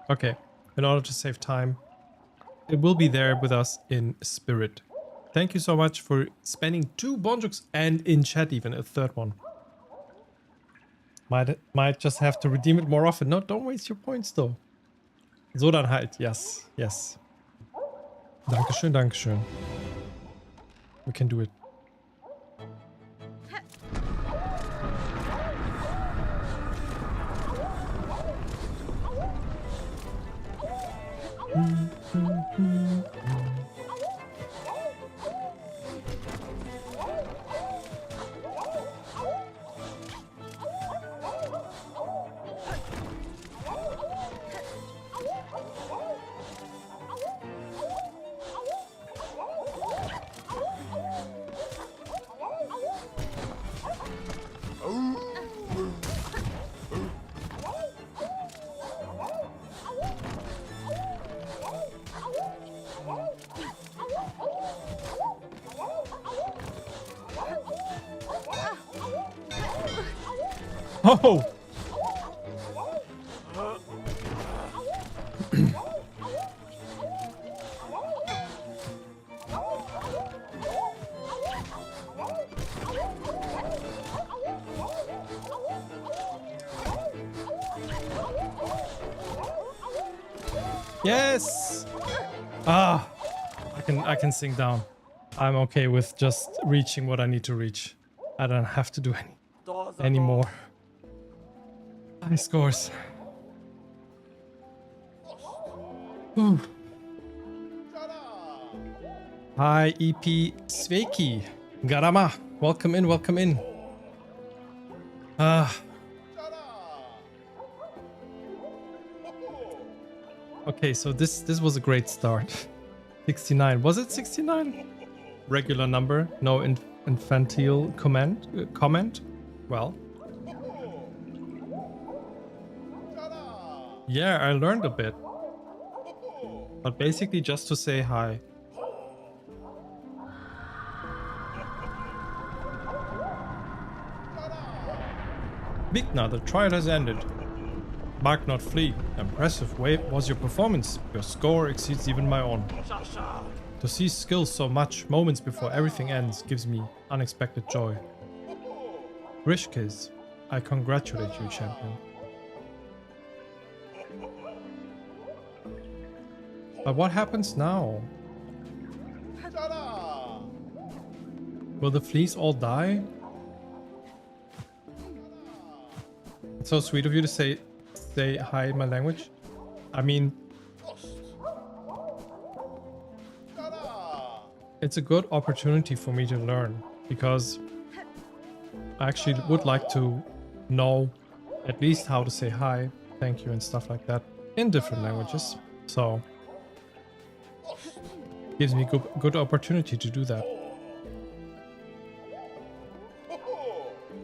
Okay, in order to save time, it will be there with us in spirit. Thank you so much for spending 2 bonjooks and in chat even a third one. Might just have to redeem it more often. No, don't waste your points though. So dann halt. Yes, yes. Dankeschön, Dankeschön. We can do it. Oh! Yes! Ah! I can sink down. I'm okay with just reaching what I need to reach. I don't have to do any more. High scores. Whew. Hi EP Sveiki. Garama. Welcome in, welcome in. Okay, so this was a great start. 69. Was it 69? Regular number, no infantile comment. Well. Yeah, I learned a bit. But basically just to say hi. Vigna, the trial has ended. Mark not flee. Impressive way was your performance. Your score exceeds even my own. To see skill so much moments before everything ends gives me unexpected joy. Rishkiz, I congratulate you, champion. But what happens now? Will the fleas all die? It's so sweet of you to say hi in my language. I mean, it's a good opportunity for me to learn because I actually would like to know at least how to say hi, thank you and stuff like that in different languages. So gives me good opportunity to do that.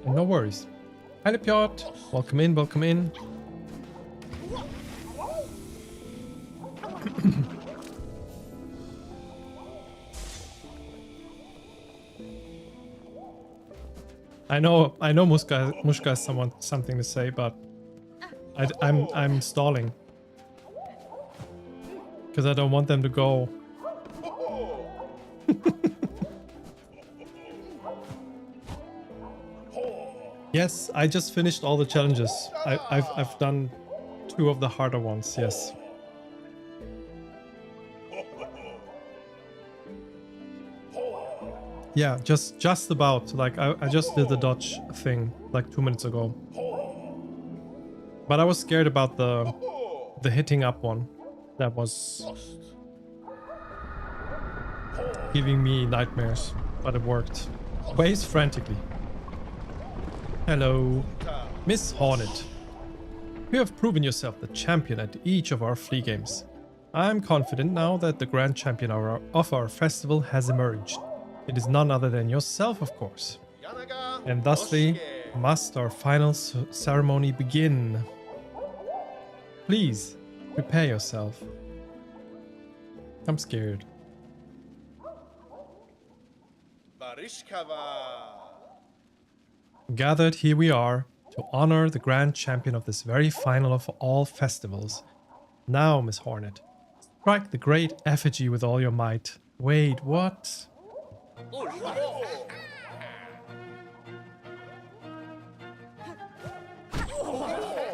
And no worries. Hi Piotr, welcome in, welcome in. I know Mushka has something to say, but I'm stalling because I don't want them to go. Yes, I just finished all the challenges. I've done 2 of the harder ones. Yes. Yeah, just about. Like I just did the dodge thing like 2 minutes ago. But I was scared about the hitting up one. That was giving me nightmares, but it worked. Waze frantically. Hello, Miss Hornet. You have proven yourself the champion at each of our flea games. I'm confident now that the grand champion of our festival has emerged. It is none other than yourself, of course. And thusly must our final ceremony begin. Please, prepare yourself. I'm scared. Gathered here we are to honor the grand champion of this very final of all festivals. Now, Miss Hornet, Strike the great effigy with all your might. Wait, what?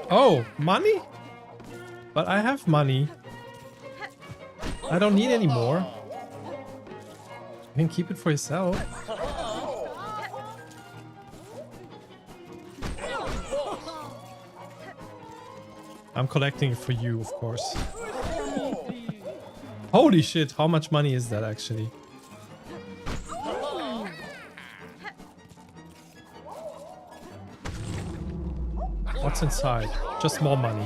Oh, money? But I have money. I don't need any more. You can keep it for yourself. I'm collecting it for you, of course. Holy shit, how much money is that actually? What's inside? Just more money.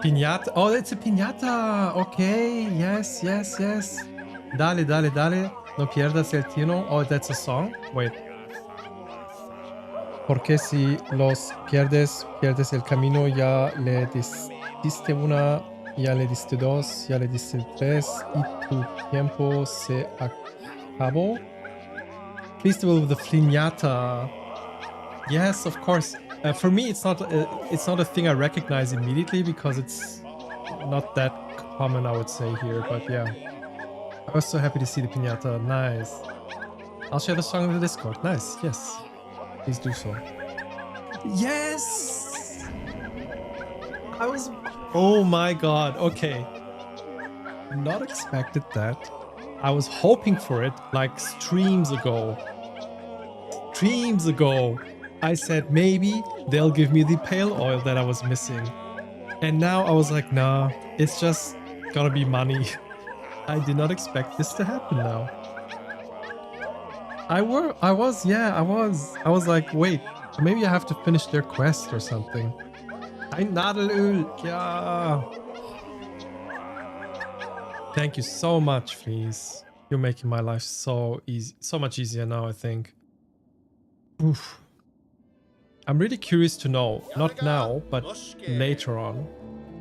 Piñata. Oh, it's a piñata. Okay. Yes, yes, yes. Dale, dale, dale. No pierdas el tino. Oh, that's a song. Wait. Porque si los pierdes, pierdes el camino. Ya le diste una, ya le diste dos, ya le diste tres. Y tu tiempo se acabó. Festival of the piñata. Yes, of course. For me, it's not a thing I recognize immediately because it's not that common, I would say here. But yeah, I was so happy to see the piñata. Nice. I'll share the song in the Discord. Nice. Yes, please do so. Yes. I was. Oh my god. Okay. Not expected that. I was hoping for it like streams ago. Streams ago. I said maybe they'll give me the pale oil that I was missing. And now I was like, nah, it's just gonna be money. I did not expect this to happen now. I was like, wait, maybe I have to finish their quest or something. Ein Nadelöl, yeah. Thank you so much, please. You're making my life so easy, so much easier now, I think. Oof. I'm really curious to know, not now, but later on,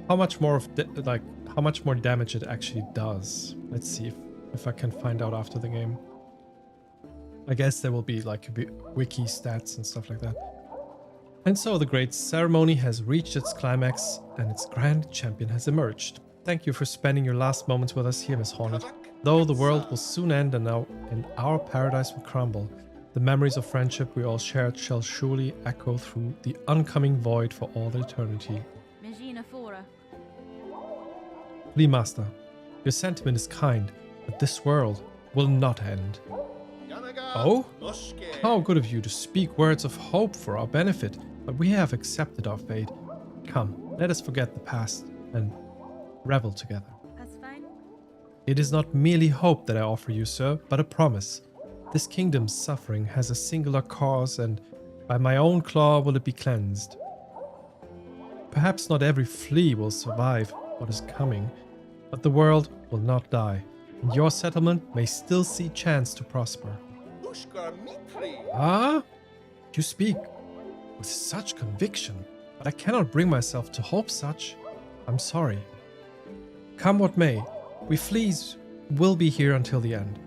how much more of how much more damage it actually does. Let's see if I can find out after the game. I guess there will be like wiki stats and stuff like that. And so the great ceremony has reached its climax and its grand champion has emerged. Thank you for spending your last moments with us here, Miss Hornet. Though the world will soon end and our paradise will crumble, the memories of friendship we all shared shall surely echo through the oncoming void for all eternity. Megina Fora. Flea Master, your sentiment is kind, but this world will not end. Oh? How good of you to speak words of hope for our benefit, but we have accepted our fate. Come, let us forget the past and revel together. That's fine. It is not merely hope that I offer you, sir, but a promise. This kingdom's suffering has a singular cause, and by my own claw will it be cleansed. Perhaps not every flea will survive what is coming, but the world will not die, and your settlement may still see chance to prosper. Ah? You speak with such conviction, but I cannot bring myself to hope such. I'm sorry. Come what may, we fleas will be here until the end.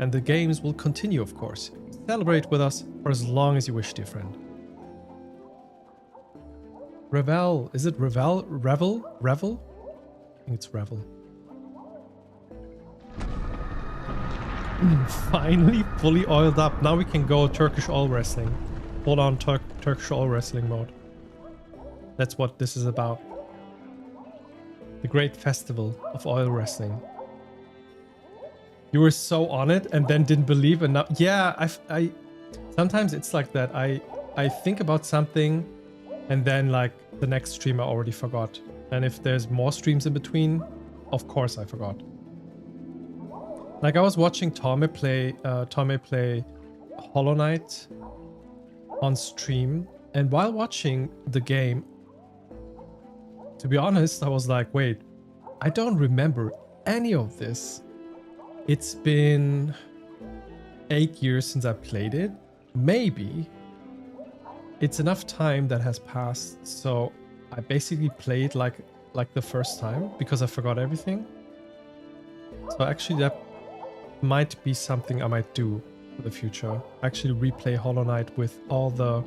And the games will continue, of course. Celebrate with us for as long as you wish, dear friend. Revel. Is it Revel? Revel? Revel? I think it's Revel. Finally fully oiled up. Now we can go Turkish oil wrestling. Hold on, Turkish oil wrestling mode. That's what this is about. The great festival of oil wrestling. You were so on it and then didn't believe enough. Yeah, I sometimes it's like that. I think about something and then like the next stream I already forgot. And if there's more streams in between, of course I forgot. Like I was watching Tommy play Hollow Knight on stream, and while watching the game, to be honest, I was like, wait, I don't remember any of this. It's been 8 years since I played it. Maybe it's enough time that has passed, so I basically played like the first time because I forgot everything. So actually that might be something I might do for the future. Actually replay Hollow Knight with all the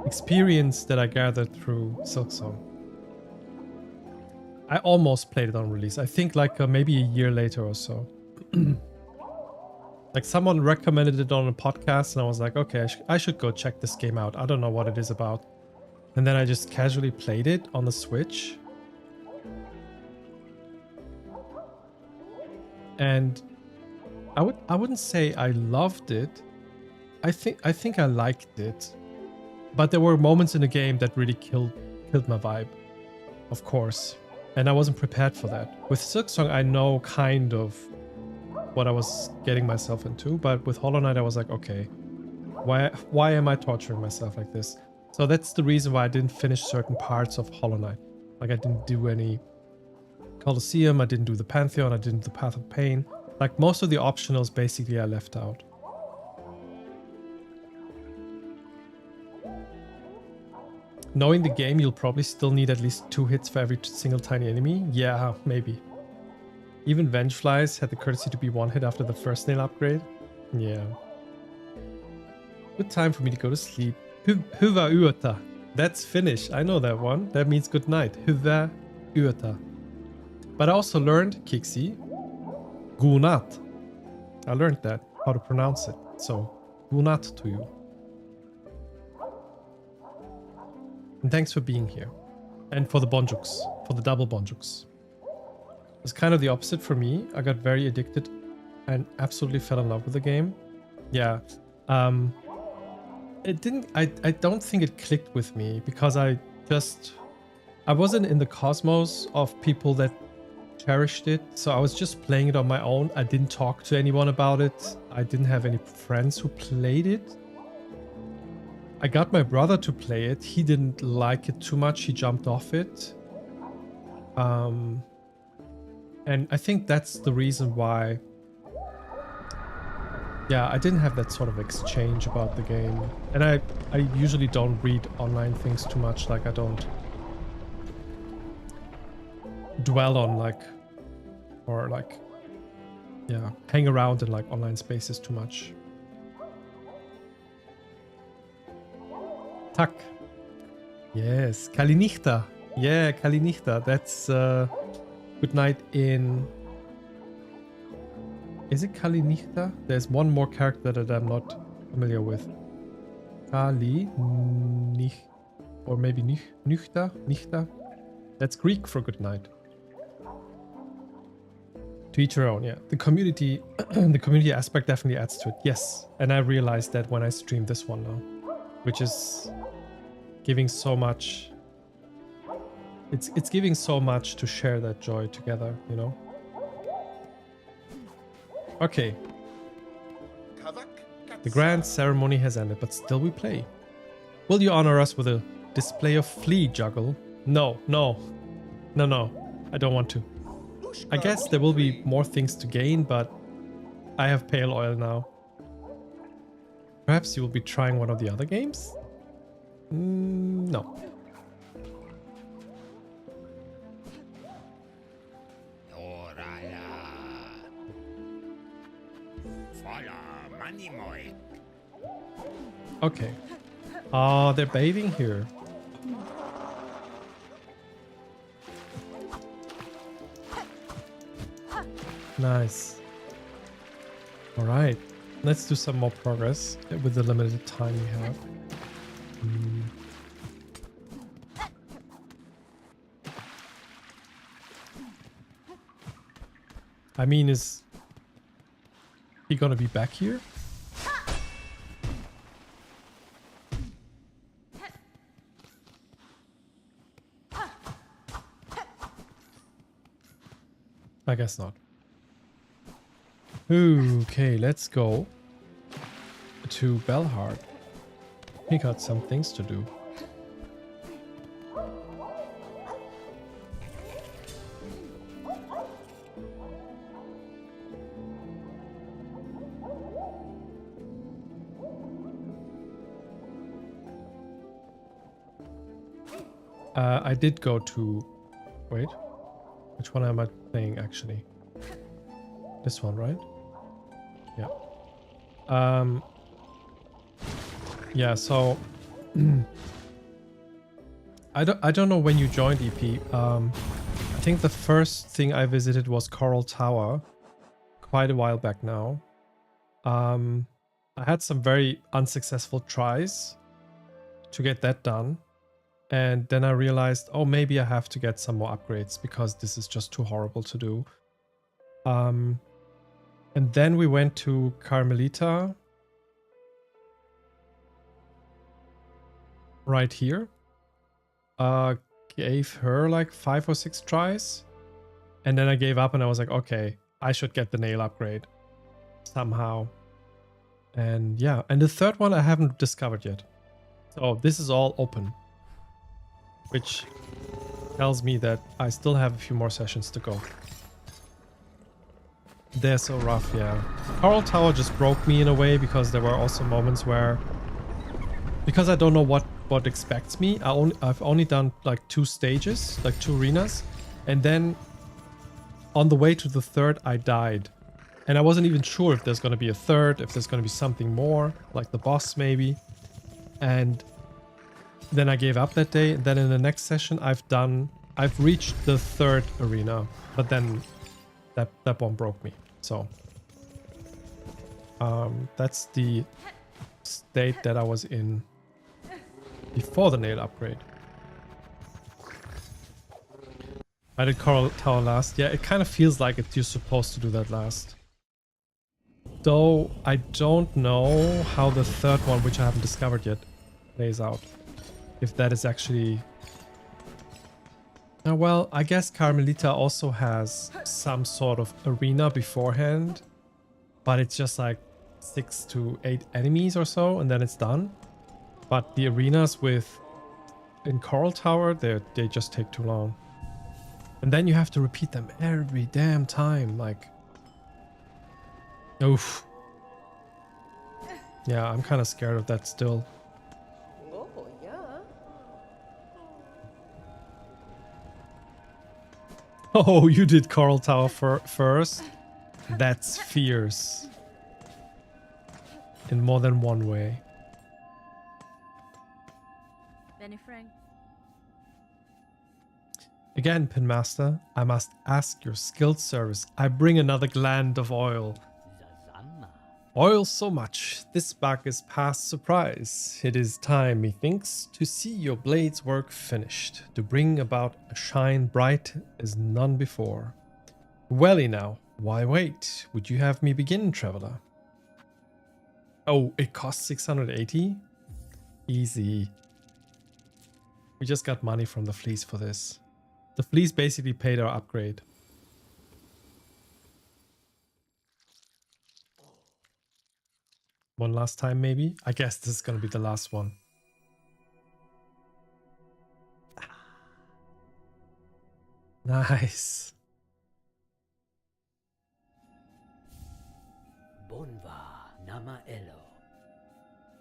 experience that I gathered through Silksong. I almost played it on release. I think like maybe a year later or so. Like someone recommended it on a podcast and I was like, okay, I should go check this game out. I don't know what it is about. And then I just casually played it on the Switch. And I wouldn't say I loved it. I think I liked it. But there were moments in the game that really killed my vibe. Of course. And I wasn't prepared for that. With Silksong I know kind of what I was getting myself into, but with Hollow Knight I was like, okay, why am I torturing myself like this? So that's the reason why I didn't finish certain parts of Hollow Knight. Like I didn't do any Colosseum, I didn't do the Pantheon, I didn't do Path of Pain. Like most of the optionals basically I left out. Knowing the game, you'll probably still need at least 2 hits for every single tiny enemy. Yeah, maybe. Even Vengeflies had the courtesy to be 1 hit after the first nail upgrade. Yeah. Good time for me to go to sleep. Hyvä yötä. That's Finnish. I know that one. That means good night. Hyvä yötä. But I also learned, Kixi, Gunat. I learned that, how to pronounce it. So, Gunat to you. And thanks for being here. And for the bonjuks, for the double bonjuks. It's kind of the opposite for me. I got very addicted and absolutely fell in love with the game. Yeah. It didn't, I don't think it clicked with me because I wasn't in the cosmos of people that cherished it. So I was just playing it on my own. I didn't talk to anyone about it. I didn't have any friends who played it. I got my brother to play it. He didn't like it too much. He jumped off it. And I think that's the reason why, yeah, I didn't have that sort of exchange about the game. And I usually don't read online things too much. Like I don't dwell on hang around in like online spaces too much. Tak. Yes, Kalinichta. Yeah, Kalinichta. That's good night in... Is it Kalinichta? There's one more character that I'm not familiar with. Kali... Nich... Or maybe Nichta? Nichta? That's Greek for good night. To each your own, yeah. The community... the community aspect definitely adds to it. Yes. And I realized that when I stream this one now. Which is giving so much... It's giving so much to share that joy together, you know? Okay. The grand ceremony has ended, but still we play. Will you honor us with a display of flea juggle? No. I don't want to. I guess there will be more things to gain, but I have pale oil now. Perhaps you will be trying one of the other games? No. Okay. Oh, they're bathing here. Nice. All right. Let's do some more progress with the limited time we have. I mean, is he gonna be back here? I guess not. Okay, let's go to Belhard. He got some things to do. I did go to... Wait. Which one am I playing, actually? This one, right? Yeah. Yeah, so I don't know when you joined EP. I think the first thing I visited was Coral Tower quite a while back now. I had some very unsuccessful tries to get that done. And then I realized, oh, maybe I have to get some more upgrades because this is just too horrible to do. And then we went to Carmelita. Right here. Gave her like 5 or 6 tries. And then I gave up and I was like, okay, I should get the nail upgrade somehow. And yeah, and the third one I haven't discovered yet. So this is all open. Which tells me that I still have a few more sessions to go. They're so rough, yeah. Coral Tower just broke me in a way because there were also moments where... Because I don't know what expects me, I've only done like 2 stages, like 2 arenas. And then on the way to the third, I died. And I wasn't even sure if there's going to be a third, if there's going to be something more, like the boss maybe. And then I gave up that day. And then in the next session, I've reached the 3rd arena, but then that one broke me. So that's the state that I was in before the nail upgrade. I did Coral Tower last. Yeah, it kind of feels like you're supposed to do that last. Though I don't know how the third one, which I haven't discovered yet, plays out. If that is actually... well, I guess Carmelita also has some sort of arena beforehand. But it's just like 6 to 8 enemies or so, and then it's done. But the arenas in Coral Tower, they just take too long. And then you have to repeat them every damn time, like... Oof. Yeah, I'm kind of scared of that still. Oh, yeah. Oh, you did Coral Tower first? That's fierce. In more than one way. Benny Frank. Again, Pinmaster, I must ask your skilled service. I bring another gland of oil. Oil so much, this bug is past surprise. It is time, methinks, to see your blade's work finished, to bring about a shine bright as none before. Welly now, why wait? Would you have me begin, traveler? Oh, it costs 680? Easy. We just got money from the fleece for this. The fleece basically paid our upgrade. One last time, maybe? I guess this is gonna be the last one. Nice.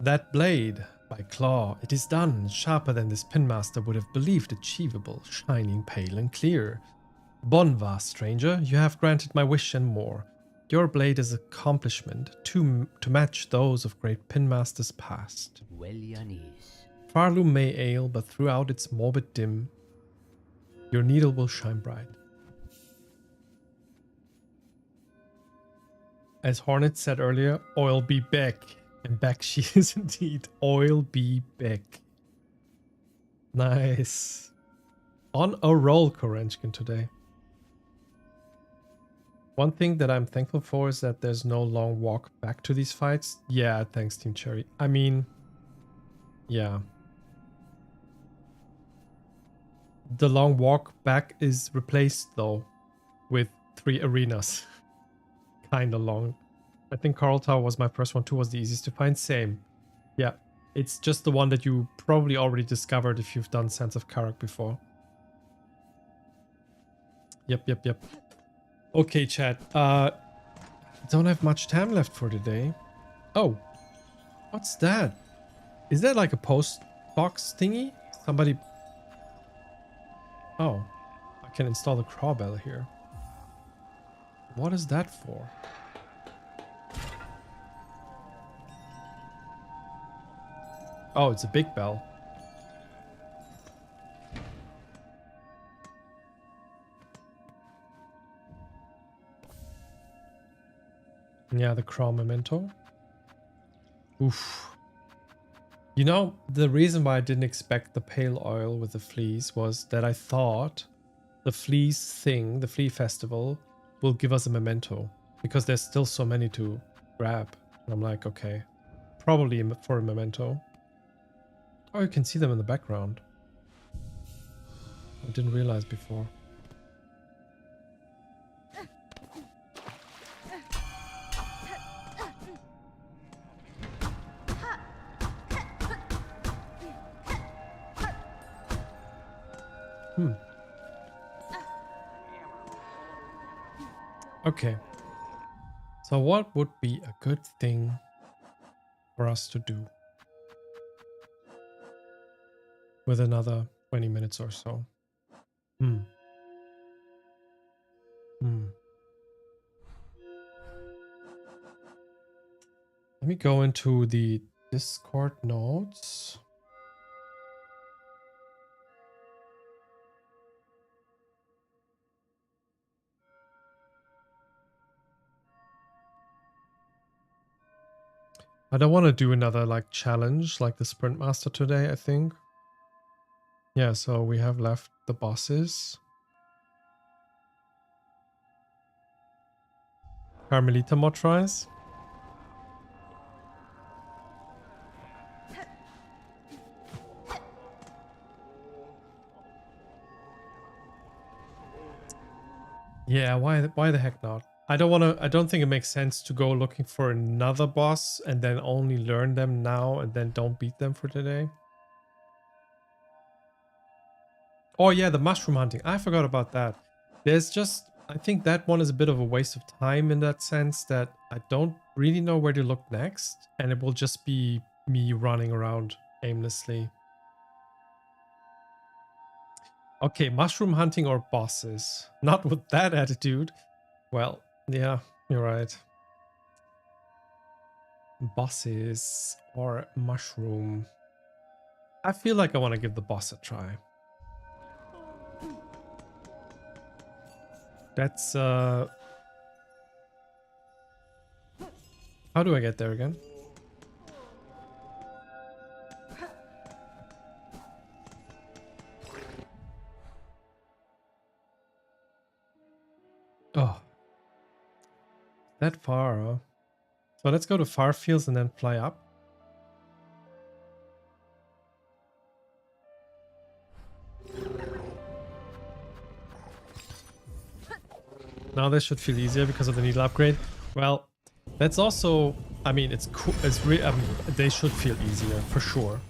That blade, by claw, it is done, sharper than this pinmaster would have believed achievable, shining pale and clear. Bonva, stranger, you have granted my wish and more. Your blade is accomplishment to match those of great pinmasters past. Farloom may ail, but throughout its morbid dim, your needle will shine bright. As Hornet said earlier, oil be back. And back she is indeed. Oil be back. Nice. On a roll, Korenchkin, today. One thing that I'm thankful for is that there's no long walk back to these fights. Yeah, thanks, Team Cherry. I mean, yeah. The long walk back is replaced, though, with 3 arenas. Kinda long. I think Coral Tower was my first one too, was the easiest to find. Same. Yeah, it's just the one that you probably already discovered if you've done Sands of Karak before. Yep. Okay, chat. Don't have much time left for today. Oh, what's that? Is that like a post box thingy? Somebody... Oh, I can install the crawbell here. What is that for? Oh, it's a big bell. Yeah, the crown memento. Oof. You know, the reason why I didn't expect the pale oil with the fleas was that I thought the fleas thing, the flea festival, will give us a memento. Because there's still so many to grab. And I'm like, okay, probably for a memento. Oh, you can see them in the background. I didn't realize before. Hmm. Okay. So what would be a good thing for us to do with another 20 minutes or so? Hmm. Hmm. Let me go into the Discord notes. I don't want to do another like challenge like the Sprint Master today, I think. Yeah, so we have left the bosses. Carmelita mod tries. Yeah, why the heck not? I don't think it makes sense to go looking for another boss and then only learn them now and then don't beat them for today. Oh yeah, the mushroom hunting. I forgot about that. There's just, I think that one is a bit of a waste of time in that sense that I don't really know where to look next and it will just be me running around aimlessly. Okay, mushroom hunting or bosses? Not with that attitude. Well, yeah, you're right. Bosses or mushroom. I feel like I want to give the boss a try. That's how do I get there again? Oh, that far, huh? So let's go to Farfields and then fly up. Now this should feel easier because of the needle upgrade. Well, that's also, I mean, it's cool. They should feel easier for sure.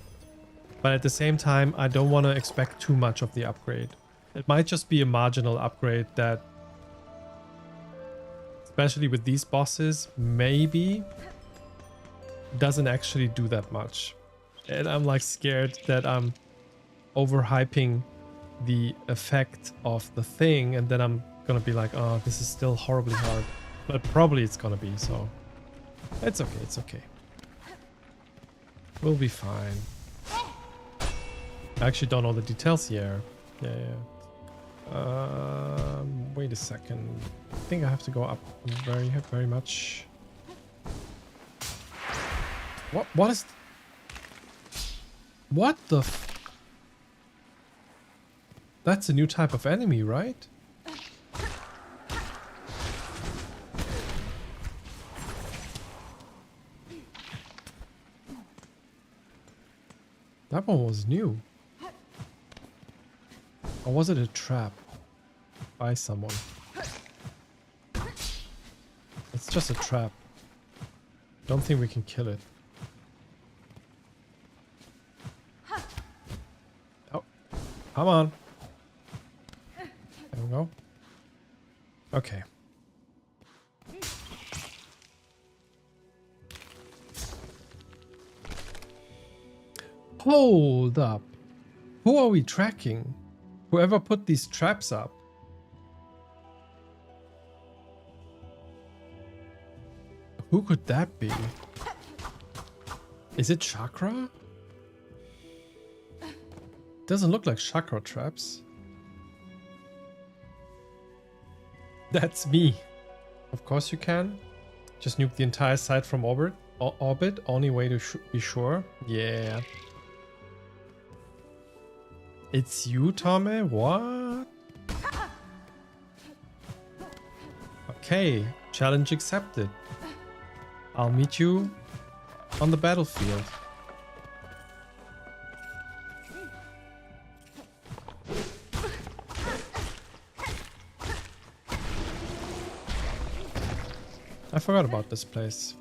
But at the same time, I don't want to expect too much of the upgrade. It might just be a marginal upgrade that, especially with these bosses, maybe doesn't actually do that much. And I'm like scared that I'm overhyping the effect of the thing and then I'm gonna be like, oh, this is still horribly hard. But probably it's gonna be, so it's okay, it's okay. We'll be fine. I actually don't know the details here. Yeah. Wait a second. I think I have to go up very much. What is... What the f... That's a new type of enemy, right? That one was new. Or was it a trap by someone? It's just a trap. Don't think we can kill it. Oh, come on. There we go. Okay. Hold up. Who are we tracking? Whoever put these traps up. Who could that be? Is it Chakra? Doesn't look like Chakra traps. That's me. Of course you can. Just nuke the entire site from orbit. Only way to be sure. Yeah. It's you, Tommy? What? Okay. Challenge accepted. I'll meet you on the battlefield. I forgot about this place.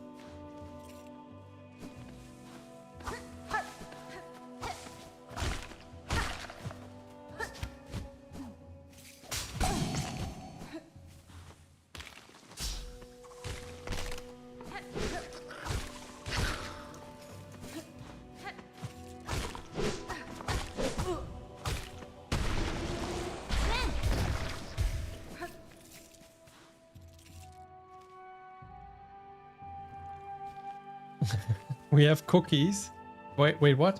We have cookies. Wait, what?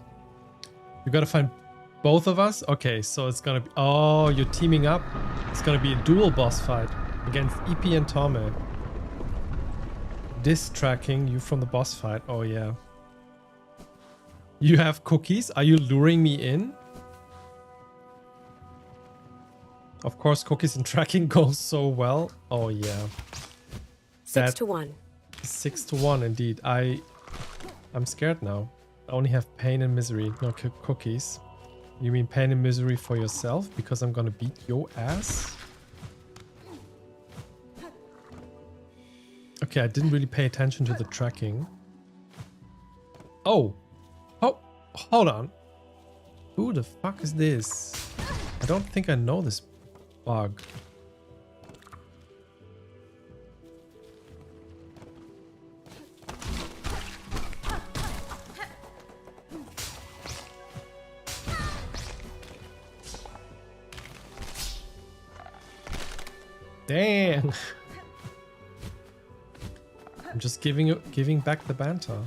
You gotta find both of us? Okay, so it's gonna be... Oh, you're teaming up. It's gonna be a dual boss fight against EP and Tome. Distracting you from the boss fight. Oh, yeah. You have cookies? Are you luring me in? Of course, cookies and tracking goes so well. Oh, yeah. 6 to 1. 6 to 1, indeed. I'm scared now. I only have pain and misery, no cookies. You mean pain and misery for yourself? Because I'm gonna beat your ass? Okay, I didn't really pay attention to the tracking. Oh! Oh! Hold on! Who the fuck is this? I don't think I know this bug. Dang! I'm just giving back the banter.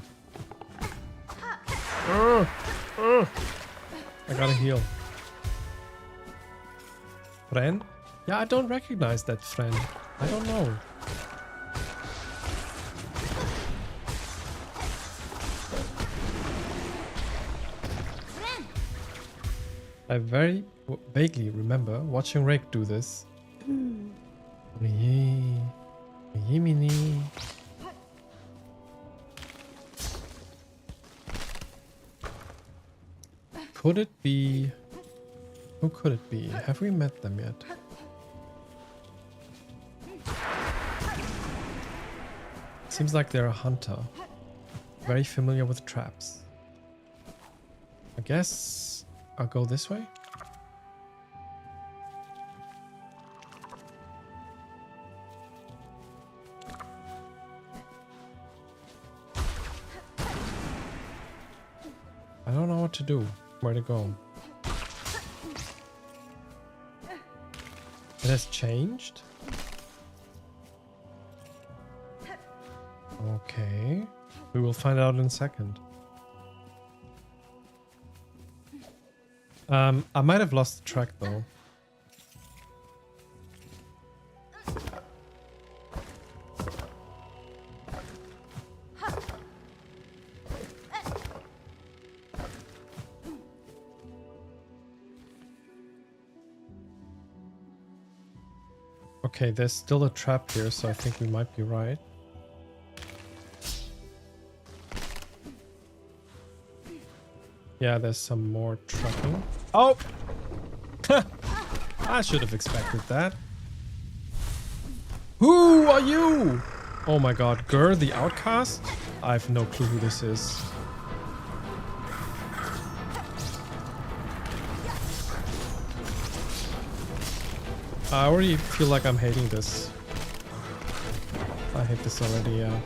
I gotta heal. Friend? Yeah, I don't recognize that friend. I don't know. I very vaguely remember watching Rick do this. Yemini. Could it be... Who could it be? Have we met them yet? Seems like they're a hunter. Very familiar with traps. I guess I'll go this way. I don't know what to do. Where to go? It has changed? Okay. We will find out in a second. I might have lost the track though. Okay, there's still a trap here, so I think we might be right. Yeah, there's some more tracking. Oh! I should have expected that. Who are you? Oh my god, Gur the Outcast? I have no clue who this is. I already feel like I'm hating this. I hate this already, yeah.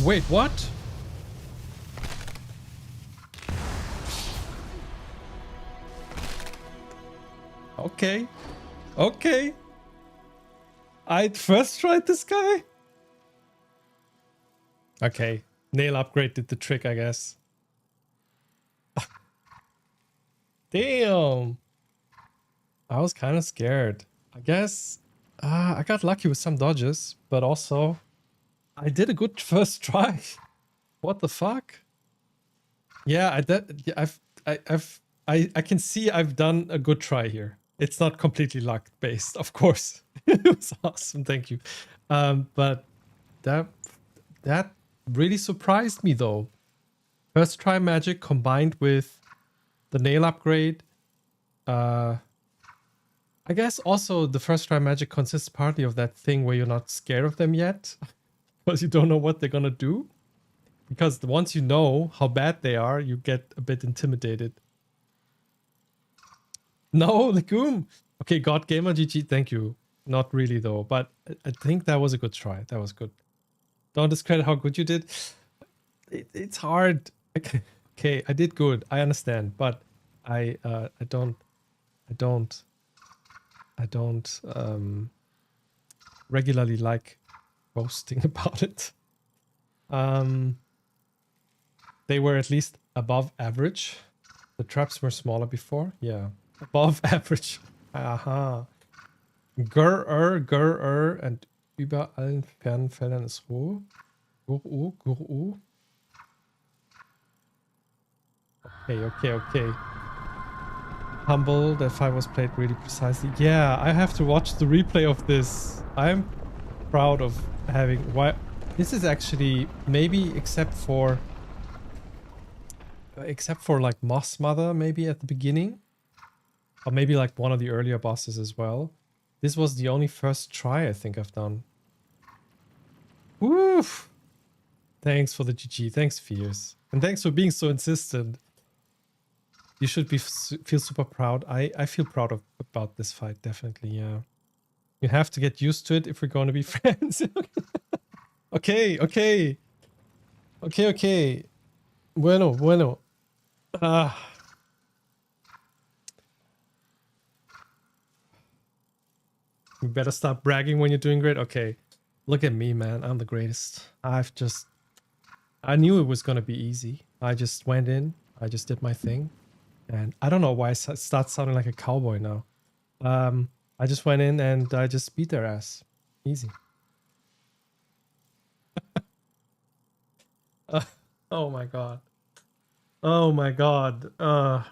Wait, what? Okay. Okay. I first tried this guy. Okay. Nail upgrade did the trick, I guess. Damn. I was kind of scared. I guess I got lucky with some dodges, but also I did a good first try. What the fuck? Yeah, I can see I've done a good try here. It's not completely luck based, of course. It was awesome, thank you. But that really surprised me though. First try magic combined with the nail upgrade. I guess also the first try magic consists partly of that thing where you're not scared of them yet, because you don't know what they're gonna do. Because once you know how bad they are, you get a bit intimidated. No, Legume. Okay, God Gamer GG, thank you. Not really though, but I think that was a good try. That was good. Don't discredit how good you did. It's hard. Okay, I did good. I understand, but I don't regularly like boasting about it. They were at least above average. The traps were smaller before. Yeah, above average. Aha. Gurr, und über allen fernen Feldern ist Ruhe. Gurr. Okay. Humble, that fight was played really precisely. Yeah, I have to watch the replay of this. I'm proud of having... Why? This is actually maybe except for like Moss Mother maybe at the beginning. Or maybe like one of the earlier bosses as well. This was the only first try I think I've done. Woof! Thanks for the GG. Thanks, Fierce. And thanks for being so insistent. You should feel super proud. I feel proud about this fight, definitely, yeah. You have to get used to it if we're going to be friends. Okay. Bueno. You better stop bragging when you're doing great. Okay. Look at me, man. I'm the greatest. I knew it was going to be easy. I just went in. I just did my thing. And I don't know why I start sounding like a cowboy now. I just went in and I just beat their ass. Easy. Oh my god. I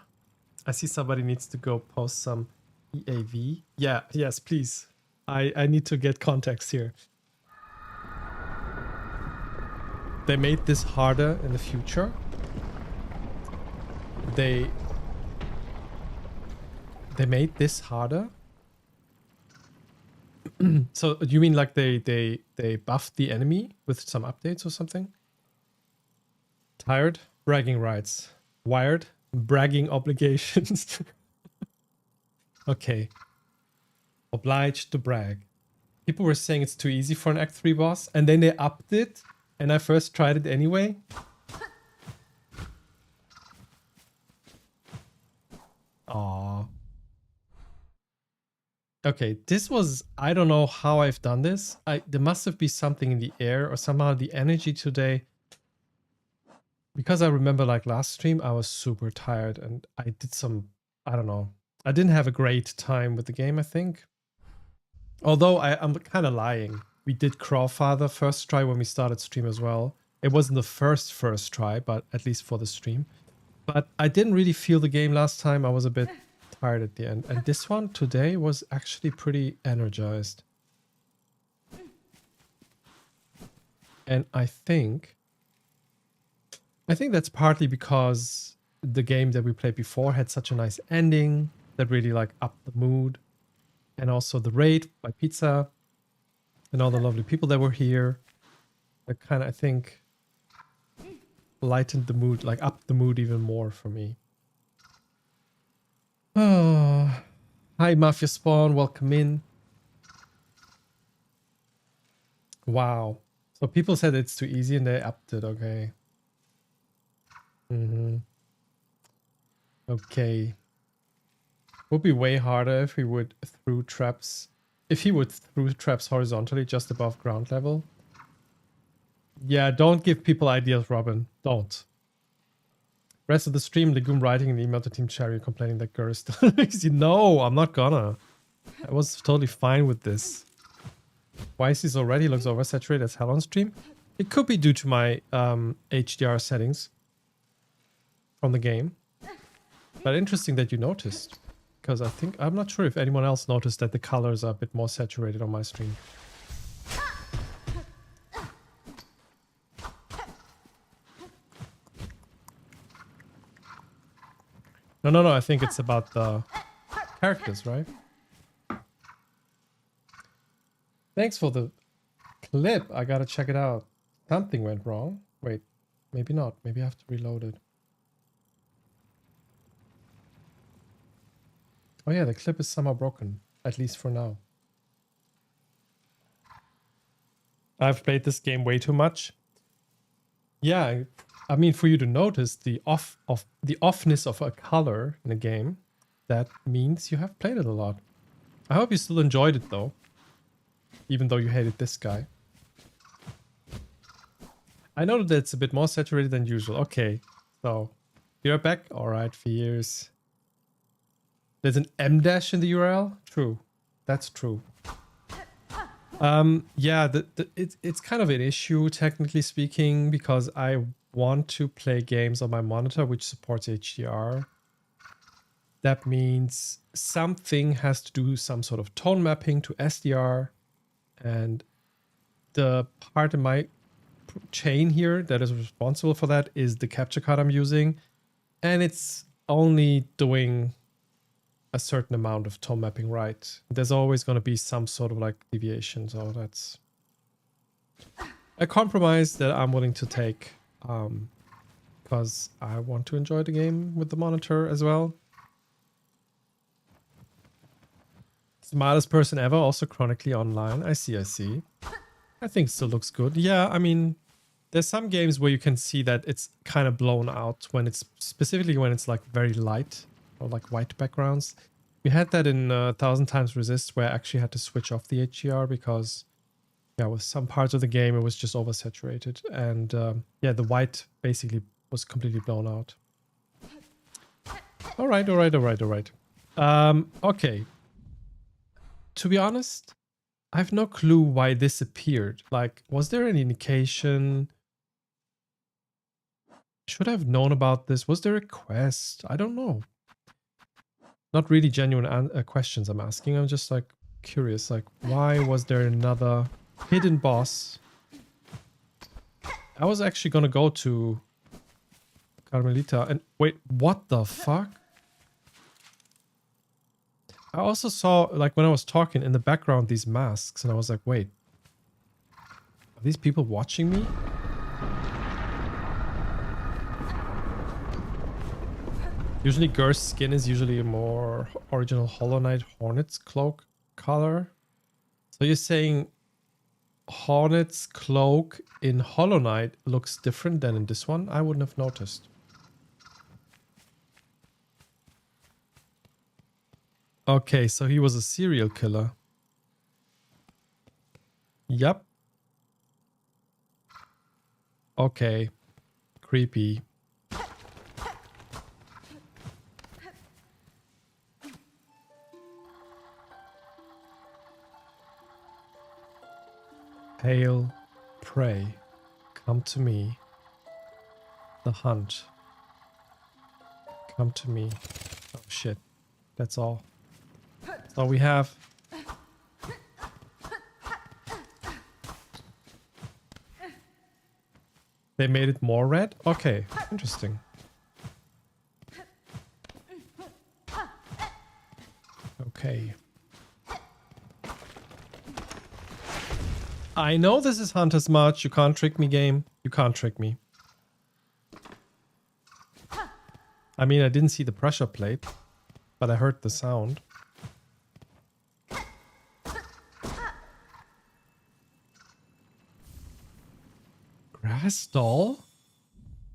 see somebody needs to go post some EAV. Yeah, yes, please. I need to get context here. They made this harder in the future. They made this harder. So you mean like they buffed the enemy with some updates or something? Tired? Bragging rights. Wired? Bragging obligations. Okay. Obliged to brag. People were saying it's too easy for an Act 3 boss, and then they upped it, and I first tried it anyway. Aww. Okay, this was... I don't know how I've done this. There must have been something in the air, or somehow the energy today... Because I remember like last stream, I was super tired and I did some, I don't know. I didn't have a great time with the game, I think. Although I'm kind of lying. We did Crawfather first try when we started stream as well. It wasn't the first try, but at least for the stream. But I didn't really feel the game last time. I was a bit tired at the end. And this one today was actually pretty energized. And I think that's partly because the game that we played before had such a nice ending that really like upped the mood. And also the raid by Pizza and all the lovely people that were here. That kind of, I think, lightened the mood, like upped the mood even more for me. Oh, hi Mafia Spawn, welcome in. Wow. So people said it's too easy and they upped it. Okay. Okay. Would be way harder if we would throw traps. If he would throw traps horizontally just above ground level. Yeah, don't give people ideas, Robin. Don't. Rest of the stream, Legume writing an email to Team Cherry complaining that Gur is still lazy. No, I'm not gonna. I was totally fine with this. YC's already looks oversaturated as hell on stream. It could be due to my HDR settings from the game. But interesting that you noticed. Because I'm not sure if anyone else noticed that the colors are a bit more saturated on my stream. No, I think it's about the characters, right? Thanks for the clip. I gotta check it out. Something went wrong. Wait, maybe not. Maybe I have to reload it. Oh yeah, the clip is somehow broken. At least for now. I've played this game way too much. Yeah, I mean, for you to notice the offness of a color in a game, that means you have played it a lot. I hope you still enjoyed it though, even though you hated this guy. I know that it's a bit more saturated than usual. Okay, so you're back. All right, Fears. There's an M dash in the URL. True, that's true. Yeah, it's kind of an issue technically speaking because I want to play games on my monitor which supports HDR. That means something has to do some sort of tone mapping to SDR, and the part in my chain here that is responsible for that is the capture card I'm using, and it's only doing a certain amount of tone mapping right. There's always going to be some sort of like deviation, so that's a compromise that I'm willing to take because I want to enjoy the game with the monitor as well. Smartest person ever, also chronically online. I see. I think still looks good. Yeah, I mean, there's some games where you can see that it's kind of blown out when it's specifically when it's like very light or like white backgrounds. We had that in 1000 Times Resist where I actually had to switch off the HDR because yeah, with some parts of the game it was just oversaturated, and yeah, the white basically was completely blown out. All right. Okay. To be honest, I have no clue why this appeared. Like, was there an indication? Should I have known about this? Was there a quest? I don't know. Not really genuine questions I'm asking. I'm just like curious. Like, why was there another hidden boss? I was actually gonna go to Carmelita and wait, what the fuck? I also saw, like, when I was talking in the background, these masks, and I was like, wait, are these people watching me? Usually Gur's skin is usually a more original Hollow Knight Hornet's cloak color. So you're saying Hornet's cloak in Hollow Knight looks different than in this one? I wouldn't have noticed. Okay, so he was a serial killer. Yep. Okay. Creepy. Hail, pray, come to me. The hunt. Come to me. Oh shit. That's all. That's all we have. They made it more red? Okay, interesting. Okay. I know this is Hunter's March. You can't trick me, game. You can't trick me. I mean, I didn't see the pressure plate, but I heard the sound. Grass doll?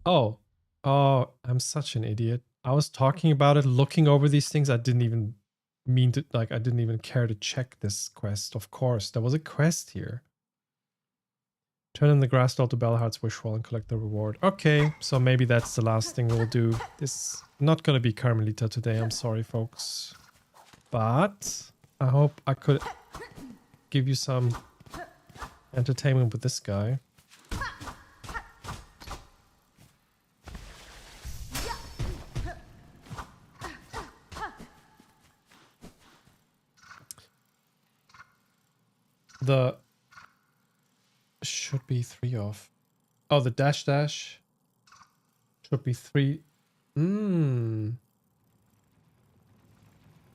Oh. Oh, I'm such an idiot. I was talking about it, looking over these things. I didn't even mean to, like, I didn't even care to check this quest. Of course, there was a quest here. Turn in the grass doll to Bellhart's Wishfall and collect the reward. Okay, so maybe that's the last thing we'll do. This not gonna be Carmelita today, I'm sorry, folks. But I hope I could give you some entertainment with this guy. The should be 3 off. Oh, the dash dash should be 3.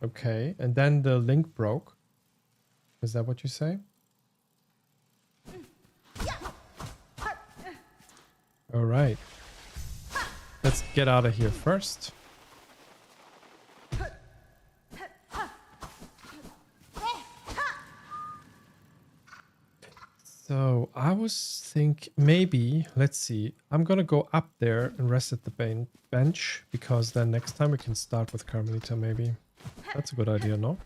Okay, and then the link broke. Is that what you say? All right. Let's get out of here first. So I was maybe, let's see, I'm gonna go up there and rest at the bench, because then next time we can start with Carmelita maybe. That's a good idea, no?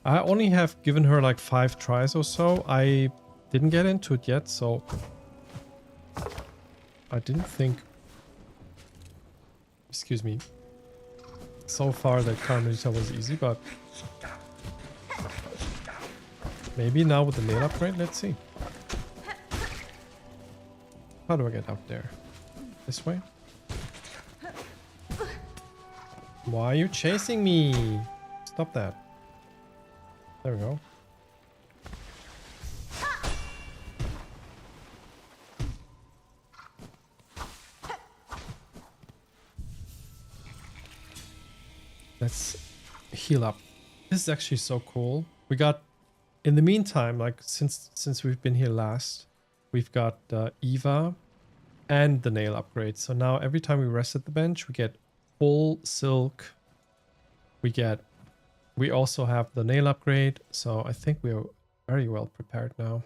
I only have given her like 5 tries or so. I didn't get into it yet, so I didn't think, excuse me, so far that Carmelita was easy, but maybe now with the nail upgrade, let's see. How do I get up there? This way? Why are you chasing me? Stop that. There we go. Let's heal up. This is actually so cool. We got, in the meantime, like since we've been here last, we've got Eva and the nail upgrade. So now every time we rest at the bench, we get full silk. We also have the nail upgrade. So I think we are very well prepared now.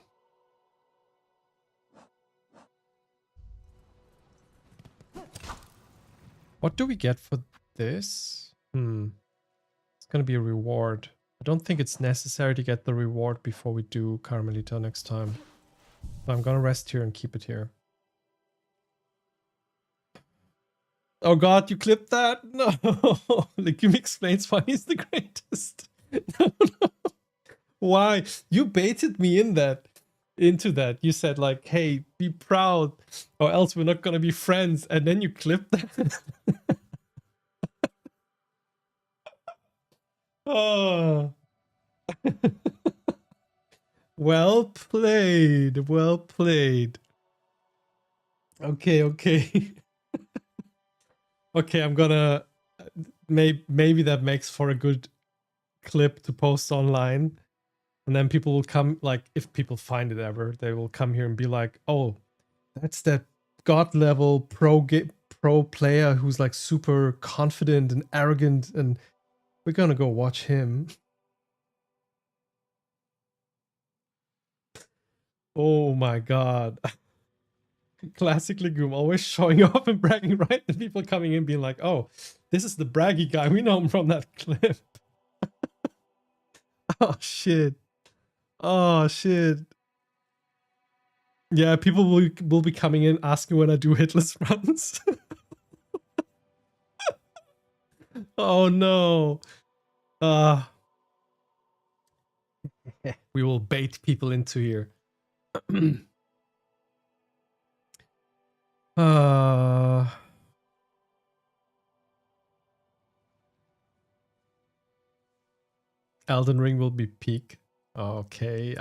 What do we get for this? It's gonna be a reward. I don't think it's necessary to get the reward before we do Carmelita next time. So I'm gonna rest here and keep it here. Oh god, you clipped that? No. Legume explains why he's the greatest. No, no. Why? You baited me into that. You said like, hey, be proud or else we're not gonna be friends. And then you clipped that. Oh. Well played. Well played. Okay, okay. Okay, I'm gonna maybe that makes for a good clip to post online, and then people will come, like, if people find it ever, they will come here and be like, oh, that's that god level pro player who's like super confident and arrogant, and we're gonna go watch him. Oh my god. Classic Legume, always showing off and bragging, right? And people coming in being like, oh, this is the braggy guy. We know him from that clip. Oh, shit. Oh, shit. Yeah, people will be coming in asking when I do hitless runs. Oh, no. We will bait people into here. Elden Ring will be peak. Okay,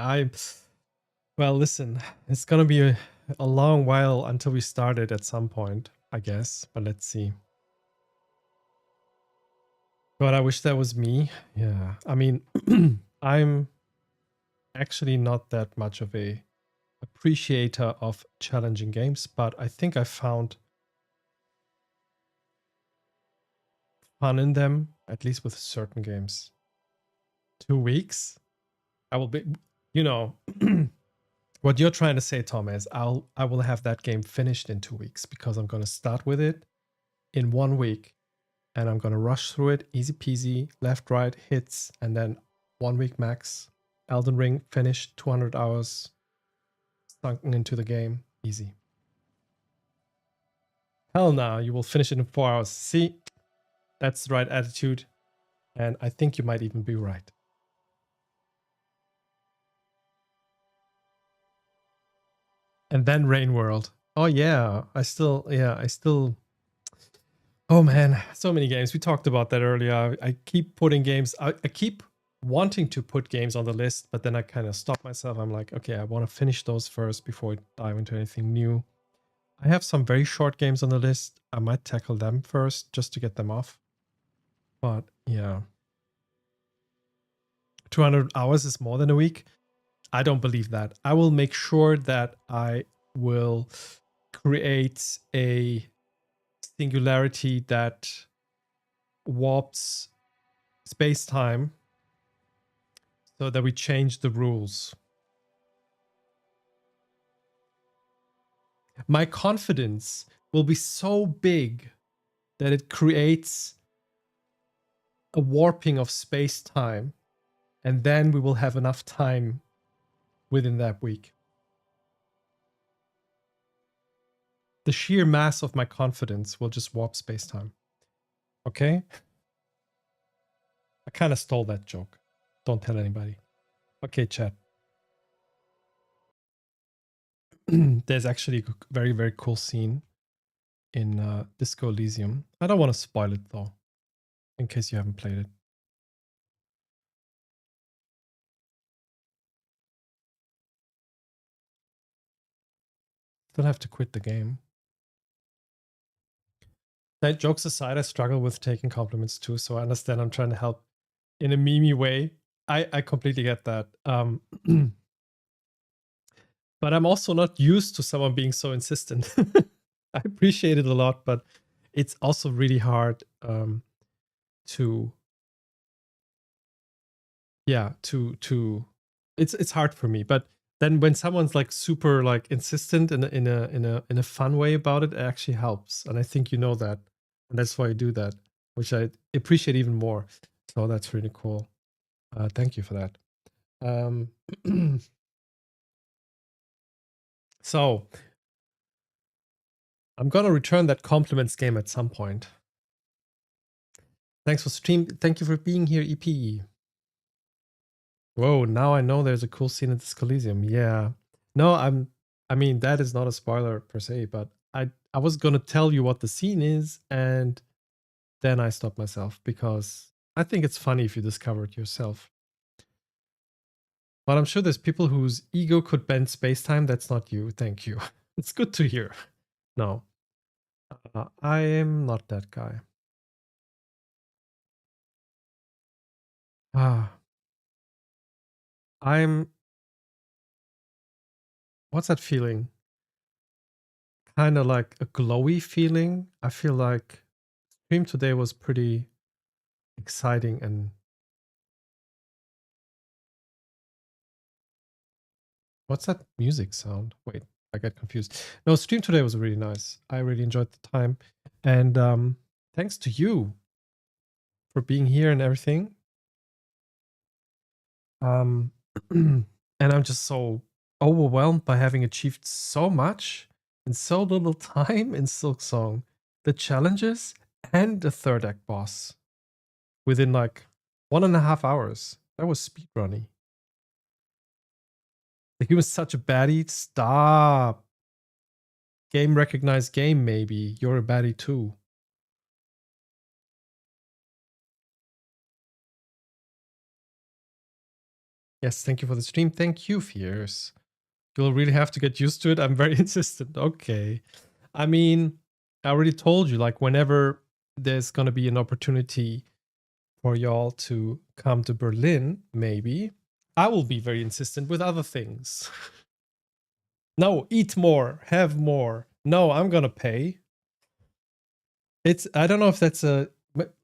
well, listen, it's gonna be a long while until we start it at some point, I guess, but let's see. God, I wish that was me. Yeah, I mean, I'm actually not that much of a appreciator of challenging games, but I think I found fun in them, at least with certain games. 2 weeks. I will be, you know, what you're trying to say, Tom, is I will have that game finished in 2 weeks because I'm going to start with it in 1 week and I'm going to rush through it easy peasy, left, right, hits, and then 1 week max. Elden Ring finished, 200 hours sunken into the game, easy. Hell no, you will finish it in 4 hours. See, that's the right attitude. And I think you might even be right. And then Rain World. Oh yeah, I still. Oh man, so many games. We talked about that earlier. I keep putting games. I keep wanting to put games on the list, but then I kind of stop myself. I'm like, okay, I want to finish those first before I dive into anything new. I have some very short games on the list. I might tackle them first just to get them off. But yeah. 200 hours is more than a week. I don't believe that. I will make sure that I will create a singularity that warps space-time so that we change the rules. My confidence will be so big that it creates a warping of space-time, and then we will have enough time within that week. The sheer mass of my confidence will just warp space-time. Okay? I kind of stole that joke. Don't tell anybody. Okay, chat. There's actually a very, very cool scene in Disco Elysium. I don't want to spoil it though, in case you haven't played it. Still have to quit the game. That jokes aside, I struggle with taking compliments too, so I understand I'm trying to help in a meme way. I completely get that. But I'm also not used to someone being so insistent. I appreciate it a lot, but it's also really hard to it's hard for me. But then when someone's like super like insistent in a fun way about it, it actually helps. And I think you know that. And that's why I do that, which I appreciate even more. So that's really cool. Thank you for that. So I'm gonna return that compliments game at some point. Thanks for stream. Thank you for being here, EP. Whoa, now I know there's a cool scene at the Coliseum. Yeah. No, I mean that is not a spoiler per se, but I was gonna tell you what the scene is, and then I stopped myself because I think it's funny if you discover it yourself. But I'm sure there's people whose ego could bend space-time. That's not you. Thank you. It's good to hear. No. I am not that guy. What's that feeling? Kind of like a glowy feeling. I feel like stream today was pretty exciting and what's that music sound? Wait, I get confused. No, stream today was really nice. I really enjoyed the time. And thanks to you for being here and everything. And I'm just so overwhelmed by having achieved so much in so little time in Silksong. The challenges and the third act boss within like 1.5 hours. That was speedrunning. Like he was such a baddie. Stop. Game recognized game, maybe. You're a baddie too. Yes, thank you for the stream. Thank you, Fierce. You'll really have to get used to it. I'm very insistent. Okay. I mean, I already told you, like, whenever there's going to be an opportunity for y'all to come to Berlin, maybe, I will be very insistent with other things. No, eat more, have more. No, I'm going to pay. I don't know if that's a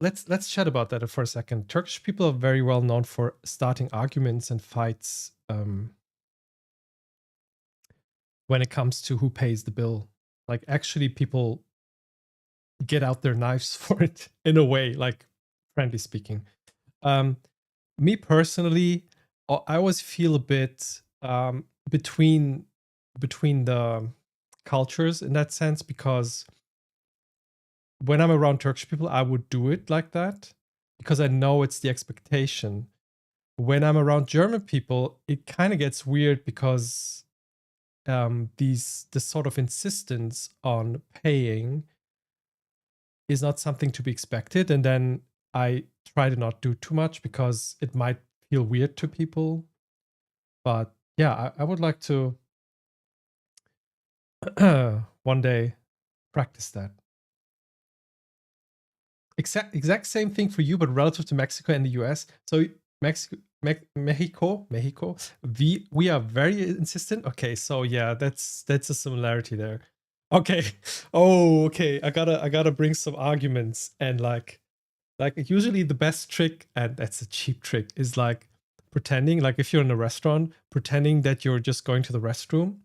let's chat about that for a second. Turkish people are very well known for starting arguments and fights when it comes to who pays the bill. Like actually, people get out their knives for it in a way, like frankly speaking. Me personally, I always feel a bit between the cultures in that sense, because when I'm around Turkish people, I would do it like that because I know it's the expectation. When I'm around German people, it kind of gets weird because this sort of insistence on paying is not something to be expected, and then I try to not do too much because it might feel weird to people. But yeah, I would like to one day practice that. Exact same thing for you, but relative to Mexico and the US. So Mexico, we are very insistent. Okay, so yeah, that's a similarity there. Okay. Oh, okay. I gotta bring some arguments, and like usually the best trick, and that's a cheap trick, is like pretending, like if you're in a restaurant, pretending that you're just going to the restroom.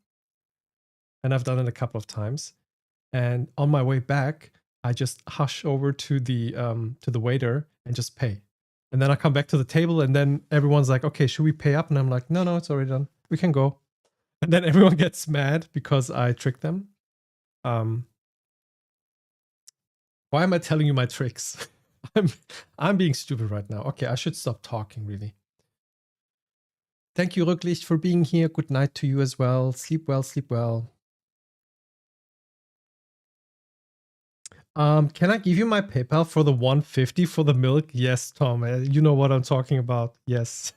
And I've done it a couple of times. And on my way back, I just hush over to the waiter and just pay. And then I come back to the table, and then everyone's like, "Okay, should we pay up?" And I'm like, "No, it's already done. We can go." And then everyone gets mad because I tricked them. Why am I telling you my tricks? I'm being stupid right now. Okay, I should stop talking, really. Thank you, Rücklicht, for being here. Good night to you as well. Sleep well, sleep well. Can I give you my PayPal for the 150 for the milk? Yes, Tom. You know what I'm talking about. Yes.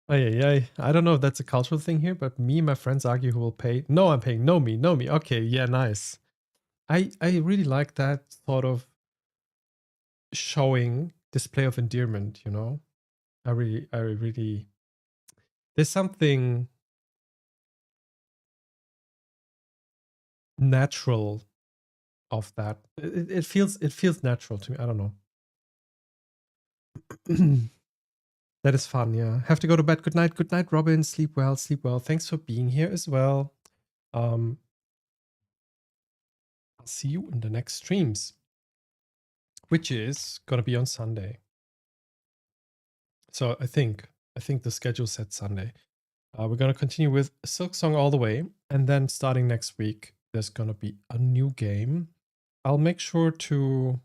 I don't know if that's a cultural thing here, but me and my friends argue who will pay. No, I'm paying. No, me. Okay, yeah, nice. I really like that sort of showing display of endearment, you know? I really there's something natural of that. It feels natural to me. I don't know. That is fun, yeah. Have to go to bed. Good night, Robin. Sleep well, sleep well. Thanks for being here as well. I'll see you in the next streams, which is gonna be on Sunday. So I think the schedule said Sunday. We're gonna continue with Silk Song all the way, and then starting next week, there's gonna be a new game. I'll make sure to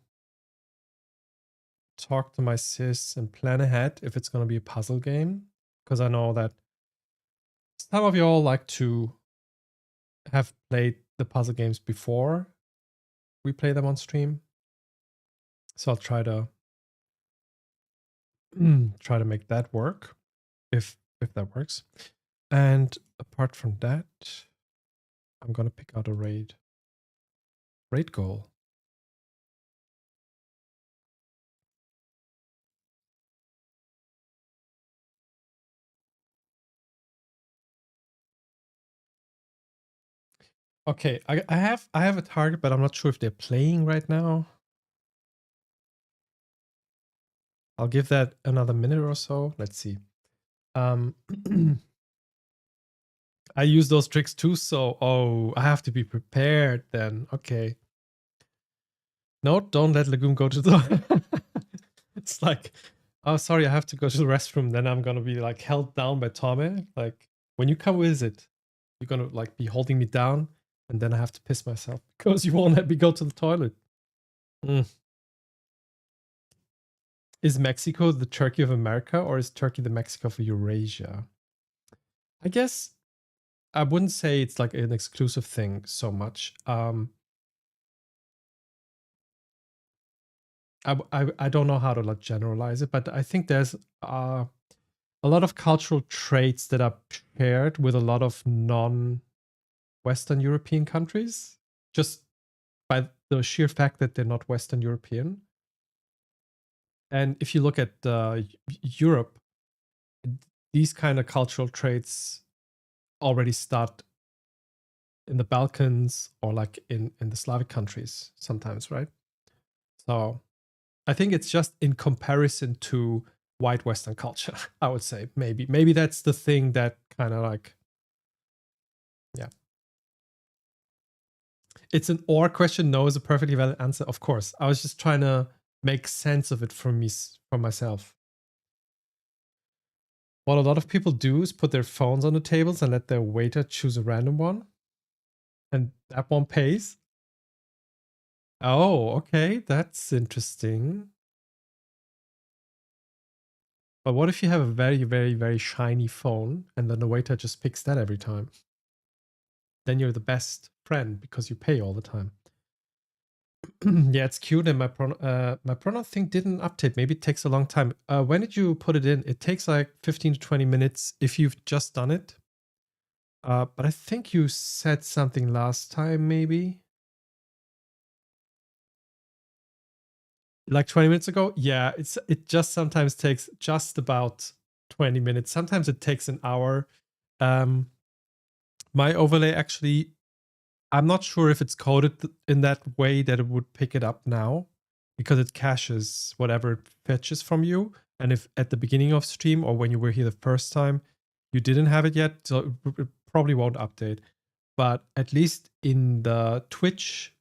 talk to my sis and plan ahead if it's gonna be a puzzle game, because I know that some of y'all like to have played the puzzle games before we play them on stream. So I'll try to make that work if that works. And apart from that, I'm gonna pick out a raid goal. Okay, I have a target, but I'm not sure if they're playing right now. I'll give that another minute or so. Let's see. I use those tricks too, so I have to be prepared then. Okay. No, don't let Lagoon go to the it's like, oh sorry, I have to go to the restroom. Then I'm gonna be like held down by Tommy. Like when you come visit, you're gonna like be holding me down, and then I have to piss myself because you won't let me go to the toilet. Is Mexico the Turkey of America, or is Turkey the Mexico for Eurasia? I guess I wouldn't say it's like an exclusive thing so much. I don't know how to like generalize it, but I think there's a lot of cultural traits that are shared with a lot of non-Western European countries, just by the sheer fact that they're not Western European. And if you look at Europe, these kind of cultural traits already start in the Balkans or like in the Slavic countries sometimes, right? So I think it's just in comparison to white Western culture, I would say. Maybe that's the thing that kind of like, yeah. It's an or question. No is a perfectly valid answer. Of course. I was just trying to make sense of it for myself. What a lot of people do is put their phones on the tables and let their waiter choose a random one. And that one pays. Oh, okay. That's interesting. But what if you have a very, very, very shiny phone and then the waiter just picks that every time? Then you're the best friend because you pay all the time. Yeah, it's cute, and my pronoun thing didn't update. Maybe it takes a long time. When did you put it in? It takes like 15 to 20 minutes if you've just done it. But I think you said something last time, maybe. Like 20 minutes ago? Yeah, it just sometimes takes just about 20 minutes. Sometimes it takes an hour. My overlay actually, I'm not sure if it's coded in that way that it would pick it up now, because it caches whatever it fetches from you. And if at the beginning of stream or when you were here the first time, you didn't have it yet, so it probably won't update. But at least in the Twitch,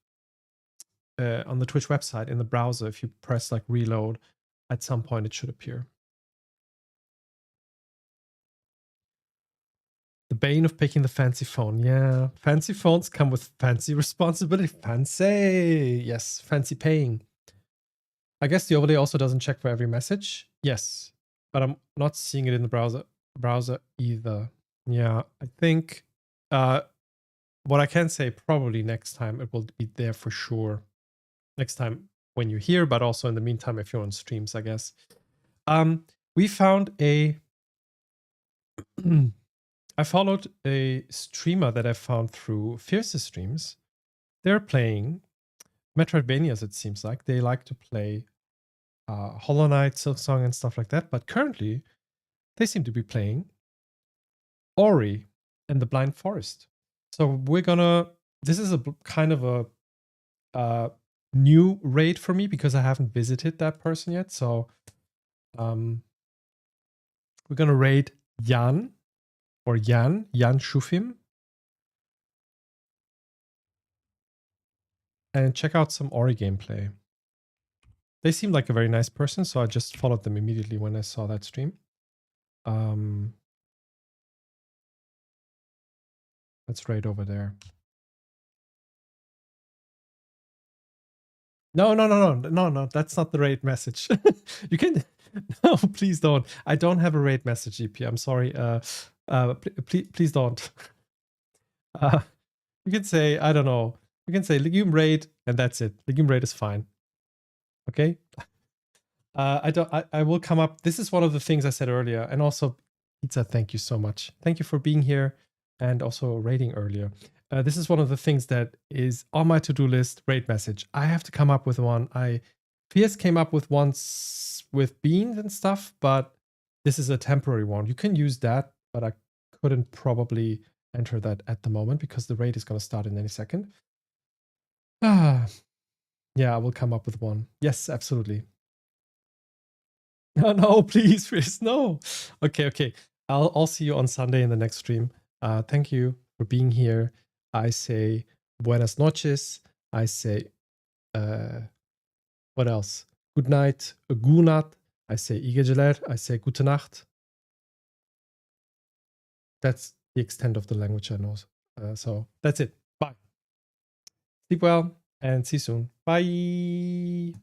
on the Twitch website, in the browser, if you press like reload, at some point it should appear. The bane of picking the fancy phone. Yeah, fancy phones come with fancy responsibility. Fancy. Yes, fancy paying. I guess the overlay also doesn't check for every message. Yes, but I'm not seeing it in the browser either. Yeah, I think what I can say, probably next time it will be there for sure. Next time when you're here, but also in the meantime if you're on streams, I guess. We found a I followed a streamer that I found through Fierce's streams. They're playing Metroidvanias, it seems like. They like to play Hollow Knight, Silksong, and stuff like that. But currently, they seem to be playing Ori and the Blind Forest. So we're gonna. This is a kind of a new raid for me because I haven't visited that person yet. So we're gonna raid Jan Shufim, and check out some Ori gameplay. They seemed like a very nice person, so I just followed them immediately when I saw that stream. Let's raid over there. No, that's not the raid message. You can, no, please don't. I don't have a raid message, EP. I'm sorry. Please don't. You can say, I don't know. You can say legume raid, and that's it. Legume raid is fine. Okay. I will come up. This is one of the things I said earlier, and also Pizza. Thank you so much. Thank you for being here, and also raiding earlier. This is one of the things that is on my to-do list. Raid message. I have to come up with one. Fierce came up with ones with beans and stuff, but this is a temporary one. You can use that, but I couldn't probably enter that at the moment because the raid is going to start in any second. Yeah, I will come up with one. Yes, absolutely. No, please, Chris, no. Okay. I'll see you on Sunday in the next stream. Thank you for being here. I say buenas noches. I say what else? Good night, gunat. I say iyi geceler. I say gute Nacht. That's the extent of the language I know. So that's it. Bye. Sleep well and see you soon. Bye.